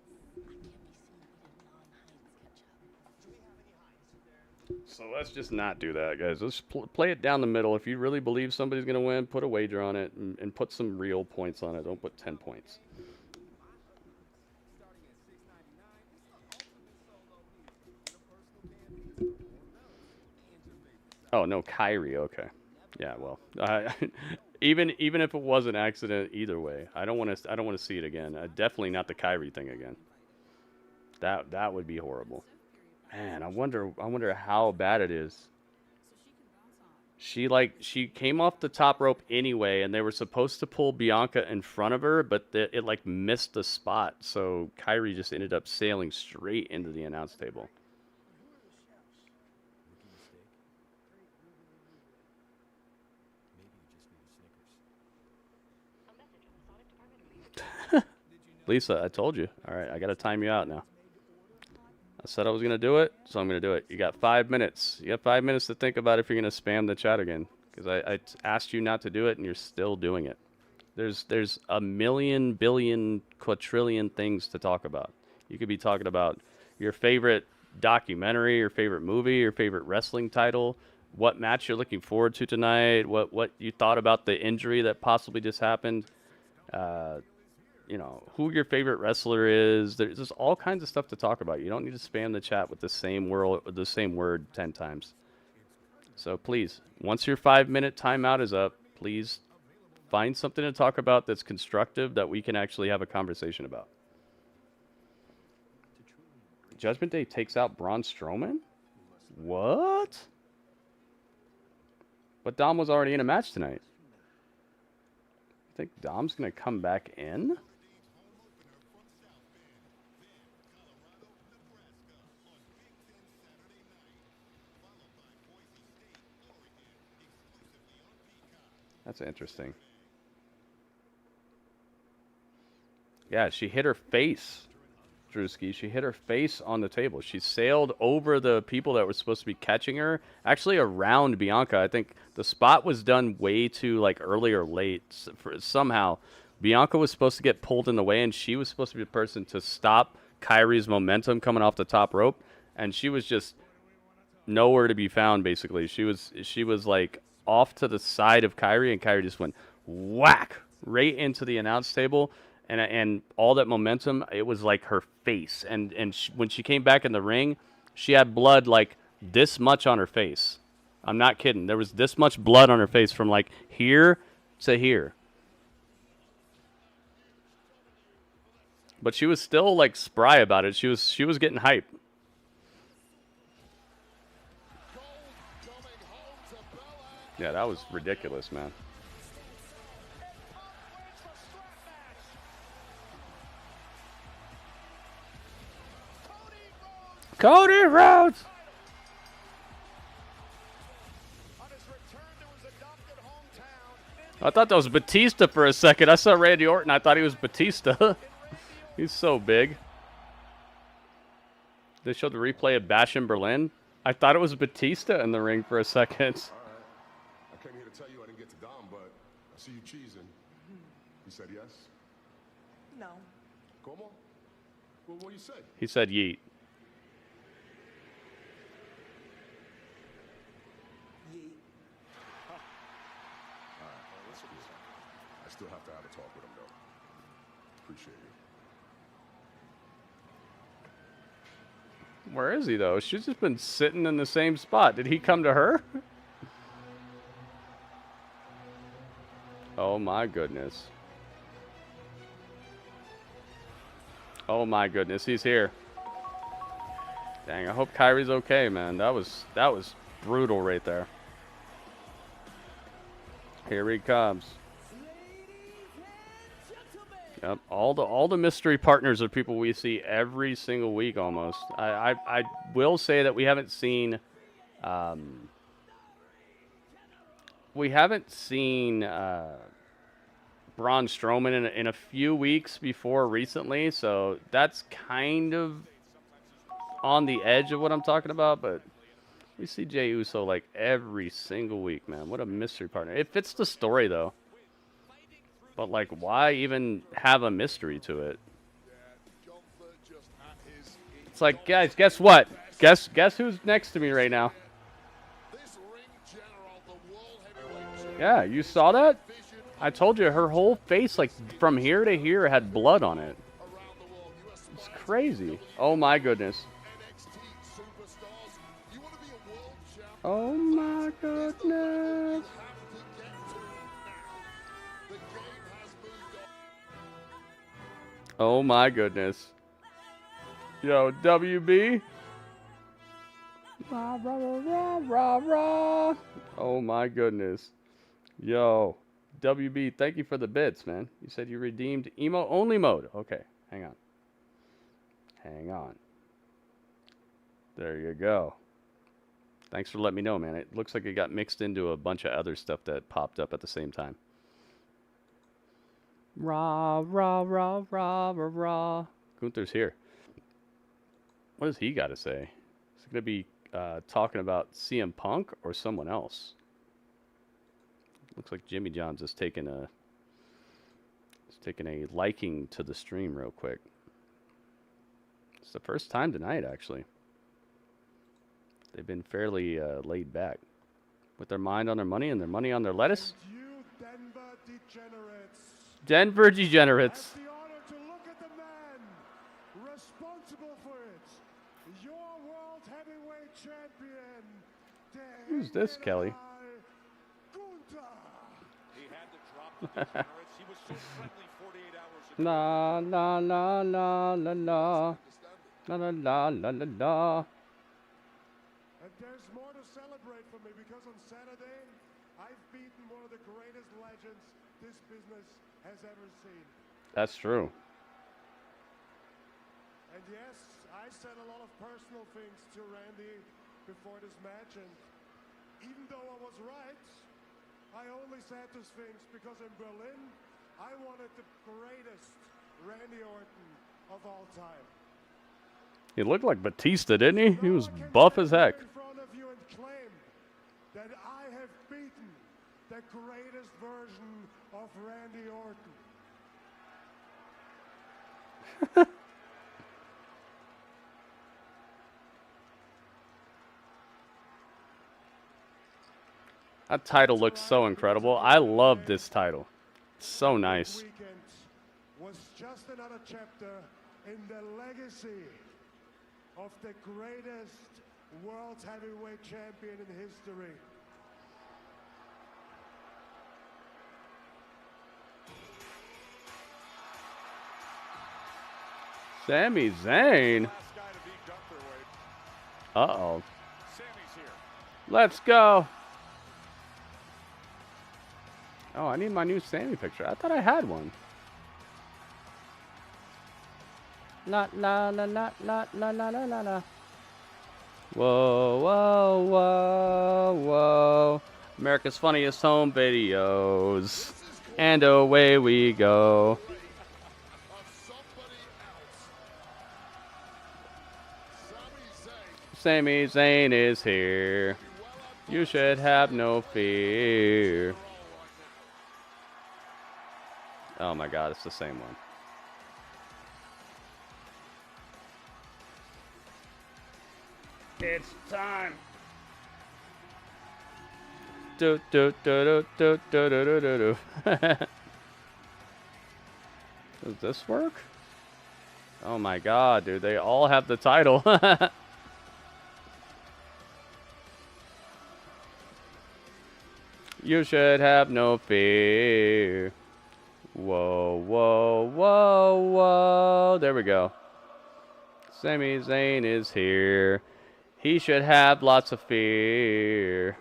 So let's just not do that, guys. Let's play it down the middle. If you really believe somebody's going to win, put a wager on it and put some real points on it. Don't put 10 points. Oh, no, Kyrie. Okay. Yeah, well, even if it was an accident, either way, I don't want to see it again. Definitely not the Kyrie thing again. That would be horrible. Man, I wonder how bad it is. She came off the top rope anyway, and they were supposed to pull Bianca in front of her, but it like missed the spot, so Kyrie just ended up sailing straight into the announce table. Lisa, I told you. All right, I got to time you out now. I said I was going to do it, so I'm going to do it. You got 5 minutes. You got 5 minutes to think about if you're going to spam the chat again, because I asked you not to do it, and you're still doing it. There's a million, billion, quadrillion things to talk about. You could be talking about your favorite documentary, your favorite movie, your favorite wrestling title, what match you're looking forward to tonight, what you thought about the injury that possibly just happened, you know, who your favorite wrestler is. There's all kinds of stuff to talk about. You don't need to spam the chat with the same word 10 times. So please, once your 5-minute timeout is up, please find something to talk about that's constructive that we can actually have a conversation about. Judgment Day takes out Braun Strowman? What? But Dom was already in a match tonight. You think Dom's going to come back in? That's interesting. Yeah, she hit her face, Drewski. She hit her face on the table. She sailed over the people that were supposed to be catching her, actually around Bianca. I think the spot was done way too early or late. Somehow, Bianca was supposed to get pulled in the way, and she was supposed to be the person to stop Kyrie's momentum coming off the top rope, and she was just nowhere to be found. Basically, she was like off to the side of Kyrie, and Kyrie just went whack right into the announce table, and all that momentum, it was like her face, and when she came back in the ring, she had blood like this much on her face. I'm not kidding. There was this much blood on her face from like here to here. But she was still like spry about it. She was getting hype. Yeah, that was ridiculous, man. Cody Rhodes! I thought that was Batista for a second. I saw Randy Orton. I thought he was Batista. He's so big. They showed the replay of Bash in Berlin. I thought it was Batista in the ring for a second. All right. I came here to tell you I didn't get to Dom, but I see you cheesing. You said yes? No. Como? Well, what you say? He said yeet. still have to have a talk with him, though. Appreciate you. Where is he, though? She's just been sitting in the same spot. Did he come to her? Oh, my goodness. Oh, my goodness. He's here. Dang, I hope Kyrie's okay, man. That was brutal right there. Here he comes. Yep, all the mystery partners are people we see every single week almost. I will say that we haven't seen Braun Strowman in a few weeks before recently, so that's kind of on the edge of what I'm talking about, but we see Jey Uso like every single week, man. What a mystery partner. It fits the story though. But like, why even have a mystery to it? It's like, guys, guess what? Guess who's next to me right now? Yeah, you saw that? I told you her whole face, like from here to here, had blood on it. It's crazy. Oh my goodness. Oh my goodness. Oh my goodness. Yo, WB. Rah, rah, rah, rah, rah. Oh my goodness. Yo, WB, thank you for the bits, man. You said you redeemed emo only mode. Okay, hang on. Hang on. There you go. Thanks for letting me know, man. It looks like it got mixed into a bunch of other stuff that popped up at the same time. Rah, rah, rah, rah, rah, rah. Gunther's here. What does he got to say? Is he going to be talking about CM Punk or someone else? Looks like Jimmy John's is taking a liking to the stream real quick. It's the first time tonight, actually. They've been fairly laid back with their mind on their money and their money on their lettuce. And you, Denver degenerates. Denver degenerates. Have the honor to look at the man responsible for it. Your world heavyweight champion. Who's this, Kelly? He had to drop the degenerates. He was so friendly 48 hours ago. La la la la la la la la la la la la. And there's more to celebrate for me because on Saturday, I've beaten one of the greatest legends this business has ever seen. That's true. And yes, I said a lot of personal things to Randy before this match, and even though I was right, I only said those things because in Berlin, I wanted the greatest Randy Orton of all time. He looked like Batista, didn't he? He was buff as heck. In front of you and claim that I have beaten the greatest version of Randy Orton. That title looks so incredible. I love this title. It's so nice. Weekend was just another chapter in the legacy of the greatest world heavyweight champion in history. Sami Zayn. Uh-oh. Let's go. Oh, I need my new Sammy picture. I thought I had one. La la la la la la la la la la. Whoa, whoa, whoa, whoa. America's Funniest Home Videos. And away we go. Sami Zayn is here. You should have no fear. Oh my God, it's the same one. It's time. Do do do do do do do do do. Does this work? Oh my god, dude. They all have the title. You should have no fear. Whoa, whoa, whoa, whoa. There we go. Sami Zayn is here. He should have lots of fear.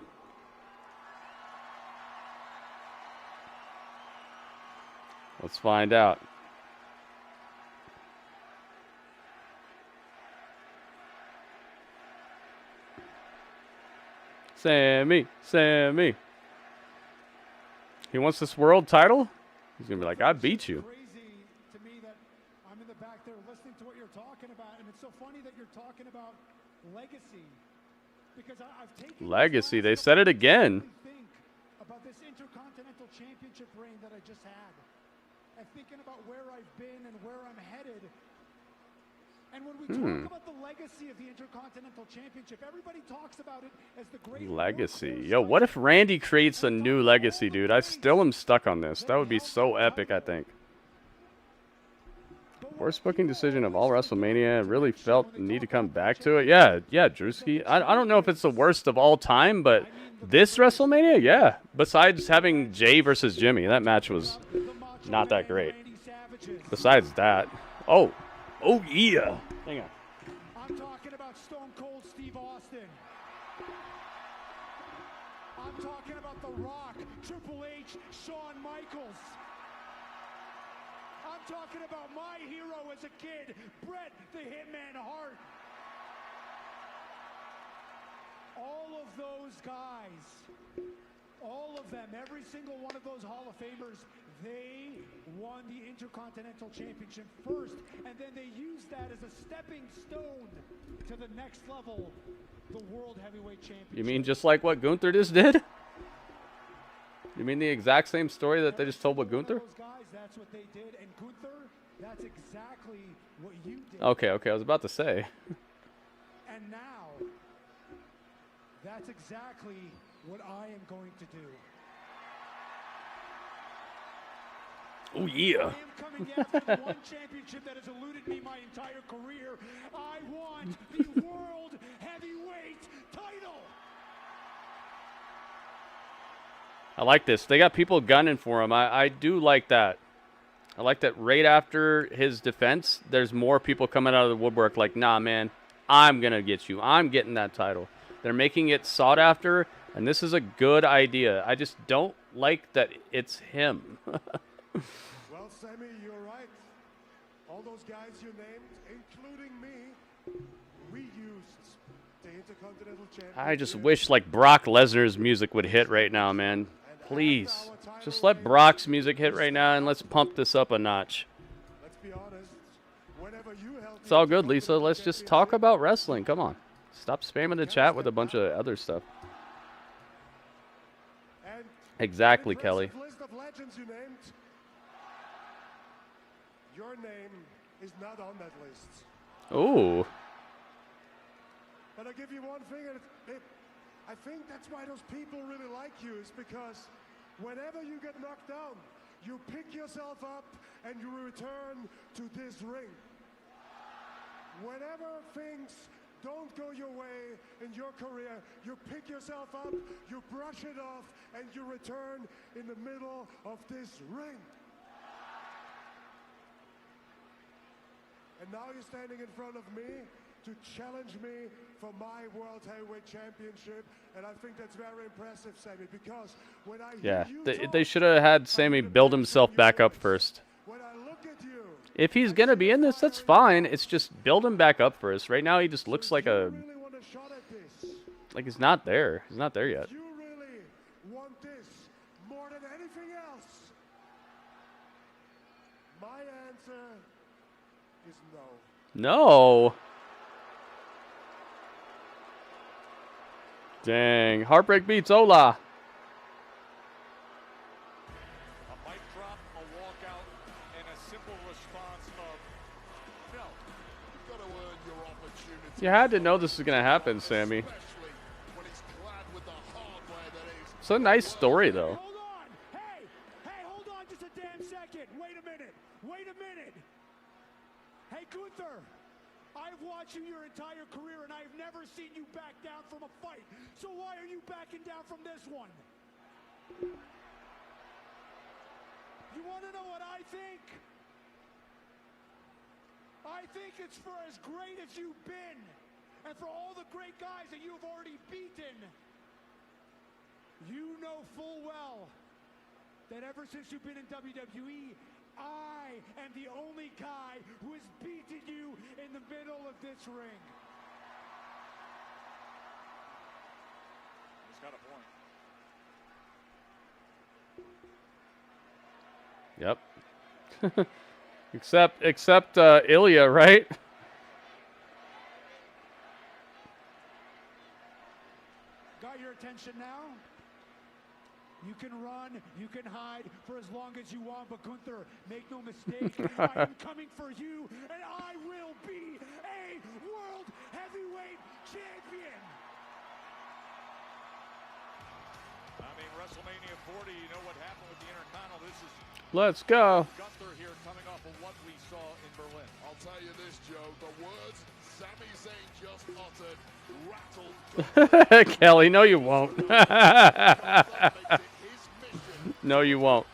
Let's find out. Sami, Sami. He wants this world title? He's going to be like, I beat you. Crazy to me that I'm in the back there listening to what you're talking about, and it's so funny that you're talking about legacy. Because I've taken Legacy, they said it again. think about this Intercontinental Championship reign that I just had. And thinking about where I've been and where I'm headed. And when we talk about the legacy of the Intercontinental Championship, everybody talks about it as the great Legacy. Yo, what if Randy creates a new legacy, dude? I still am stuck on this. That would be so epic, I think. Worst booking decision of all WrestleMania. Really felt the need to come back to it. Yeah, Drewski. I don't know if it's the worst of all time, but this WrestleMania, yeah. Besides having Jay versus Jimmy, that match was not that great. Besides that. Oh yeah. Hang on. I'm talking about Stone Cold Steve Austin. I'm talking about The Rock, Triple H, Shawn Michaels. I'm talking about my hero as a kid, Bret the Hitman Hart. All of those guys, all of them, every single one of those Hall of Famers, they won the Intercontinental Championship first, and then they used that as a stepping stone to the next level, the World Heavyweight Championship. You mean just like what Gunther just did? You mean the exact same story that they just told with Gunther? Those guys, that's what they did, and Gunther, that's exactly what you did. Okay, I was about to say. And now, that's exactly what I am going to do. Oh yeah. I am coming after the one championship that has eluded me my entire career. I want the World Heavyweight title. I like this. They got people gunning for him. I do like that. I like that right after his defense, there's more people coming out of the woodwork like, nah, man, I'm going to get you. I'm getting that title. They're making it sought after, and this is a good idea. I just don't like that it's him. Well, Sami, you're right. All those guys you named, including me, we used the Intercontinental Championship. I just wish like Brock Lesnar's music would hit right now, man. Please. Just let Brock's music hit right now and let's pump this up a notch. Let's be honest. Whenever you held It's all good, Lisa. Let's just talk about wrestling. Come on. Stop spamming the chat with a bunch of other stuff. Exactly, Kelly. List of legends you named, your name is not on that list. Ooh. But I'll give you one thing, and I think that's why those people really like you, is because whenever you get knocked down, you pick yourself up and you return to this ring. Whenever things don't go your way in your career, you pick yourself up, you brush it off, and you return in the middle of this ring. And now you're standing in front of me to challenge me for my World Heavyweight Championship, and I think that's very impressive, Sami, because when I hear you they should have had Sami build himself back up first. when I look at you, If he's going to be in this, that's fine. It's just build him back up first. Right now, he just looks like a... really want a shot at this. Like he's not there. He's not there yet. You really want this more than anything else. My answer is no. No. Dang. Heartbreak beats Ola. A mic drop, a walkout, and a simple response of no. You've got to earn your opportunity. You had to know this was going to happen, Sami. Especially when he's clad with the hardware that is. It's a nice story, though. Hold on. Hey, hold on just a damn damn second. Wait a minute. Wait a minute. Hey, Gunther. I've watched you your entire career, and I've never seen you back down from a fight. So why are you backing down from this one? You want to know what I think? I think it's for as great as you've been, and for all the great guys that you've already beaten. You know full well that ever since you've been in WWE, I am the only guy who has beaten you in the middle of this ring. He's got a point. Yep. except Ilja, right? Got your attention now? You can run, you can hide for as long as you want, but Gunther, make no mistake, I am coming for you, and I will be a World Heavyweight Champion! I mean, WrestleMania 40, you know what happened with the Intercontinental. This is Let's go. Gunther here coming off of what we saw in Berlin. I'll tell you this, Joe. The words Sami Zayn just uttered rattled. Kelly, no you won't. No you won't.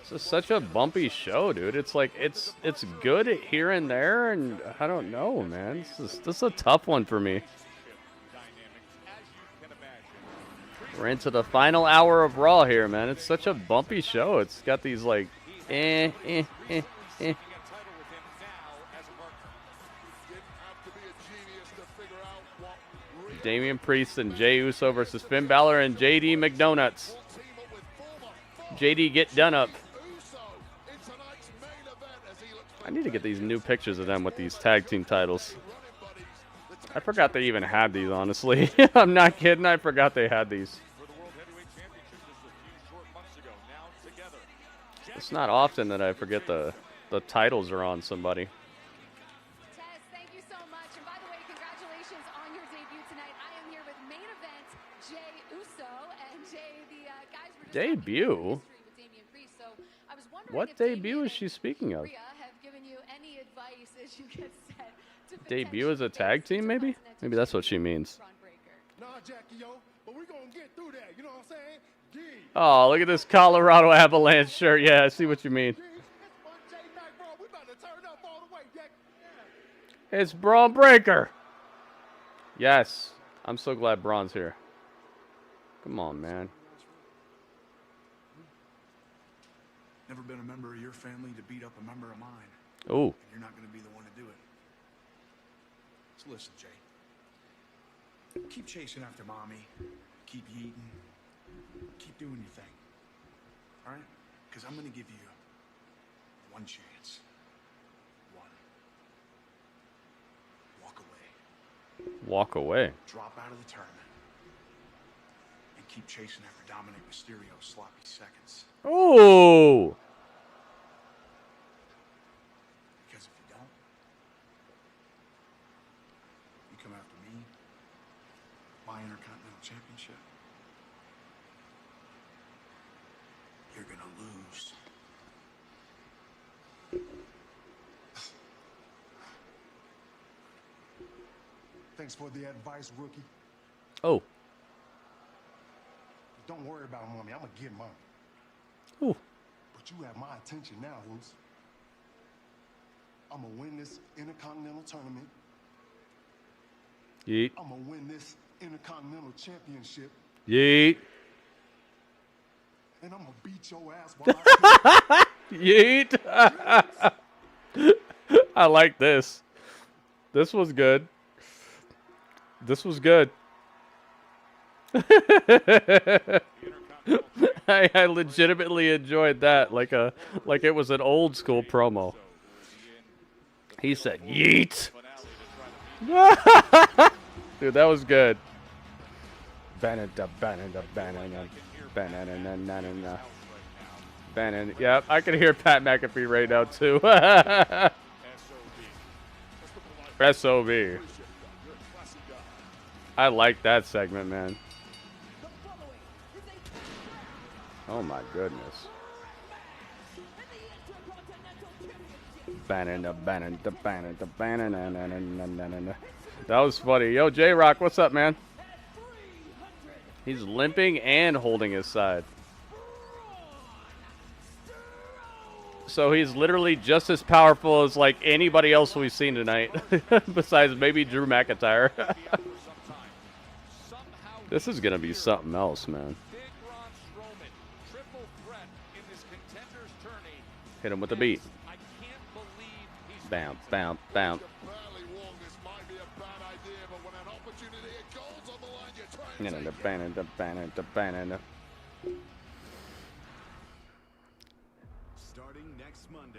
This is such a bumpy show, dude. It's like it's good here and there, and I don't know, man. This is a tough one for me. We're into the final hour of Raw here, man. It's such a bumpy show. It's got these like Damian Priest and Jey Uso versus Finn Balor and JD McDonuts. JD, get done up. I need to get these new pictures of them with these tag team titles. I forgot they even had these, honestly. I'm not kidding. I forgot they had these. It's not often that I forget the titles are on somebody. Thank you so much. And by the way, congratulations on your debut tonight. I am here with main event Jey Uso and Jey. The guys were just Debut? with Damian Priest. So I was wondering What if debut is she speaking of? Rhea have given you any advice as you get set to Debut as a tag team, maybe? Maybe that's what she means. Nah, Jackie, yo, but we're gonna get through that. You know what I'm saying? Oh, look at this Colorado Avalanche shirt. Yeah, I see what you mean. It's Braun Breaker. Yes. I'm so glad Braun's here. Come on, man. Never been a member of your family to beat up a member of mine. Oh. You're not going to be the one to do it. So listen, Jey. Keep chasing after mommy. Keep eating. Keep doing your thing. All right? Because I'm going to give you one chance. One. Walk away. Walk away. Drop out of the tournament. And keep chasing after Dominik Mysterio's sloppy seconds. Oh. Because if you don't, you come after me, my Intercontinental Championship, you're gonna lose. Thanks for the advice, rookie. Oh. Don't worry about mommy. I'm gonna get mine. Ooh. But you have my attention now, Hoops. I'm gonna win this Intercontinental Tournament. Yeet. I'm gonna win this Intercontinental Championship. Yeet. And I'm gonna beat your ass while I Yeet. I like this. This was good. This was good. I legitimately enjoyed that, like it was an old school promo. He said, "Yeet." Dude, that was good. Yeah, I can hear Pat McAfee right now too. SOB. I like that segment, man. Oh my goodness. That was funny. Yo, J-Rock, what's up, man? He's limping and holding his side. So he's literally just as powerful as like anybody else we've seen tonight, besides maybe Drew McIntyre. This is gonna be something else, man. Hit him with the beat. Bam, bam, bam.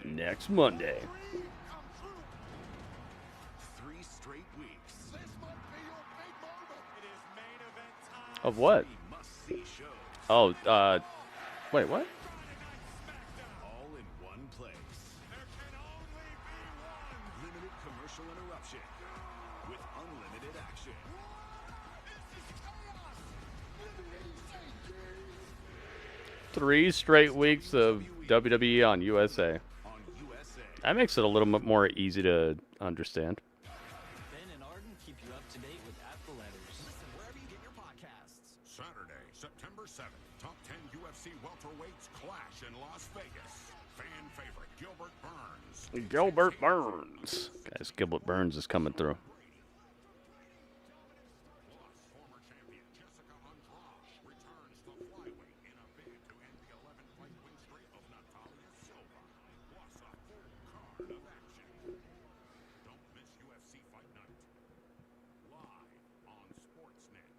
Next Monday. 3 straight weeks. This might be your big moment. It is main event time. Of what? Oh, wait, what? All in one place. There can only be one. Limited commercial interruption with unlimited action. This is chaos. 3 straight weeks of WWE on USA. That makes it a little bit more easy to understand. Ben and Arden keep you up to date with Athletics. Listen wherever you get your podcasts. Saturday, September 7th, top 10 UFC welterweights clash in Las Vegas. Fan favorite Gilbert Burns. Gilbert Burns. Guys, Gilbert Burns is coming through. Former champion Jessica Andrade returns to flyweight in a bid to end the 11-fight win streak of Natalia Silva. Plus a full card of action. Don't miss UFC Fight Night. Live on Sportsnet.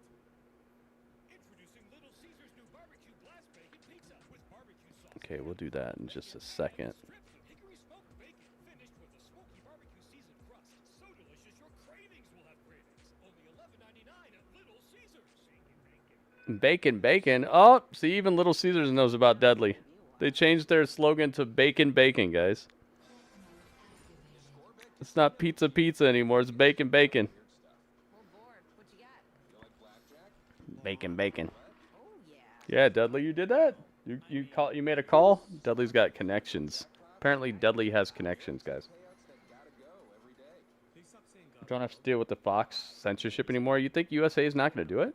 Introducing Little Caesar's new barbecue blast bacon pizza with barbecue sauce. Okay, we'll do that in just a second. Strips of hickory smoked bacon finished with a smoky barbecue seasoned crust. So delicious your cravings will have cravings. Only $11.99 at Little Caesar's. Bacon, bacon. Oh, see, even Little Caesars knows about Deadly. They changed their slogan to bacon, bacon, guys. It's not pizza, pizza anymore. It's bacon, bacon. Bacon, bacon. Yeah, Dudley, you did that? You made a call? Dudley's got connections. Apparently, Dudley has connections, guys. You don't have to deal with the Fox censorship anymore. You think USA is not going to do it?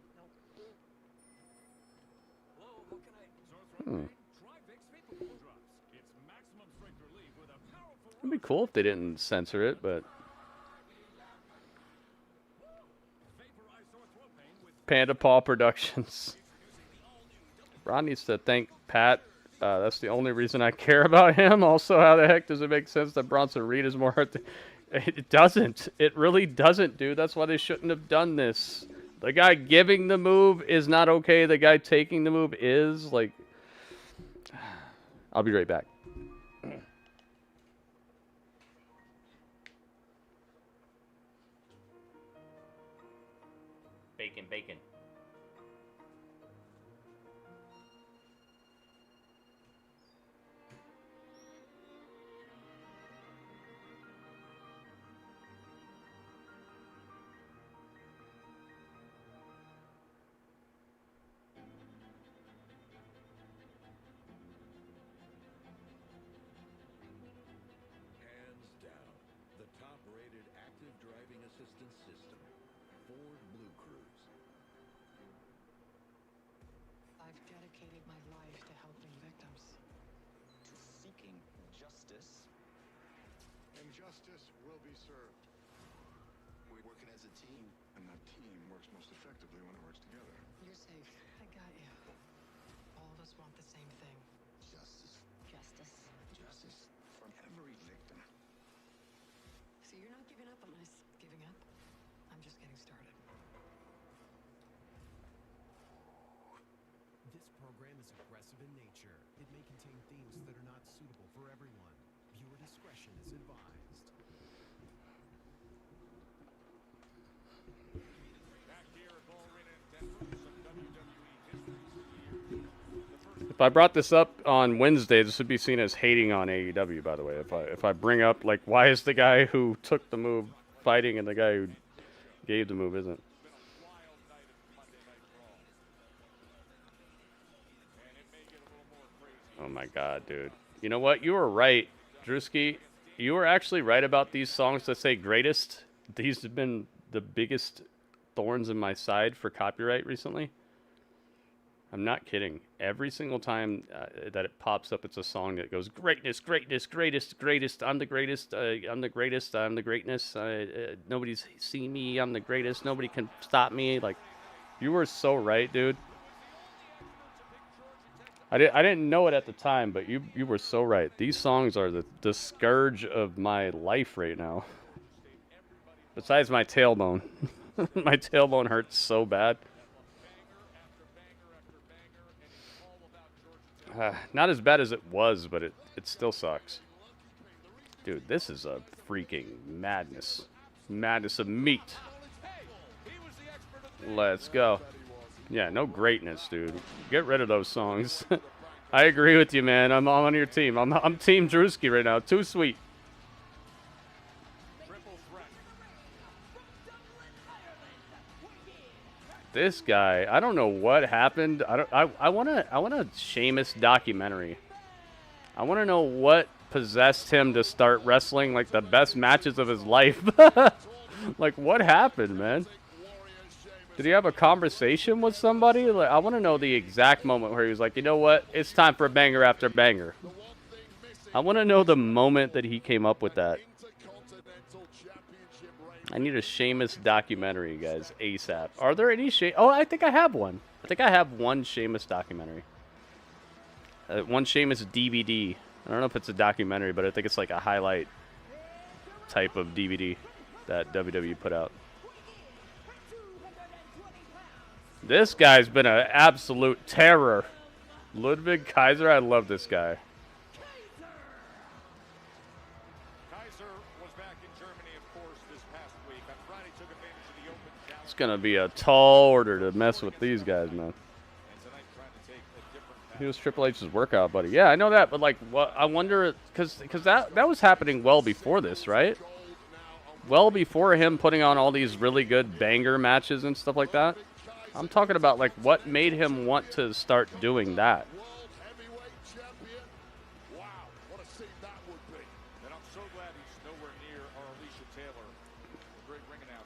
It'd be cool if they didn't censor it, but... Panda Paw Productions. Ron needs to thank Pat. That's the only reason I care about him. Also, how the heck does it make sense that Bronson Reed is more hard? It doesn't. It really doesn't, dude. That's why they shouldn't have done this. The guy giving the move is not okay. The guy taking the move is. Like, I'll be right back. Bacon, bacon. Hands down, the top-rated active driving assistance system, Ford Blue Cruise. I've dedicated my life to helping victims. To seeking justice. And justice will be served. We're working as a team, and that team works most effectively when it works together. You're safe. I got you. All of us want the same thing. Justice. Justice. Justice from every victim. So you're not giving up on us. Giving up? I'm just getting started. This program is aggressive in nature. It may contain themes that are not suitable for everyone. Viewer discretion is advised. Back here at Ball Arena in Denver, some WWE history. If I brought this up on Wednesday, this would be seen as hating on AEW, by the way. If I bring up, like, why is the guy who took the move fighting and the guy who gave the move isn't? Oh my god, dude. You know what? You were right, Drewski. You were actually right about these songs that say greatest. These have been the biggest thorns in my side for copyright recently. I'm not kidding. Every single time that it pops up, it's a song that goes, greatness, greatness, greatest, greatest, I'm the greatest, I'm the greatest, I'm the greatness, nobody's seen me, I'm the greatest, nobody can stop me. Like, you were so right, dude. I didn't know it at the time, but you were so right. These songs are the scourge of my life right now. Besides my tailbone. My tailbone hurts so bad. Not as bad as it was, but it still sucks. Dude, this is a freaking madness. Madness of meat. Let's go. Yeah, no greatness, dude. Get rid of those songs. I agree with you, man. I'm on your team. I'm Team Drewski right now. Too sweet. This guy, I don't know what happened. I want a Sheamus documentary. I want to know what possessed him to start wrestling like the best matches of his life. Like, what happened, man? Did he have a conversation with somebody? Like, I want to know the exact moment where he was like, you know what? It's time for banger after banger. I want to know the moment that he came up with that. I need a Sheamus documentary, guys, ASAP. Are there any Oh, I think I have one. I think I have one Sheamus documentary. One Sheamus DVD. I don't know if it's a documentary, but I think it's like a highlight type of DVD that WWE put out. This guy's been an absolute terror. Ludwig Kaiser, I love this guy. It's going to be a tall order to mess with these guys, man. He was Triple H's workout buddy. Yeah, I know that, but like, what I wonder, because that was happening well before this, right? Well before him putting on all these really good banger matches and stuff like that. I'm talking about like what made him want to start doing that.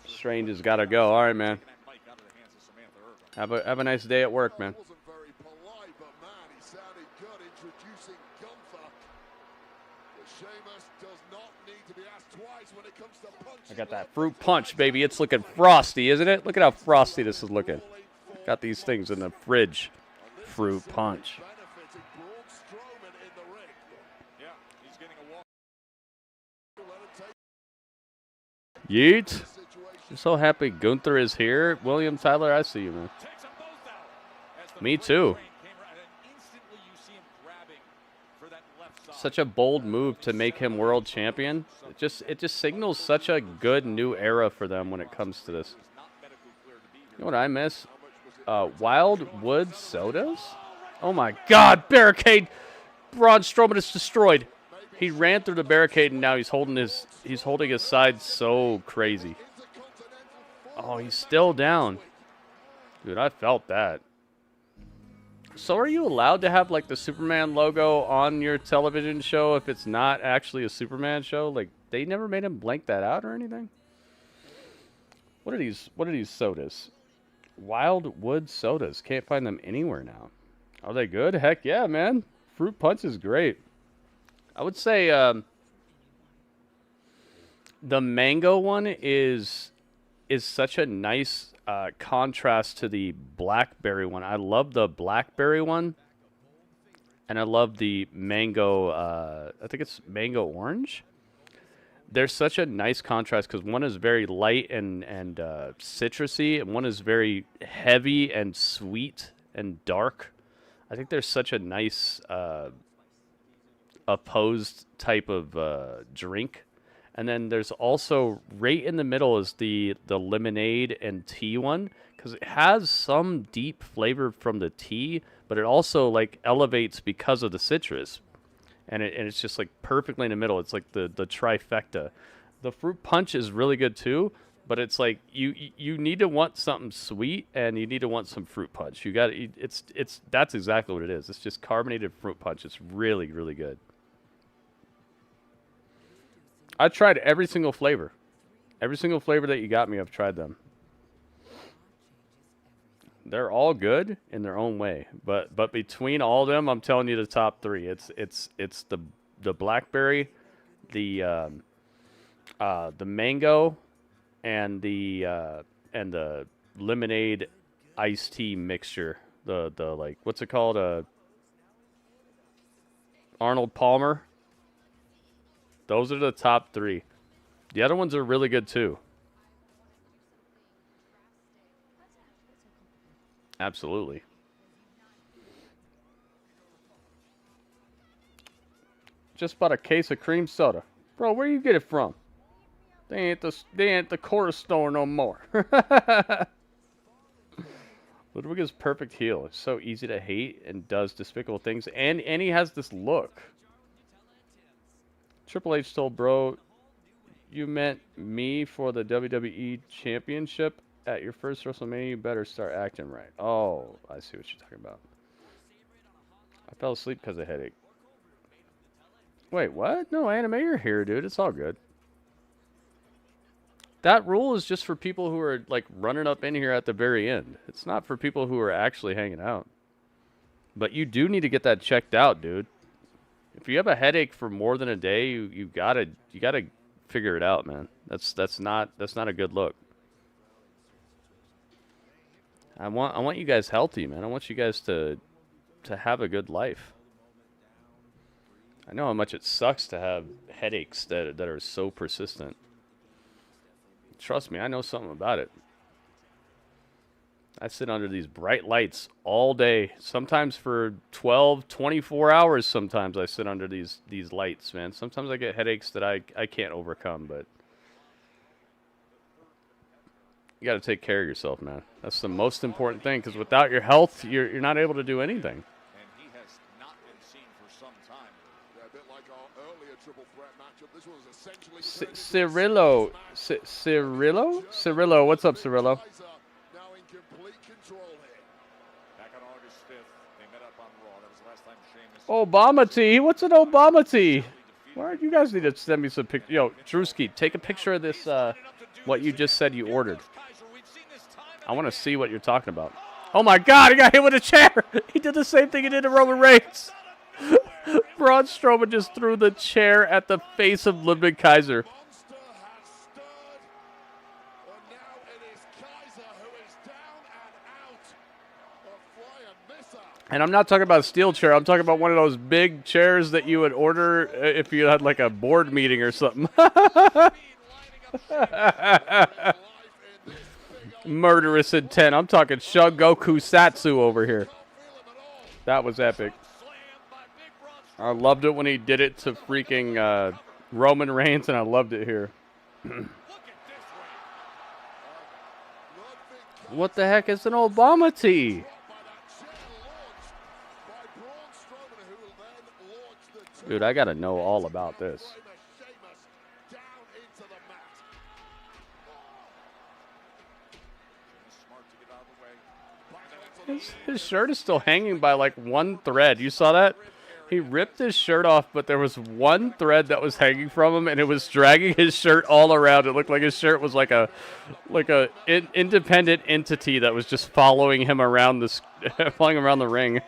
Strange has got to go. All right, man. Have a nice day at work, man. I got that fruit punch, baby. It's looking frosty, isn't it? Look at how frosty this is looking. Got these things in the fridge. Fruit punch. Yeet. I'm so happy Gunther is here. William Tyler, I see you, man. Me too. Such a bold move to make him world champion. It just signals such a good new era for them when it comes to this. You know what I miss? Wildwood sodas? Oh my God! Barricade! Braun Strowman is destroyed. He ran through the barricade and now he's holding his side so crazy. Oh, he's still down. Dude, I felt that. So are you allowed to have like the Superman logo on your television show if it's not actually a Superman show? Like, they never made him blank that out or anything? What are these sodas? Wildwood sodas. Can't find them anywhere now. Are they good? Heck yeah, man. Fruit punch is great. I would say the mango one is such a nice contrast to the blackberry one. I love the blackberry one, and I love the mango. I think it's mango orange. There's such a nice contrast because one is very light and citrusy, and one is very heavy and sweet and dark. I think there's such a nice opposed type of drink. And then there's also right in the middle is the lemonade and tea one, because it has some deep flavor from the tea, but it also like elevates because of the citrus, and it's just like perfectly in the middle. It's like the trifecta. The fruit punch is really good too. But it's like you need to want something sweet and you need to want some fruit punch. You got that's exactly what it is. It's just carbonated fruit punch. It's really, really good. I tried every single flavor. Every single flavor that you got me, I've tried them. They're all good in their own way, but between all of them, I'm telling you the top three. It's the blackberry, the mango, and the lemonade iced tea mixture. The like, what's it called? Arnold Palmer. Those are the top three. The other ones are really good too. Absolutely. Just bought a case of cream soda. Bro, where you get it from? They ain't the corner store no more. Ludwig perfect heel. It's so easy to hate and does despicable things. And he has this look. Triple H told Bro, you meant me for the WWE Championship at your first WrestleMania. You better start acting right. Oh, I see what you're talking about. I fell asleep because of headache. Wait, what? No, Anime, you're here, dude. It's all good. That rule is just for people who are, like, running up in here at the very end. It's not for people who are actually hanging out. But you do need to get that checked out, dude. If you have a headache for more than a day, you gotta figure it out, man. That's not a good look. I want you guys healthy, man. I want you guys to have a good life. I know how much it sucks to have headaches that are so persistent. Trust me, I know something about it. I sit under these bright lights all day, sometimes for 12, 24 hours sometimes I sit under these lights, man. Sometimes I get headaches that I can't overcome, but you got to take care of yourself, man. That's the most important thing, because without your health, you're not able to do anything. And he has not been seen for some time. Yeah, a bit like our earlier triple threat matchup. This was essentially Cirillo, what's up, Cirillo? now in complete control here. Back on August 5th, they met up on Raw. That was the last time Sheamus. Obama tea. What's an Obama tea? Why you guys need to send me some pictures? Yo, Drewski, take a picture of this. What you just said you ordered. I want to see what you're talking about. Oh my God! He got hit with a chair. He did the same thing he did to Roman Reigns. Braun Strowman just threw the chair at the face of Ludwig Kaiser. And I'm not talking about a steel chair. I'm talking about one of those big chairs that you would order if you had like a board meeting or something. Murderous intent. I'm talking Shogoku Satsu over here. That was epic. I loved it when he did it to freaking Roman Reigns, and I loved it here. What the heck is an Obama tea? Dude, I gotta know all about this. His shirt is still hanging by like one thread. You saw that? He ripped his shirt off, but there was one thread that was hanging from him, and it was dragging his shirt all around. It looked like his shirt was like a independent entity that was just following him around following around the ring.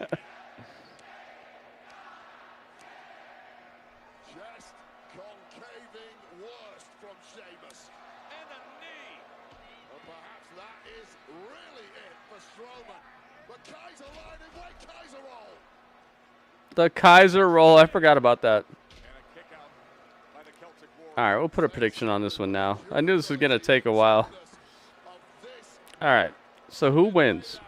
The Kaiser roll. I forgot about that. All right, we'll put a prediction on this one now. I knew this was going to take a while. All right, so who wins?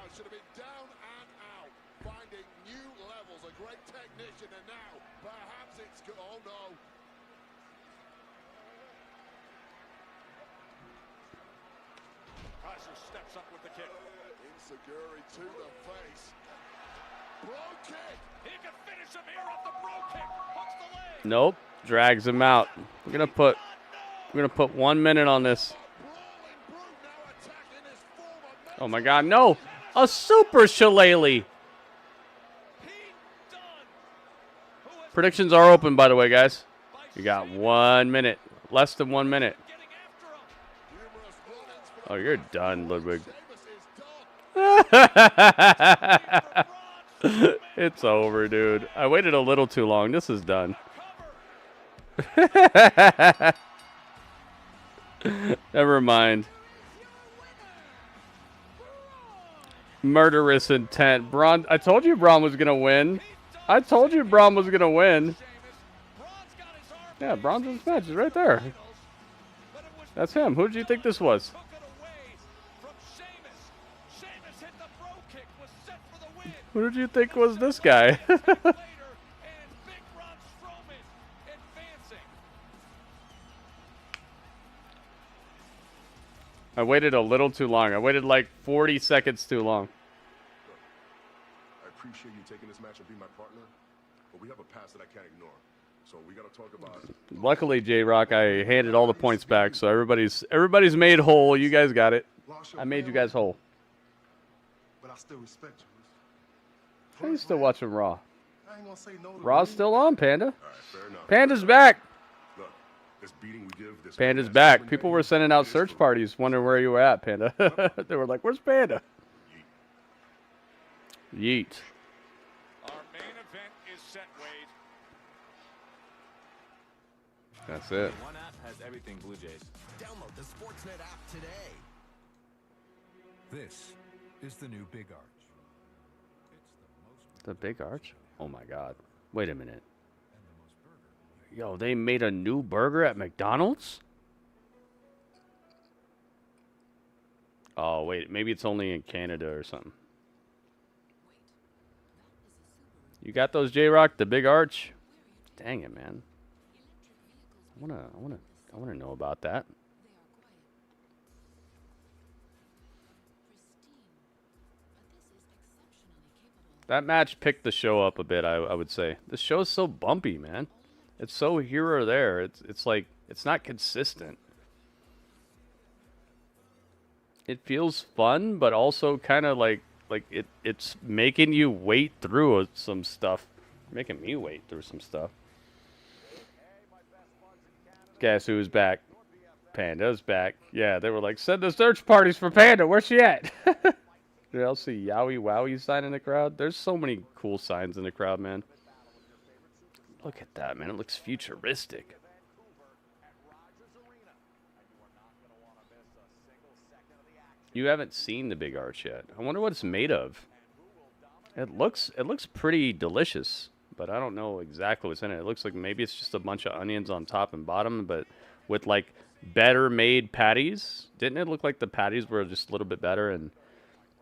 Nope, drags him out. We're gonna put 1 minute on this. Oh my God, no! A super shillelagh! Predictions are open, by the way, guys. You got 1 minute. Less than 1 minute. Oh, you're done, Ludwig. It's over, dude. I waited a little too long. This is done. Never mind. Murderous intent. Braun. I told you Braun was going to win. I told you Braun was going to win. Yeah, Braun's in this match. He's right there. That's him. Who did you think this was? Who did you think was this guy? I waited a little too long. I waited like 40 seconds too long. I appreciate you taking this match and being my partner, but we have a past that I can't ignore. So we got to talk about. Luckily, J-Rock, I handed all the points back, so everybody's made whole. You guys got it. I made you guys whole. But I still respect you. How you still watching Raw? I ain't gonna say no to Raw's still on, Panda. All right, fair enough. Panda's back. Look, this beating we give this Panda's back. People were sending out search parties wondering where you were at, Panda. They were like, where's Panda? Yeet. Our main event is set, Wade. That's it. One app has everything Blue Jays. Download the Sportsnet app today. This is the new Big Arch. The Big Arch? Oh my God. Wait a minute. Yo, they made a new burger at McDonald's? Oh, wait. Maybe it's only in Canada or something. You got those, J-Rock? The Big Arch? Dang it, man. I wanna know about that. That match picked the show up a bit, I would say. The show's so bumpy, man. It's so here or there. It's like it's not consistent. It feels fun, but also kind of like it's making you wait through some stuff. Making me wait through some stuff. Guess who's back? Panda's back. Yeah, they were like, send the search parties for Panda. Where's she at? Did I see Yowie Wowie sign in the crowd? There's so many cool signs in the crowd, man. Look at that, man. It looks futuristic. You haven't seen the Big Arch yet. I wonder what it's made of. It looks pretty delicious, but I don't know exactly what's in it. It looks like maybe it's just a bunch of onions on top and bottom, but with like better made patties. Didn't it look like the patties were just a little bit better, and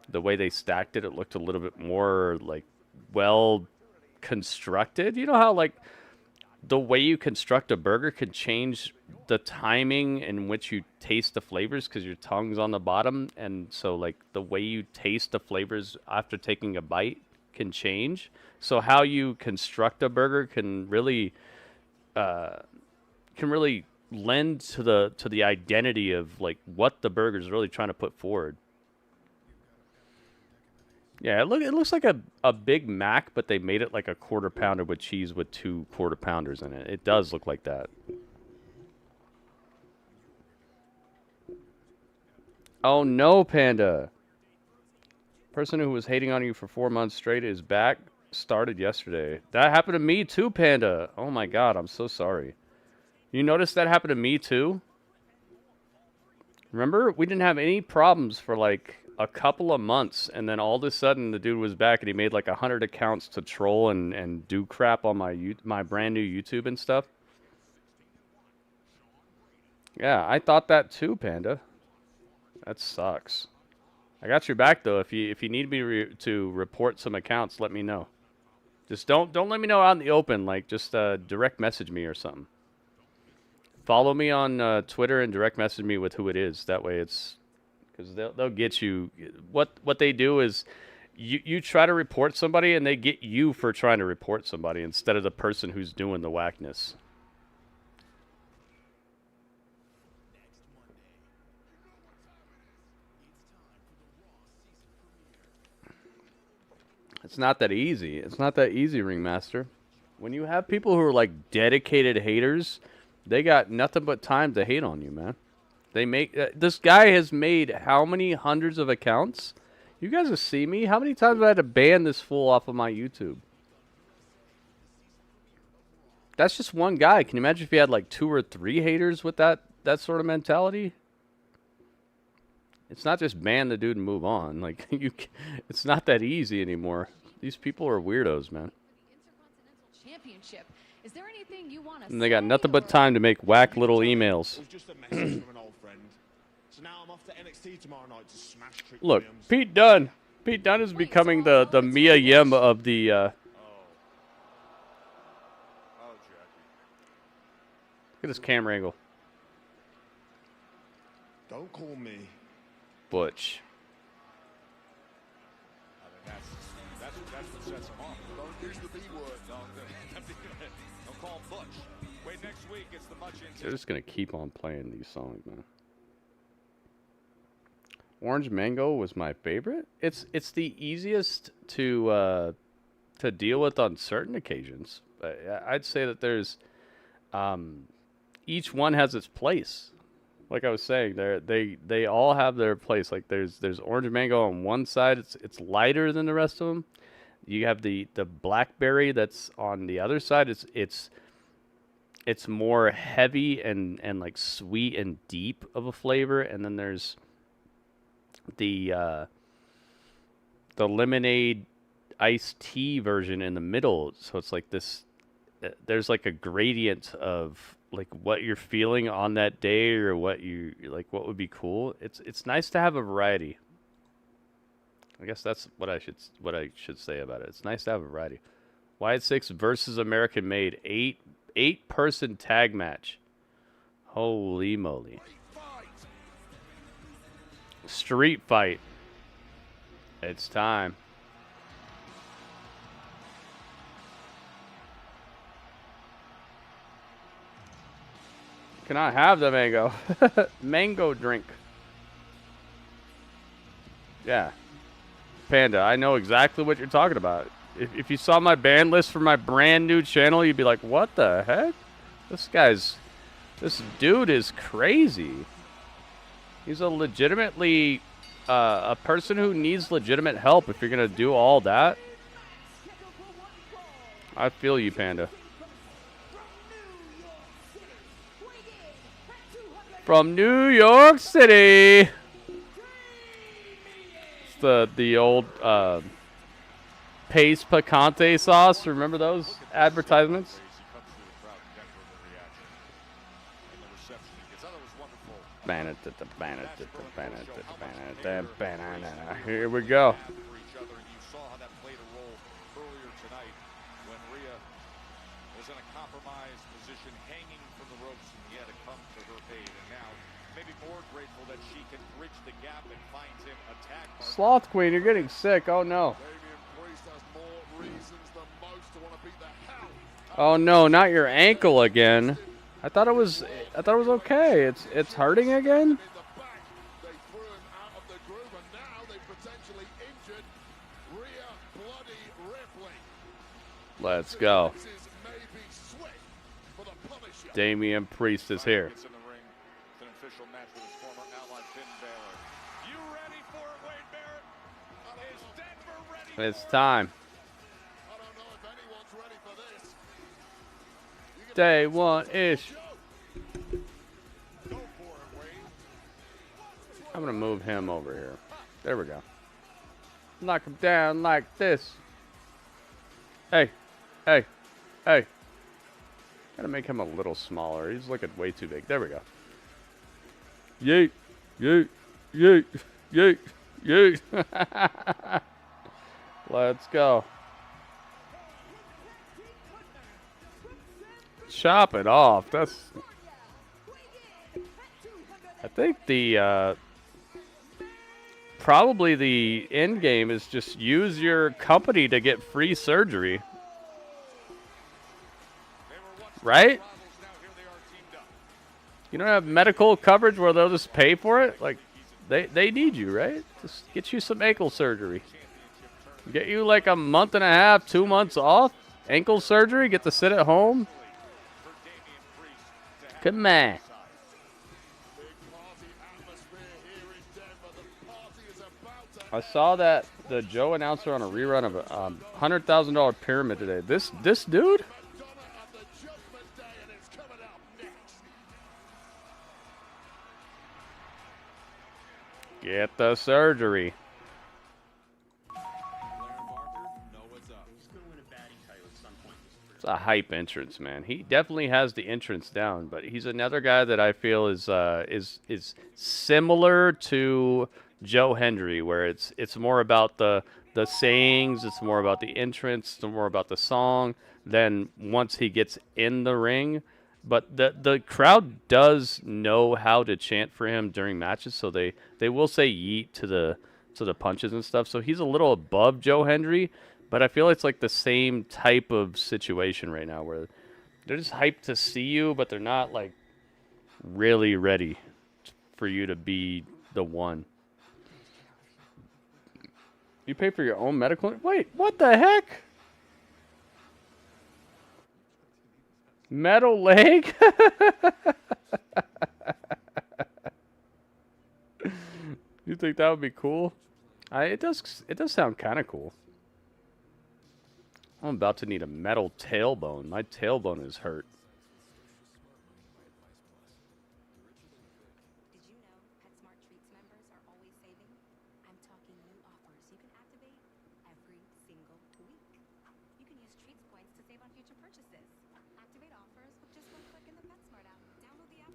the way they stacked it, it looked a little bit more like well constructed. You know how like the way you construct a burger can change the timing in which you taste the flavors because your tongue's on the bottom, and so like the way you taste the flavors after taking a bite can change. So how you construct a burger can really lend to the identity of like what the burger is really trying to put forward. Yeah, it looks like a Big Mac, but they made it like a quarter pounder with cheese with 2 quarter pounders in it. It does look like that. Oh no, Panda. Person who was hating on you for 4 months straight is back. Started yesterday. That happened to me too, Panda. Oh my God, I'm so sorry. You noticed that happened to me too? Remember, we didn't have any problems for like a couple of months, and then all of a sudden the dude was back and he made like 100 accounts to troll and do crap on my brand new YouTube and stuff. Yeah, I thought that too, Panda. That sucks. I got your back though. If you need me to report some accounts, let me know. Just don't let me know out in the open. Like just direct message me or something. Follow me on Twitter and direct message me with who it is. That way it's because they'll get you. What they do is you try to report somebody and they get you for trying to report somebody instead of the person who's doing the whackness. It's not that easy. It's not that easy, Ringmaster. When you have people who are like dedicated haters, they got nothing but time to hate on you, man. They make this guy has made how many hundreds of accounts? You guys have seen me. How many times have I had to ban this fool off of my YouTube? That's just one guy. Can you imagine if he had like 2 or 3 haters with that sort of mentality? It's not just ban the dude and move on. Like it's not that easy anymore. These people are weirdos, man. Championship. Is there anything you want to And they got nothing but time to make whack little emails. It was just a message from an old friend. So now I'm off to NXT tomorrow night to smash Trick Look, Williams. Pete Dunne. Pete Dunne is becoming the Mia Yim of the. Look at this camera angle. Don't call me Butch. That's what sets him off. Don't use the B word. Don't call him Butch. Wait, next week it's the much They're just gonna keep on playing these songs, man. Orange Mango was my favorite. It's the easiest to deal with on certain occasions. I'd say that there's each one has its place. Like I was saying, they all have their place. Like there's Orange Mango on one side. It's lighter than the rest of them. You have the blackberry that's on the other side. It's more heavy and like sweet and deep of a flavor. And then there's the lemonade iced tea version in the middle. So it's like this. There's like a gradient of like what you're feeling on that day or what you like. What would be cool. It's nice to have a variety. I guess that's what I should say about it. It's nice to have a variety. Wyatt 6 versus American Made 8-person tag match. Holy moly! Street fight. It's time. Can I have the mango? Mango drink. Yeah. Panda, I know exactly what you're talking about. If you saw my band list for my brand new channel, you'd be like, what the heck? This dude is crazy. He's a legitimately, a person who needs legitimate help if you're going to do all that. I feel you, Panda. From New York City. It's the old Pace Picante sauce. Remember those advertisements? Here we go. Sloth Queen, you're getting sick. Oh no. Oh no, not your ankle again. I thought it was okay. It's hurting again. Let's go. Damian Priest is here. It's time. Day 1-ish. I'm gonna move him over here. There we go. Knock him down like this. Hey, hey, hey. Gotta make him a little smaller. He's looking way too big. There we go. Yeet, yeet, yeet, yeet, yeet. Let's go. Chop it off. That's. I think the probably the end game is just use your company to get free surgery. Right? You don't have medical coverage where they'll just pay for it? Like they need you, right? Just get you some ankle surgery. Get you like a month and a half, 2 months off. Ankle surgery. Get to sit at home. Come on. I saw that the Joe announcer on a rerun of a $100,000 pyramid today. This dude? Get the surgery. It's a hype entrance, man. He definitely has the entrance down, but he's another guy that I feel is similar to Joe Hendry, where it's more about the sayings, it's more about the entrance, it's more about the song than once he gets in the ring. But the crowd does know how to chant for him during matches, so they will say yeet to the punches and stuff. So he's a little above Joe Hendry, but I feel it's like the same type of situation right now where they're just hyped to see you, but they're not like really ready for you to be the one. You pay for your own medical? Wait, what the heck? Metal leg? You think that would be cool? It does sound kind of cool. I'm about to need a metal tailbone. My tailbone is hurt.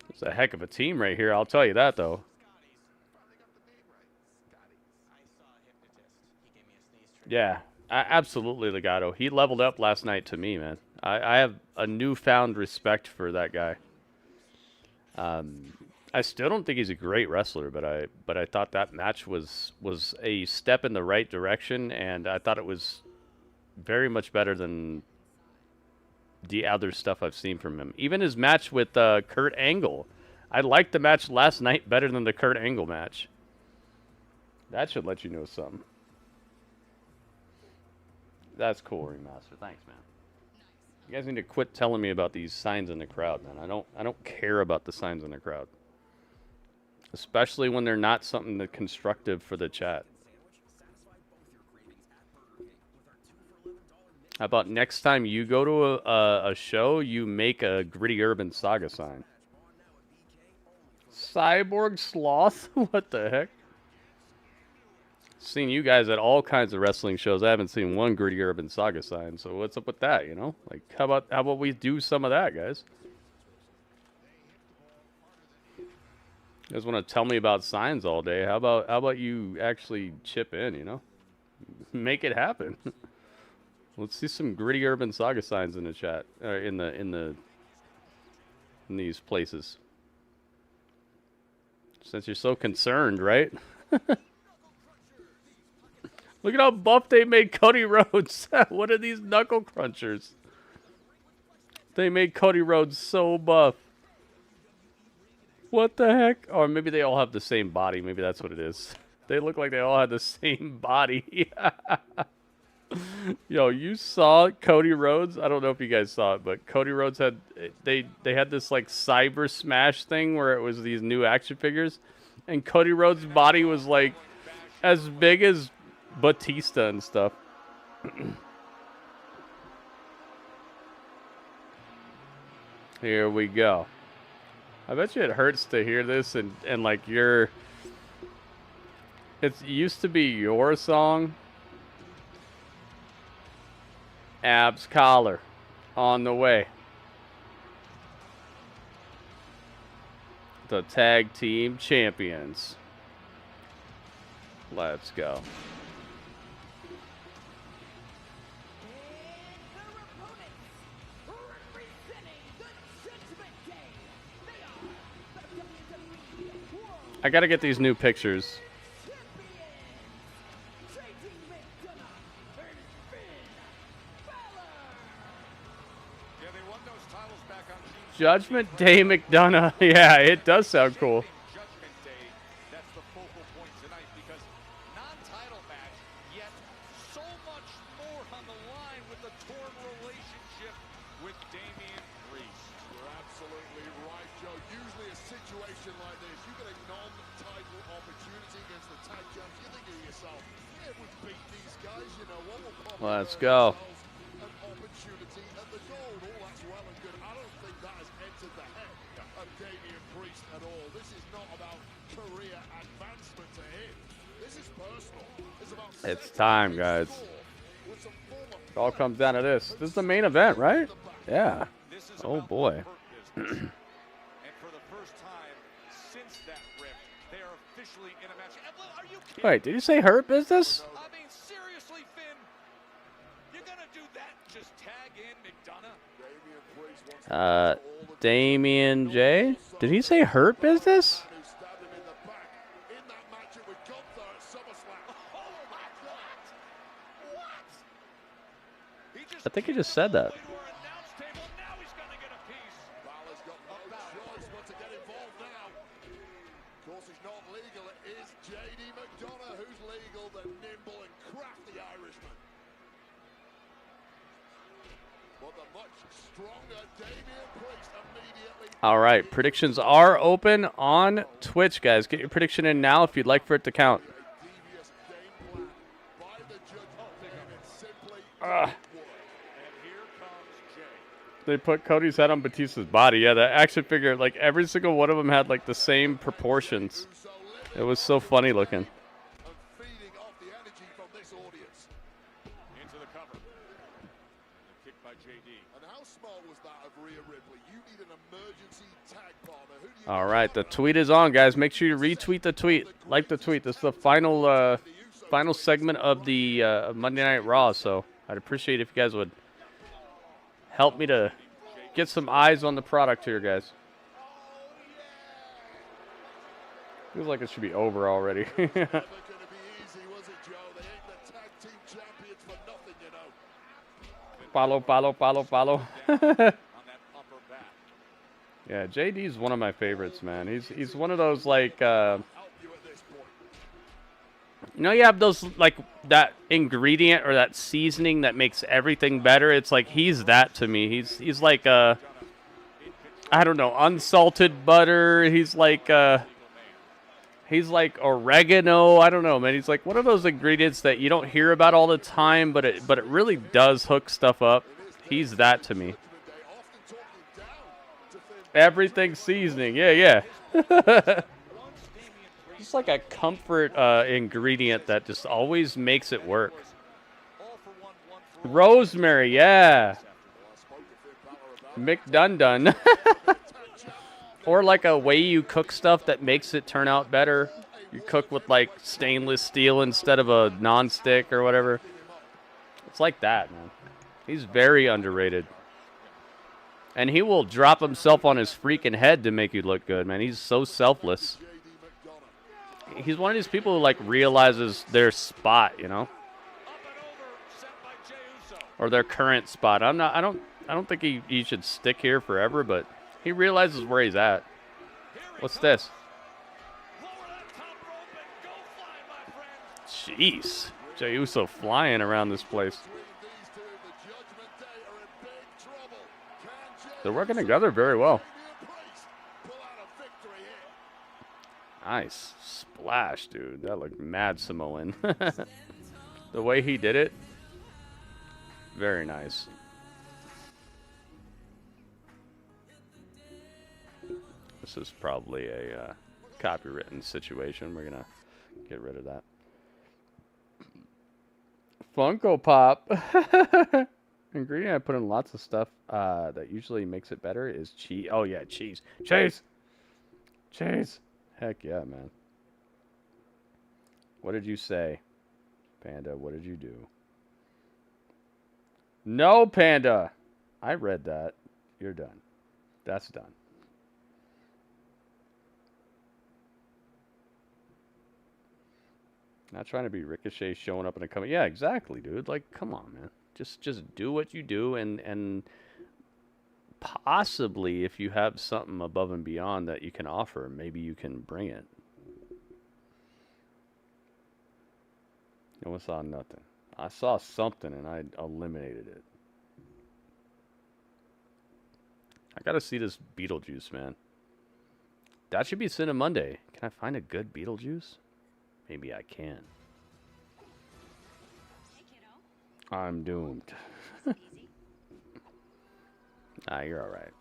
It's a heck of a team right here, I'll tell you that, though. Yeah, absolutely, Legato. He leveled up last night to me, man. I have a newfound respect for that guy. I still don't think he's a great wrestler, but I thought that match was a step in the right direction, and I thought it was very much better than the other stuff I've seen from him. Even his match with Kurt Angle. I liked the match last night better than the Kurt Angle match. That should let you know something. That's cool, Remaster. Thanks, man. You guys need to quit telling me about these signs in the crowd, man. I don't care about the signs in the crowd. Especially when they're not something that's constructive for the chat. How about next time you go to a show, you make a Gritty Urban Saga sign? Cyborg Sloth? What the heck? Seen you guys at all kinds of wrestling shows. I haven't seen one Gritty Urban Saga sign, so what's up with that, you know? Like, how about we do some of that, guys? You guys want to tell me about signs all day? How about you actually chip in, you know? Make it happen. Let's see some Gritty Urban Saga signs in the chat, in these places. Since you're so concerned, right? Look at how buff they made Cody Rhodes. What are these knuckle crunchers? They made Cody Rhodes so buff. What the heck? Or maybe they all have the same body. Maybe that's what it is. They look like they all had the same body. Yo, you saw Cody Rhodes? I don't know if you guys saw it, but Cody Rhodes had they had this like cyber smash thing where it was these new action figures, and Cody Rhodes' body was like as big as Batista and stuff. Here we go. I bet you it hurts to hear this and like it used to be your song. Abs collar on the way. The tag team champions. Let's go. I gotta get these new pictures. Judgment Day McDonough. Yeah, it does sound cool. Judgment Day, that's the focal point tonight because non-title match, yet so situation like this, you get a non-title opportunity against the tag champs. You think to yourself, yeah, we beat these guys, you know what? We'll probably Let's go. an opportunity at the gold. All that's well and good. I don't think that has entered the head of Damian Priest at all. This is not about career advancement to him. This is personal. It's about It's time, guys. It all comes down to this. This is the main event, right? Yeah. Oh boy. And for the first time since that rift, they are officially in a match. Are you kidding? Wait, did you say Hurt Business? I mean, seriously, Finn, you're gonna do that? Just tag in McDonough? Damien J? Did he say Hurt Business? I think he just said that. All right, predictions are open on Twitch, guys. Get your prediction in now if you'd like for it to count. They put Cody's head on Batista's body. Yeah, the action figure, like every single one of them had like the same proportions. It was so funny looking. Into the cover. Kick by JD. And how smart was that of Rhea Ripley? You need an emergency tag partner. Who do you All right, the tweet is on, guys. Make sure you retweet the tweet, like the tweet. This is the final, final segment of the Monday Night Raw. So I'd appreciate if you guys would help me to get some eyes on the product here, guys. Feels like it should be over already. Follow, follow, follow, follow. Yeah, JD's one of my favorites, man. He's one of those like you know, you have those like that ingredient or that seasoning that makes everything better. It's like he's that to me. He's like I don't know, unsalted butter. He's like oregano. I don't know, man. He's like one of those ingredients that you don't hear about all the time, but it really does hook stuff up. He's that to me. Everything seasoning. Yeah. Just like a comfort ingredient that just always makes it work. Rosemary, yeah. McDundun. Or like a way you cook stuff that makes it turn out better. You cook with like stainless steel instead of a non-stick or whatever. It's like that, man. He's very underrated. And he will drop himself on his freaking head to make you look good, man. He's so selfless. He's one of these people who like realizes their spot, you know, or their current spot. I don't think he should stick here forever, but he realizes where he's at. What's this? Jeez, Jey Uso flying around this place. They're working together very well. Nice splash, dude. That looked mad Samoan. The way he did it, very nice. This is probably a copywritten situation. We're gonna get rid of that. Funko Pop. Ingredient I put in lots of stuff that usually makes it better is cheese. Oh yeah, cheese. Cheese. Heck yeah, man. What did you say, Panda? What did you do? No, Panda. I read that. You're done. That's done. Not trying to be Ricochet showing up in a comment. Yeah, exactly, dude. Like, come on, man. Just do what you do, and possibly if you have something above and beyond that you can offer, maybe you can bring it. I saw nothing. I saw something and I eliminated it. I gotta see this Beetlejuice, man. That should be Cinema Monday. Can I find a good Beetlejuice? Maybe I can. I'm doomed. Nah, you're alright.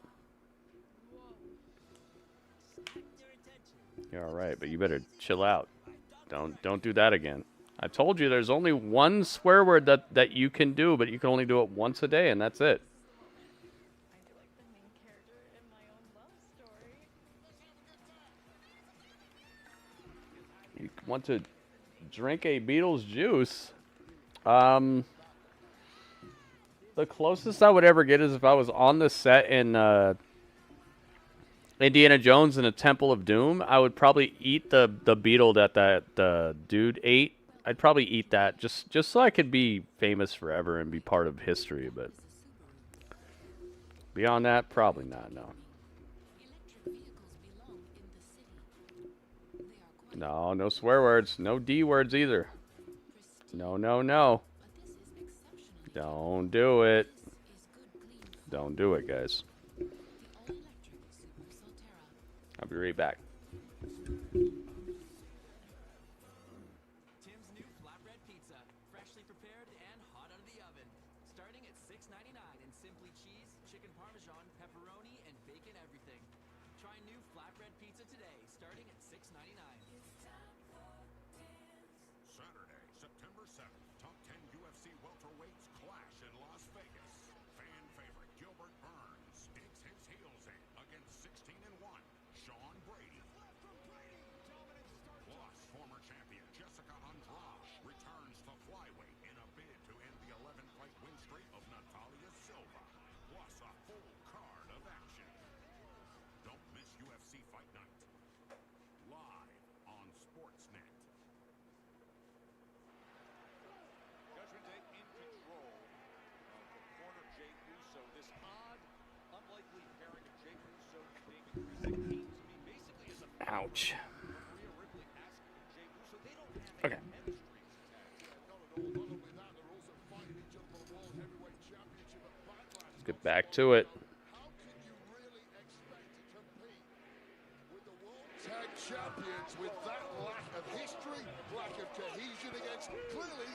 You're alright, but you better chill out. Don't do that again. I told you there's only one swear word that you can do, but you can only do it once a day, and that's it. You want to drink a Beatles juice? The closest I would ever get is if I was on the set in Indiana Jones in a Temple of Doom. I would probably eat the beetle that dude ate. I'd probably eat that just so I could be famous forever and be part of history. But beyond that, probably not. No, no swear words, no D words either. No. Don't do it. Don't do it, guys. I'll be right back. Tim's new flatbread pizza, freshly prepared and hot out of the oven. Starting at $6.99 in simply cheese, chicken parmesan, pepperoni, and bacon everything. Try new flatbread pizza today, starting at $6.99. Saturday, September 7th, top 10 UFC welterweights clash in Las Vegas. Fan favorite Gilbert Burns digs his heels in against 16-1 Sean Brady. Plus, former champion Jessica Andrade returns to flyweight in a bid to end the 11-fight win streak of Natalia Silva. Plus, a full card of action. Don't miss UFC Fight Night. Live on Sportsnet. Judgment Day in control of the corner Jey Uso. This odd, unlikely pairing of Jey Uso and Damien Priest came to me basically as a Ouch. Rhea Ripley asking Jey Uso. They don't have Okay. Let's get back to it. Tag champions with that lack of history, lack of cohesion against clearly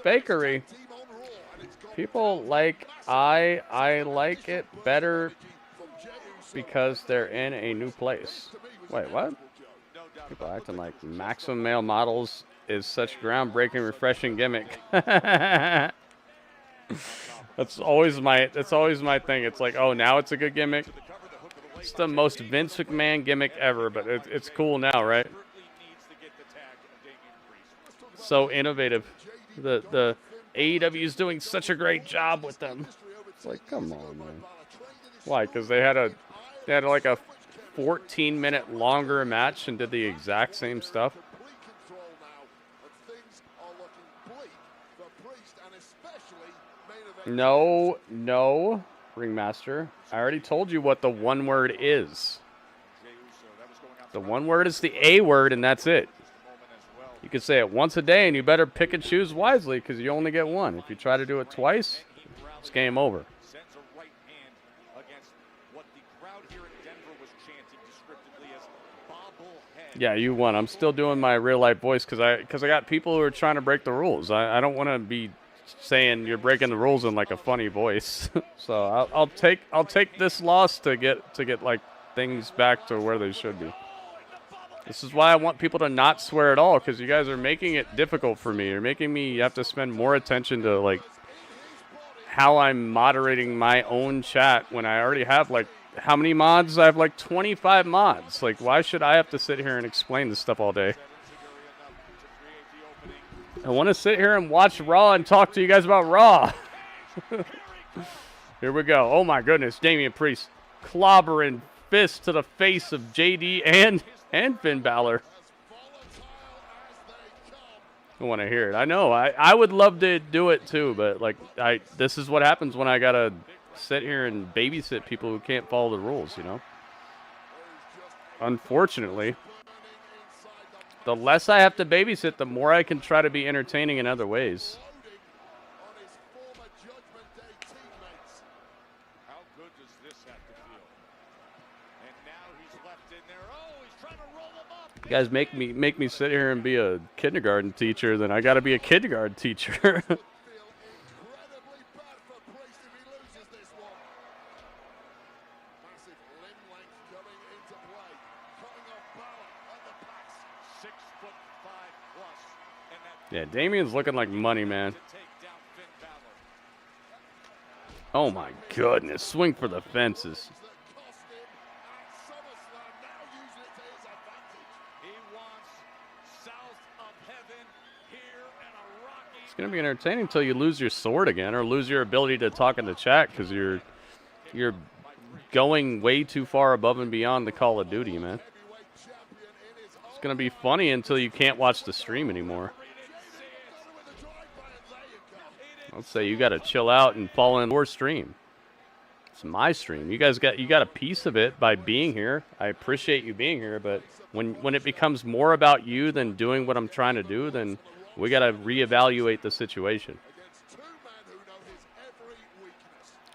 Bakery. People like I like it better because they're in a new place. Wait, what? People acting like Maximum Male Models is such groundbreaking, refreshing gimmick. That's always my thing. It's like, oh, now it's a good gimmick. It's the most Vince McMahon gimmick ever, but it's cool now, right? So innovative. The AEW is doing such a great job with them. It's like, come on, man. Why? Because they had like a 14-minute longer match and did the exact same stuff. No, Ringmaster. I already told you what the one word is. The one word is the A word, and that's it. You can say it once a day, and you better pick and choose wisely because you only get one. If you try to do it twice, it's game over. Yeah, you won. I'm still doing my real-life voice because I got people who are trying to break the rules. I don't want to be saying you're breaking the rules in like a funny voice. So I'll take this loss to get like things back to where they should be. This is why I want people to not swear at all, because you guys are making it difficult for me. You're making me have to spend more attention to like how I'm moderating my own chat when I already have like how many mods? I have like 25 mods. Like, why should I have to sit here and explain this stuff all day? I want to sit here and watch Raw and talk to you guys about Raw. Here we go. Oh my goodness, Damian Priest clobbering fist to the face of JD and Finn Balor. I want to hear it. I know. I would love to do it too, but like this is what happens when I gotta sit here and babysit people who can't follow the rules, you know? Unfortunately, the less I have to babysit, the more I can try to be entertaining in other ways. You guys make me sit here and be a kindergarten teacher, then I got to be a kindergarten teacher. Yeah, Damien's looking like money, man. Oh my goodness, swing for the fences. It's gonna be entertaining until you lose your sword again or lose your ability to talk in the chat because you're going way too far above and beyond the Call of Duty, man. It's gonna be funny until you can't watch the stream anymore. Let's say you gotta chill out and fall in your stream. It's my stream. You guys got a piece of it by being here. I appreciate you being here, but when it becomes more about you than doing what I'm trying to do, then we gotta reevaluate the situation.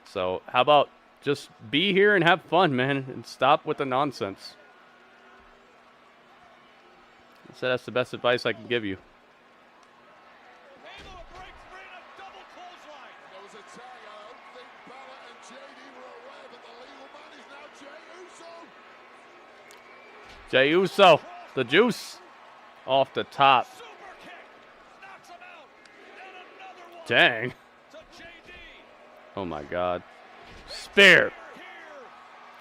So how about just be here and have fun, man, and stop with the nonsense. So that's the best advice I can give you. Jey Uso, the juice, off the top. Dang. Oh my God. Spear.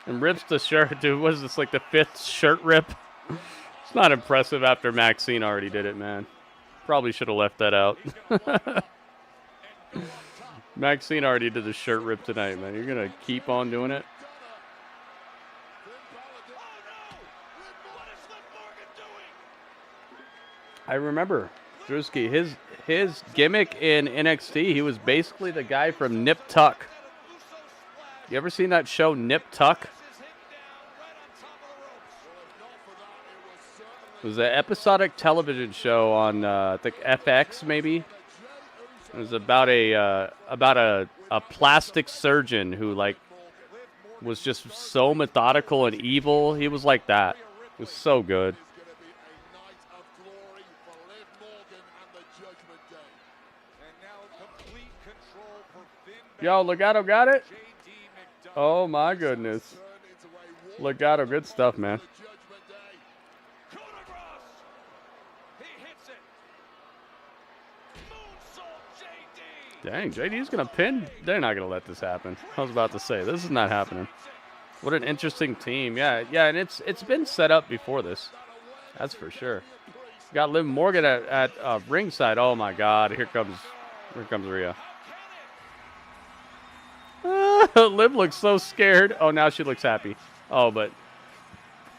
And rips the shirt. Dude, what is this, like the 5th shirt rip? It's not impressive after Maxine already did it, man. Probably should have left that out. Maxine already did the shirt rip tonight, man. You're going to keep on doing it? I remember Drewski, his gimmick in NXT, he was basically the guy from Nip Tuck. You ever seen that show Nip Tuck? It was an episodic television show on I think FX maybe. It was about a plastic surgeon who like was just so methodical and evil. He was like that. It was so good. Yo, Legato got it? Oh my goodness. Legato, good stuff, man. Dang, JD's gonna pin. They're not gonna let this happen. I was about to say, this is not happening. What an interesting team. Yeah, and it's been set up before this. That's for sure. Got Liv Morgan at ringside. Oh my God, here comes Rhea. Liv looks so scared. Oh, now she looks happy. Oh, but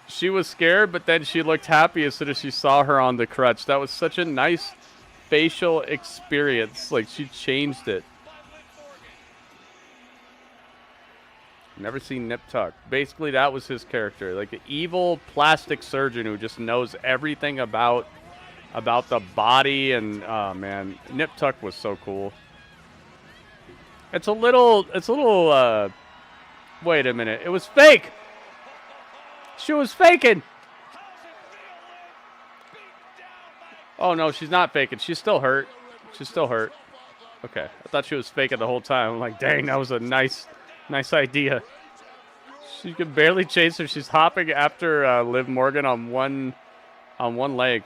she was scared, but then she looked happy as soon as she saw her on the crutch. That was such a nice facial experience. Like, she changed it. Never seen Nip Tuck. Basically, that was his character. Like an evil plastic surgeon who just knows everything about the body. And, oh, man, Nip Tuck was so cool. It's a little, wait a minute. It was fake. She was faking. Oh, no, she's not faking. She's still hurt. She's still hurt. Okay. I thought she was faking the whole time. I'm like, dang, that was a nice idea. She could barely chase her. She's hopping after Liv Morgan on one leg.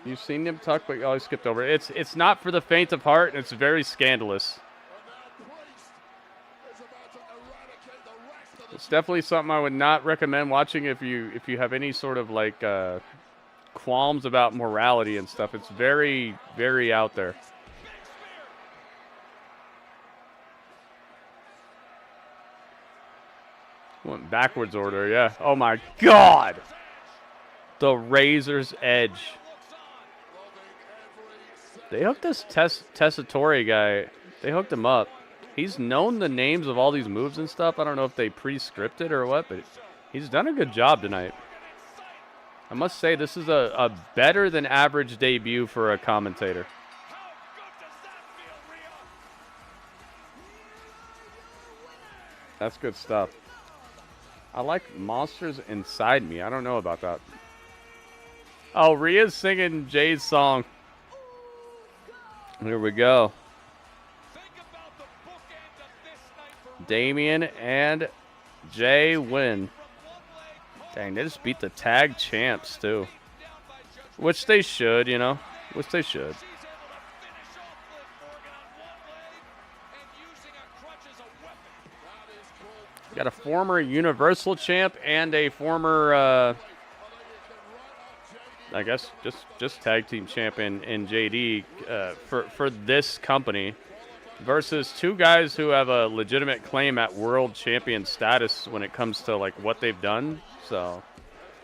You've seen Nip Tuck, but you always skipped over it. It's not for the faint of heart, and it's very scandalous. It's definitely something I would not recommend watching if you have any sort of like qualms about morality and stuff. It's very, very out there. Went backwards order, yeah. Oh my God! The Razor's Edge. They hooked this Tessitore guy. They hooked him up. He's known the names of all these moves and stuff. I don't know if they pre-scripted or what, but he's done a good job tonight. I must say, this is a better than average debut for a commentator. That's good stuff. I like Monsters Inside Me. I don't know about that. Oh, Rhea's singing Jay's song. Here we go. Damian and Jay win. Dang, they just beat the tag champs, too. Which they should, you know. Which they should. Got a former Universal champ and a former, I guess, just tag team champion in JD for this company versus two guys who have a legitimate claim at world champion status when it comes to like what they've done. So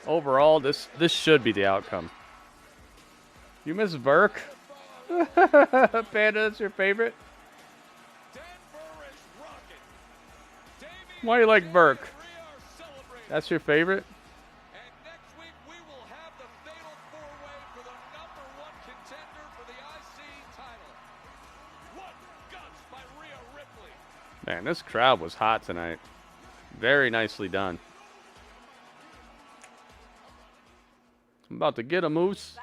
overall, this should be the outcome. You miss Burke? Panda, that's your favorite? Why you like Burke? That's your favorite? Man, this crowd was hot tonight. Very nicely done. I'm about to get a moose.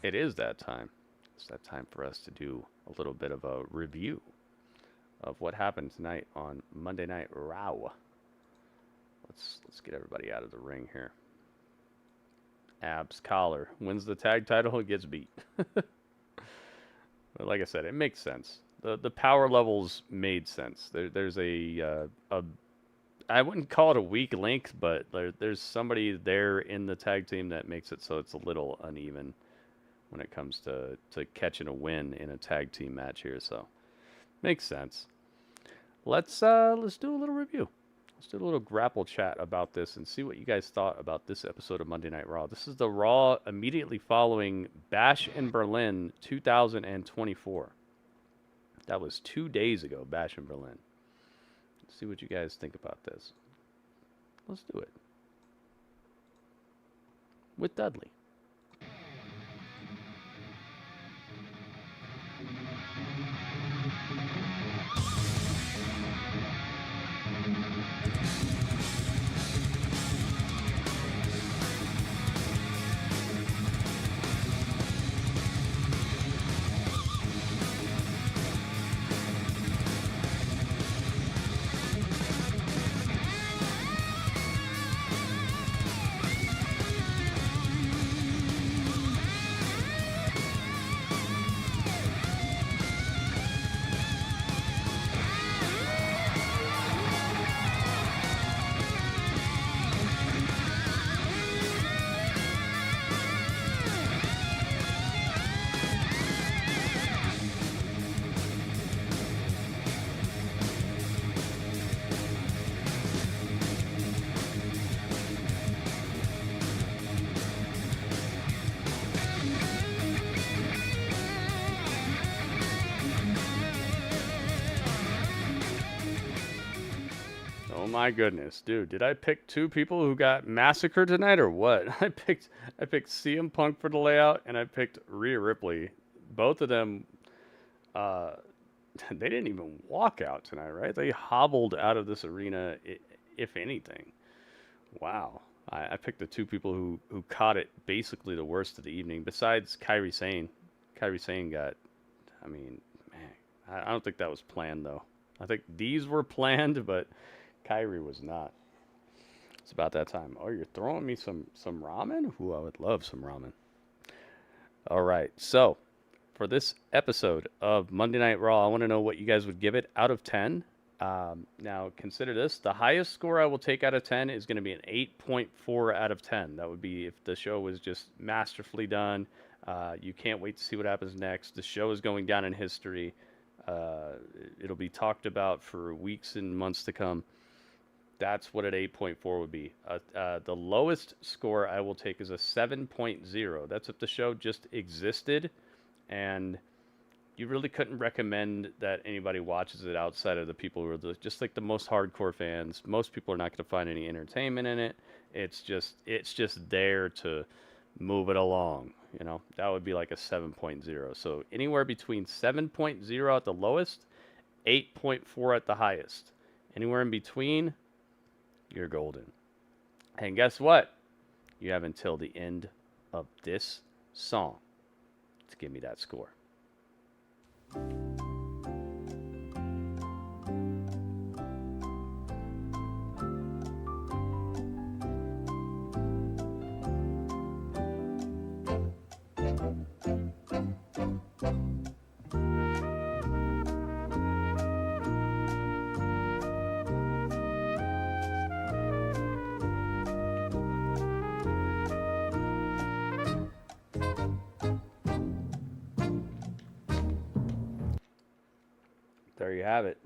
It is that time. It's that time for us to do a little bit of a review of what happened tonight on Monday Night Raw. Let's get everybody out of the ring here. Abs Collar wins the tag title. He gets beat. But like I said, it makes sense. The power levels made sense. There's a I wouldn't call it a weak link, but there's somebody there in the tag team that makes it so it's a little uneven when it comes to catching a win in a tag team match here. So makes sense. Let's do a little review. Let's do a little grapple chat about this and see what you guys thought about this episode of Monday Night Raw. This is the Raw immediately following Bash in Berlin 2024. That was 2 days ago, Bash in Berlin. Let's see what you guys think about this. Let's do it. With Dudley. My goodness, dude, did I pick two people who got massacred tonight or what? I picked CM Punk for the layout and I picked Rhea Ripley. Both of them, they didn't even walk out tonight, right? They hobbled out of this arena, if anything. Wow. I picked the two people who caught it basically the worst of the evening, besides Kairi Sane. Kairi Sane got, I mean, man, I don't think that was planned, though. I think these were planned, but Kairi was not. It's about that time. Oh, you're throwing me some ramen? Ooh, I would love some ramen. All right, so for this episode of Monday Night Raw, I want to know what you guys would give it out of 10. Now, consider this. The highest score I will take out of 10 is going to be an 8.4 out of 10. That would be if the show was just masterfully done. You can't wait to see what happens next. The show is going down in history. It'll be talked about for weeks and months to come. That's what an 8.4 would be. The lowest score I will take is a 7.0. That's if the show just existed and you really couldn't recommend that anybody watches it outside of the people who are just like the most hardcore fans. Most people are not going to find any entertainment in it. It's just there to move it along. You know, that would be like a 7.0. So anywhere between 7.0 at the lowest, 8.4 at the highest. Anywhere in between, you're golden. And guess what? You have until the end of this song to give me that score. There you have it.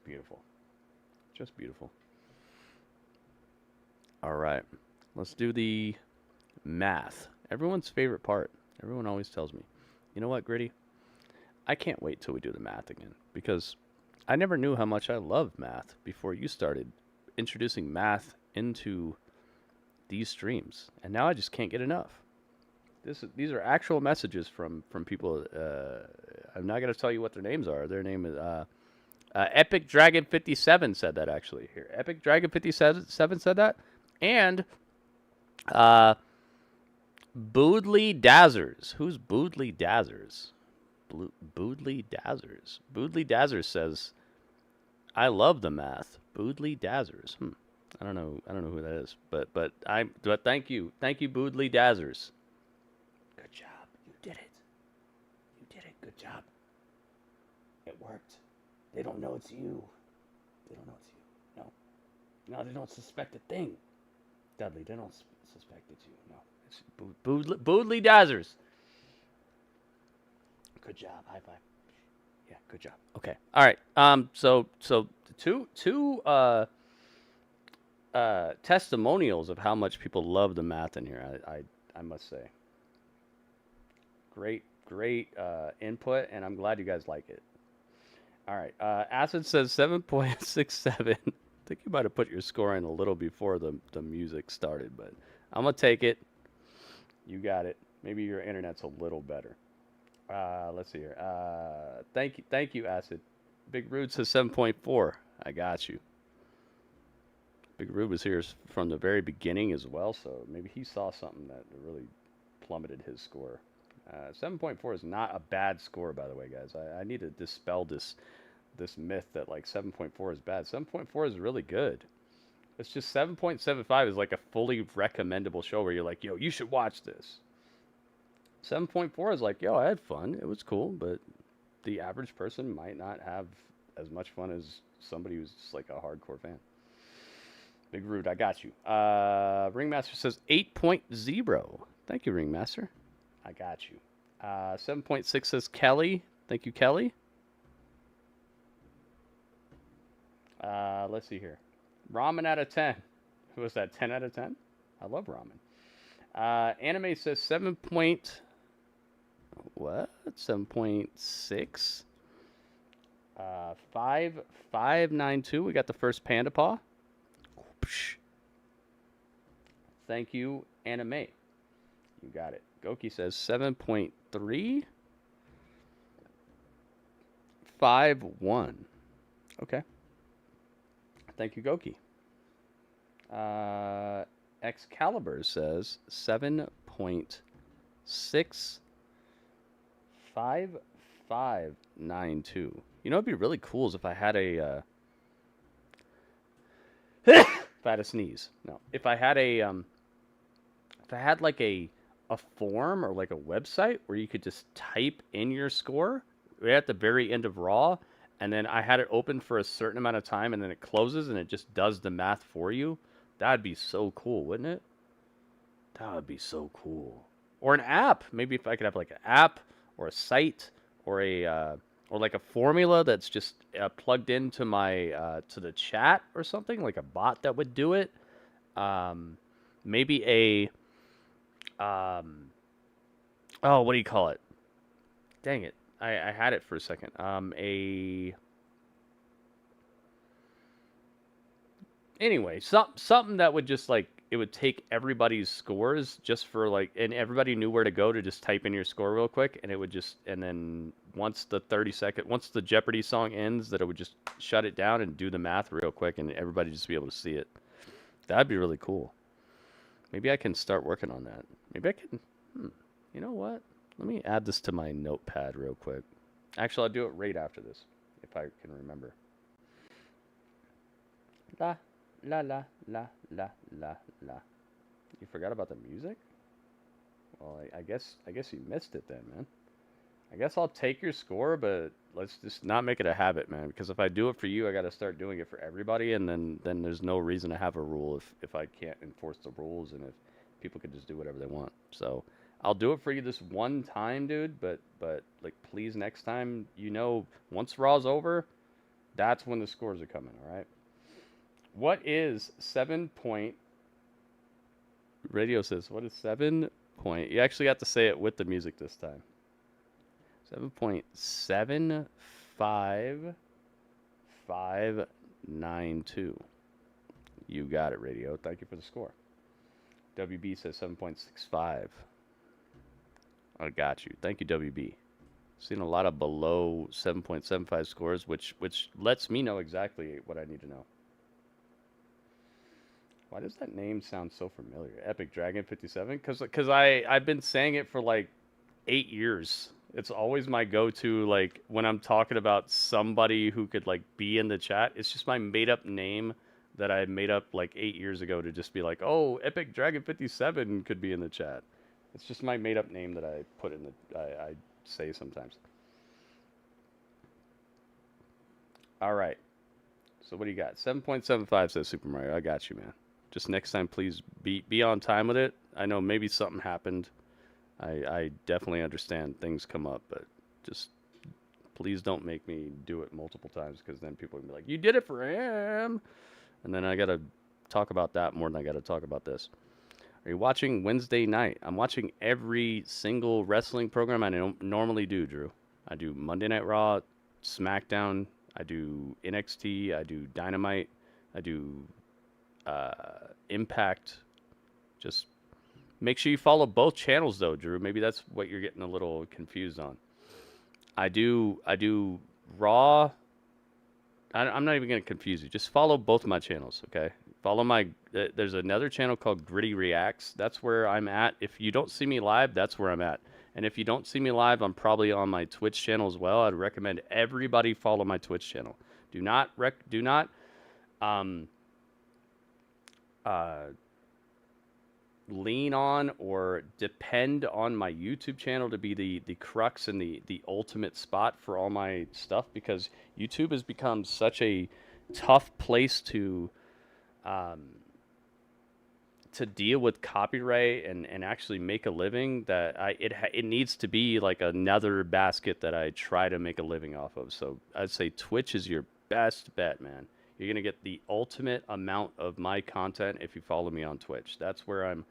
Beautiful. Just beautiful. All right. Let's do the math. Everyone's favorite part. Everyone always tells me, you know what, Gritty? I can't wait till we do the math again, because I never knew how much I loved math before you started introducing math into these streams. And now I just can't get enough. These are actual messages from people. I'm not going to tell you what their names are. Their name is Epic Dragon 57 said that, actually. Here, Epic Dragon 57 said that, and Boodley Dazzers. Who's Boodley Dazzers? Boodley Dazzers. Boodley Dazzers says, "I love the math." Boodley Dazzers. I don't know who that is, but thank you, Boodley Dazzers. Good job. You did it. You did it. Good job. It worked. They don't know it's you. They don't know it's you. No, they don't suspect a thing. Dudley, they don't suspect it's you. No, it's Boodley Dazzers. Good job. High five. Yeah, good job. Okay. All right. So two testimonials of how much people love the math in here. I must say. Great input, and I'm glad you guys like it. All right. Acid says 7.67. I think you might have put your score in a little before the music started, but I'm gonna take it. You got it. Maybe your internet's a little better. Let's see here. Thank you, Acid. Big Rude says 7.4. I got you. Big Rude was here from the very beginning as well, so maybe he saw something that really plummeted his score. 7.4 is not a bad score, by the way, guys. I need to dispel this myth that like 7.4 is bad. 7.4 is really good. It's just 7.75 is like a fully recommendable show where you're like, yo, you should watch this. 7.4 is like, yo, I had fun. It was cool, but the average person might not have as much fun as somebody who's just like a hardcore fan. Big Rude, I got you. Ringmaster says 8.0. Thank you, Ringmaster. I got you. 7.6 says Kelly. Thank you, Kelly. Let's see here. Ramen out of 10. Who was that? 10 out of 10? I love ramen. Anime says 7.6. 5592. We got the first Panda Paw. Thank you, Anime. You got it. Goki says 7.3. 5-1. Okay. Thank you, Goki. Excalibur says 7.6. 5592. You know, it'd be really cool is if I had a if I had a sneeze. No, if I had like a form or like a website where you could just type in your score right at the very end of Raw, and then I had it open for a certain amount of time, and then it closes and it just does the math for you. That'd be so cool, wouldn't it? That would be so cool. Or an app. Maybe if I could have like an app or a site or like a formula that's just plugged into my to the chat or something, like a bot that would do it. Maybe a what do you call it? Dang it. I had it for a second. Anyway, something that would just like, it would take everybody's scores just for like, and everybody knew where to go to just type in your score real quick, and it would just, and then once the 30-second, once the Jeopardy song ends, that it would just shut it down and do the math real quick, and everybody just be able to see it. That'd be really cool. Maybe I can start working on that. Maybe I can. You know what? Let me add this to my notepad real quick. Actually, I'll do it right after this, if I can remember. La la la la la la la. You forgot about the music? Well, I guess you missed it then, man. I guess I'll take your score, but let's just not make it a habit, man. Because if I do it for you, I got to start doing it for everybody, and then there's no reason to have a rule if I can't enforce the rules and if people can just do whatever they want. So I'll do it for you this one time, dude. But like, please, next time, once Raw's over, that's when the scores are coming. All right. What is 7 point? Radio says, what is 7 point? You actually have to say it with the music this time. 7.75592. You got it, Radio. Thank you for the score. WB says 7.65. I got you. Thank you, WB. Seen a lot of below 7.75 scores, which lets me know exactly what I need to know. Why does that name sound so familiar? Epic Dragon 57? Because I've been saying it for like 8 years. It's always my go-to, like, when I'm talking about somebody who could, like, be in the chat. It's just my made-up name that I made up, like, 8 years ago to just be like, oh, Epic Dragon 57 could be in the chat. It's just my made-up name that I put in I say sometimes. All right. So what do you got? 7.75 says Super Mario. I got you, man. Just next time, please be on time with it. I know maybe something happened. I definitely understand things come up, but just please don't make me do it multiple times, because then people will be like, you did it for him. And then I got to talk about that more than I got to talk about this. Are you watching Wednesday night? I'm watching every single wrestling program I normally do, Drew. I do Monday Night Raw, SmackDown, I do NXT, I do Dynamite, I do Impact. Just make sure you follow both channels, though, Drew. Maybe that's what you're getting a little confused on. I do Raw. I'm not even going to confuse you. Just follow both my channels, okay? Follow my... there's another channel called Gritty Reacts. That's where I'm at. If you don't see me live, that's where I'm at. And if you don't see me live, I'm probably on my Twitch channel as well. I'd recommend everybody follow my Twitch channel. Do not lean on or depend on my YouTube channel to be the crux and the ultimate spot for all my stuff, because YouTube has become such a tough place to deal with copyright and actually make a living, that it needs to be like another basket that I try to make a living off of. So I'd say Twitch is your best bet, man. You're going to get the ultimate amount of my content if you follow me on Twitch. That's where I'm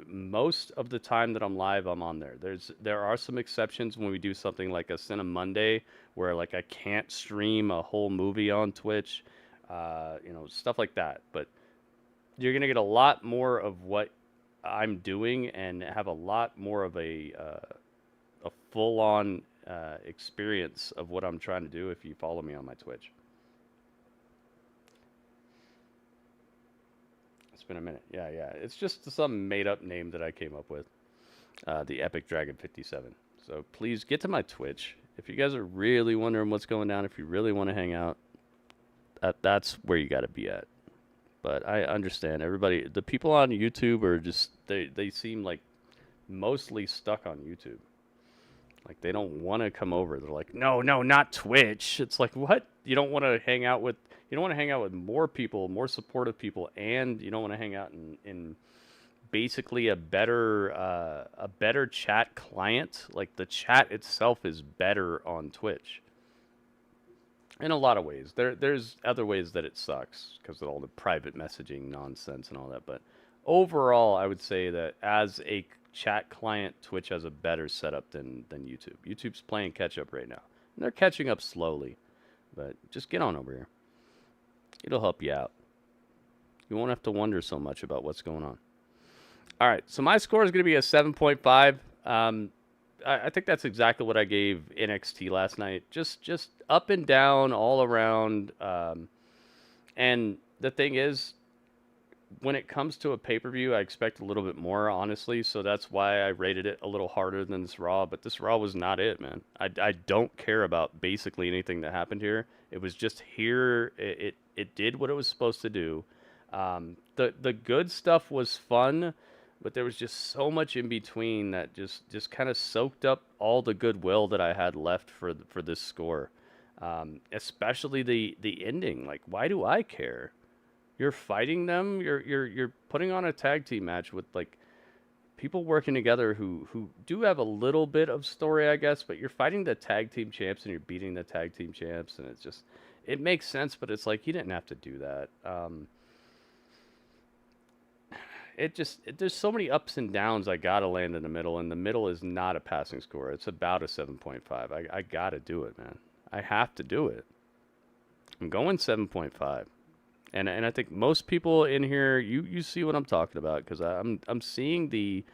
most of the time that I'm live, I'm on there. There are some exceptions when we do something like a Cinema Monday, where like I can't stream a whole movie on Twitch, stuff like that. But you're going to get a lot more of what I'm doing and have a lot more of a full-on experience of what I'm trying to do if you follow me on my Twitch. It's been a minute. Yeah. It's just some made-up name that I came up with. The Epic Dragon 57. So please get to my Twitch. If you guys are really wondering what's going down, if you really want to hang out, that's where you got to be at. But I understand everybody. The people on YouTube are just, they seem like mostly stuck on YouTube. Like they don't want to come over. They're like, no, not Twitch. It's like, what? You don't want to hang out with more people, more supportive people, and you don't want to hang out in basically a better chat client. Like the chat itself is better on Twitch. In a lot of ways. There's other ways that it sucks because of all the private messaging nonsense and all that. But overall, I would say that as a chat client, Twitch has a better setup than YouTube. YouTube's playing catch up right now. And they're catching up slowly. But just get on over here. It'll help you out. You won't have to wonder so much about what's going on. All right, so my score is going to be a 7.5. I think that's exactly what I gave NXT last night. Just up and down, all around. And the thing is, when it comes to a pay-per-view, I expect a little bit more, honestly. So that's why I rated it a little harder than this Raw. But this Raw was not it, man. I don't care about basically anything that happened here. It was just here. It did what it was supposed to do. The good stuff was fun, but there was just so much in between that just kind of soaked up all the goodwill that I had left for this score. Especially the ending. Like, why do I care? You're fighting them. You're putting on a tag team match with like people working together who do have a little bit of story, I guess. But you're fighting the tag team champs and you're beating the tag team champs, and it's just it makes sense. But it's like you didn't have to do that. There's so many ups and downs. I gotta land in the middle, and the middle is not a passing score. It's about a 7.5. I gotta do it, man. I have to do it. I'm going 7.5. And I think most people in here, you see what I'm talking about, because I'm seeing the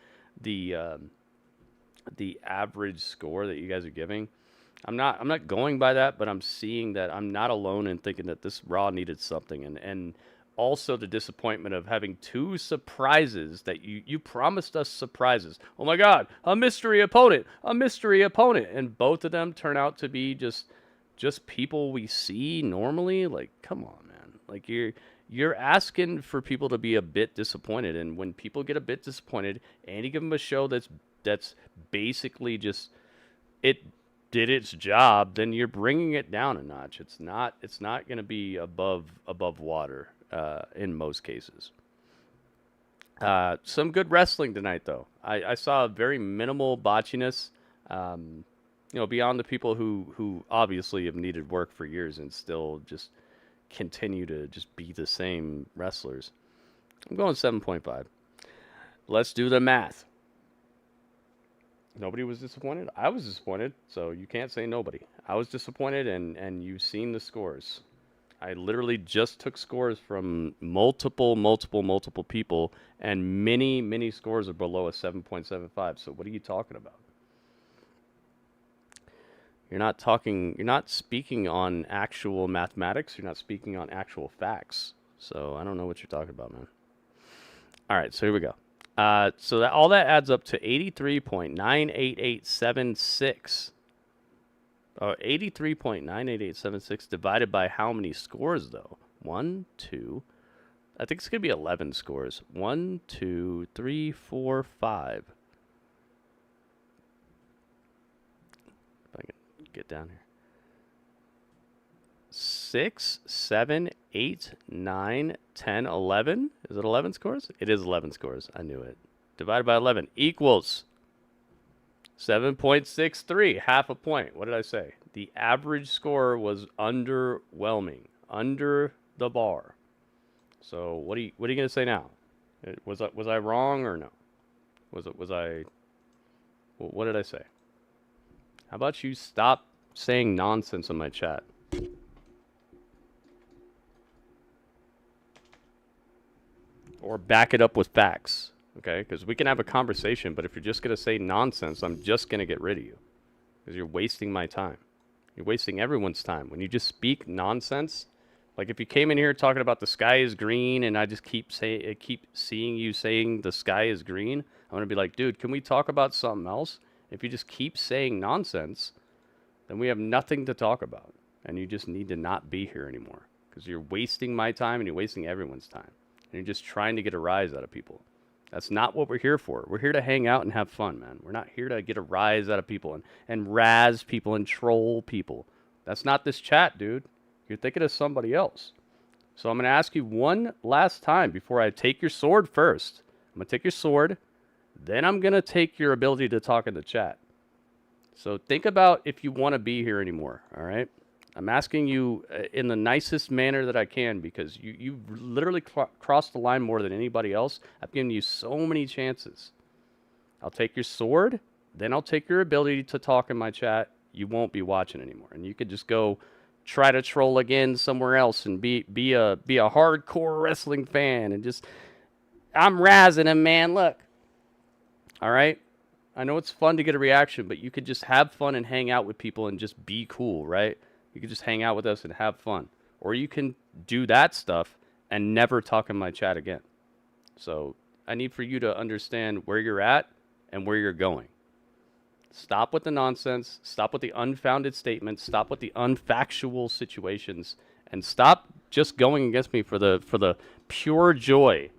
average score that you guys are giving. I'm not going by that, but I'm seeing that I'm not alone in thinking that this Raw needed something, and also the disappointment of having two surprises that you promised us surprises. Oh my God, a mystery opponent, and both of them turn out to be just people we see normally. Like, come on. Like you're asking for people to be a bit disappointed, and when people get a bit disappointed, and you give them a show that's basically just it did its job, then you're bringing it down a notch. It's not going to be above water in most cases. Some good wrestling tonight, though. I saw a very minimal botchiness. Beyond the people who obviously have needed work for years and still just continue to just be the same wrestlers. I'm going 7.5. Let's do the math. Nobody was disappointed. I was disappointed, so you can't say nobody. I was disappointed, and you've seen the scores. I literally just took scores from multiple people, and many scores are below a 7.75. So what are you talking about? You're not speaking on actual mathematics. You're not speaking on actual facts. So I don't know what you're talking about, man. All right, so here we go. So all that adds up to 83.98876. 83.98876 divided by how many scores, though? 1, 2. I think it's going to be 11 scores. 1, 2, 3, 4, 5. Get down here. 6, 7, 8, 9, 10, 11. Is it 11 scores? It is 11 scores. I knew it. Divided by 11 equals 7.63, half a point. What did I say? The average score was underwhelming, under the bar. So what are you going to say now? Was I wrong or no? Was I? What did I say? How about you stop saying nonsense in my chat? Or back it up with facts, okay? Because we can have a conversation, but if you're just going to say nonsense, I'm just going to get rid of you. Because you're wasting my time. You're wasting everyone's time. When you just speak nonsense, like if you came in here talking about the sky is green and I just keep seeing you saying the sky is green, I'm going to be like, dude, can we talk about something else? If you just keep saying nonsense, then we have nothing to talk about. And you just need to not be here anymore. Because you're wasting my time and you're wasting everyone's time. And you're just trying to get a rise out of people. That's not what we're here for. We're here to hang out and have fun, man. We're not here to get a rise out of people and razz people and troll people. That's not this chat, dude. You're thinking of somebody else. So I'm going to ask you one last time before I take your sword first. I'm going to take your sword. Then I'm going to take your ability to talk in the chat. So think about if you want to be here anymore, all right? I'm asking you in the nicest manner that I can because you've literally crossed the line more than anybody else. I've given you so many chances. I'll take your sword, then I'll take your ability to talk in my chat. You won't be watching anymore. And you could just go try to troll again somewhere else and be a hardcore wrestling fan and just, I'm razzing him, man, look. All right? I know it's fun to get a reaction, but you could just have fun and hang out with people and just be cool, right? You could just hang out with us and have fun. Or you can do that stuff and never talk in my chat again. So I need for you to understand where you're at and where you're going. Stop with the nonsense. Stop with the unfounded statements. Stop with the unfactual situations. And stop just going against me for the pure joy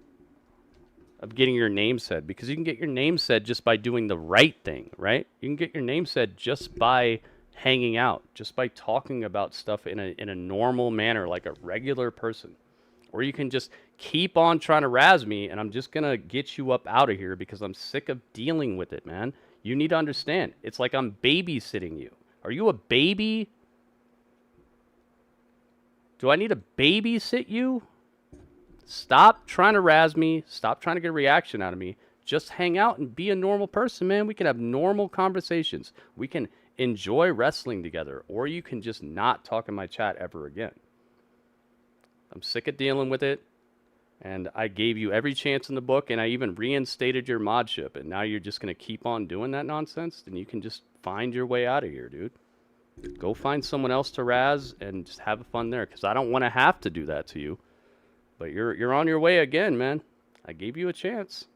of getting your name said. Because you can get your name said just by doing the right thing, right? You can get your name said just by hanging out, just by talking about stuff in a normal manner, like a regular person. Or you can just keep on trying to razz me, and I'm just going to get you up out of here because I'm sick of dealing with it, man. You need to understand. It's like I'm babysitting you. Are you a baby? Do I need to babysit you? Stop trying to razz me. Stop trying to get a reaction out of me. Just hang out and be a normal person, man. We can have normal conversations. We can enjoy wrestling together. Or you can just not talk in my chat ever again. I'm sick of dealing with it. And I gave you every chance in the book, and I even reinstated your modship. And now you're just going to keep on doing that nonsense? Then you can just find your way out of here, dude. Go find someone else to razz and just have fun there. Because I don't want to have to do that to you. But you're on your way again, man. I gave you a chance.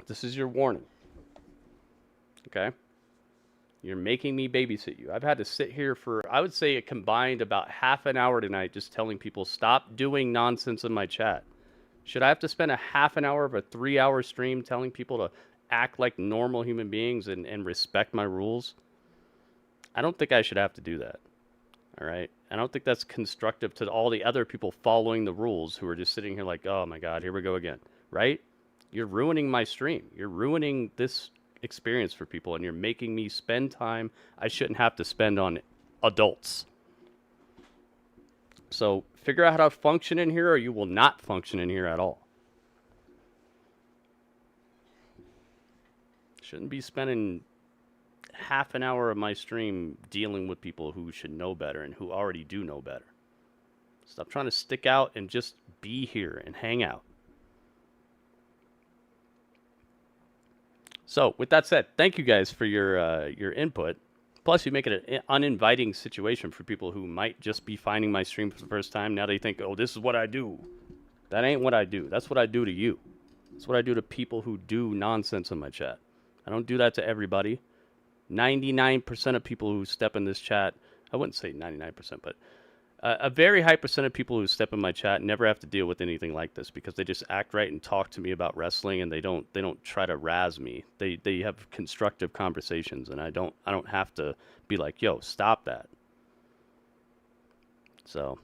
This is your warning. Okay? You're making me babysit you. I've had to sit here for, I would say, a combined about half an hour tonight just telling people, stop doing nonsense in my chat. Should I have to spend a half an hour of a 3-hour stream telling people to act like normal human beings and respect my rules? I don't think I should have to do that. All right? I don't think that's constructive to all the other people following the rules who are just sitting here like, oh my God, here we go again. Right? You're ruining my stream. You're ruining this experience for people, and you're making me spend time I shouldn't have to spend on adults. So figure out how to function in here, or you will not function in here at all. Shouldn't be spending half an hour of my stream dealing with people who should know better and who already do know better. Stop trying to stick out and just be here and hang out. So, with that said, thank you guys for your input. Plus, you make it an uninviting situation for people who might just be finding my stream for the first time. Now they think, oh, this is what I do. That ain't what I do. That's what I do to you. That's what I do to people who do nonsense in my chat. I don't do that to everybody. 99% of people who step in this chat, I wouldn't say 99%, but a very high percent of people who step in my chat never have to deal with anything like this because they just act right and talk to me about wrestling, and they don't try to razz me. They have constructive conversations, and I don't have to be like, yo, stop that. So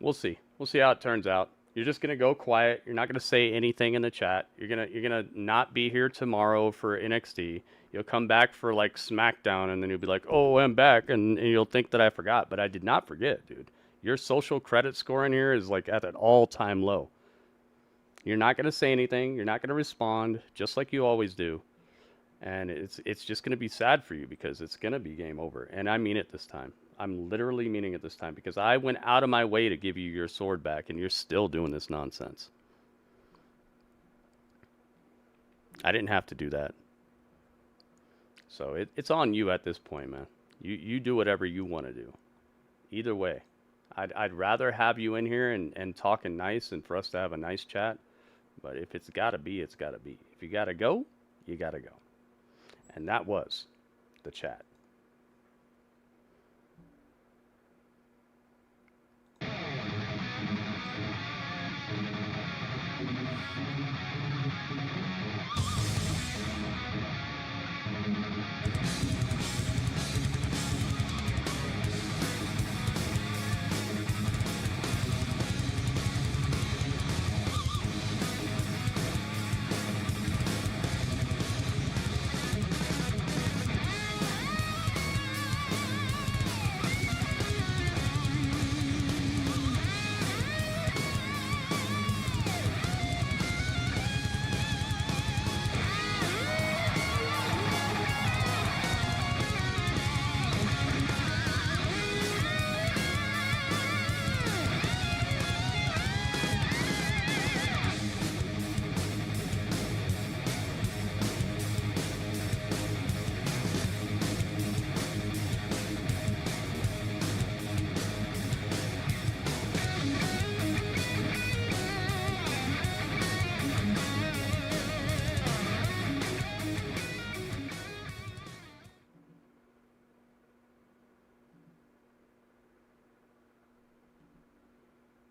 we'll see. We'll see how it turns out. You're just gonna go quiet. You're not gonna say anything in the chat. You're gonna not be here tomorrow for NXT. You'll come back for like SmackDown, and then you'll be like, "Oh, I'm back," and you'll think that I forgot, but I did not forget, dude. Your social credit score in here is like at an all-time low. You're not gonna say anything. You're not gonna respond, just like you always do, and it's just gonna be sad for you because it's gonna be game over. And I mean it this time. I'm literally meaning it this time because I went out of my way to give you your sword back, and you're still doing this nonsense. I didn't have to do that. So it's on you at this point, man. You do whatever you want to do. Either way. I'd rather have you in here and talking nice and for us to have a nice chat. But if it's got to be, it's got to be. If you got to go, you got to go. And that was the chat.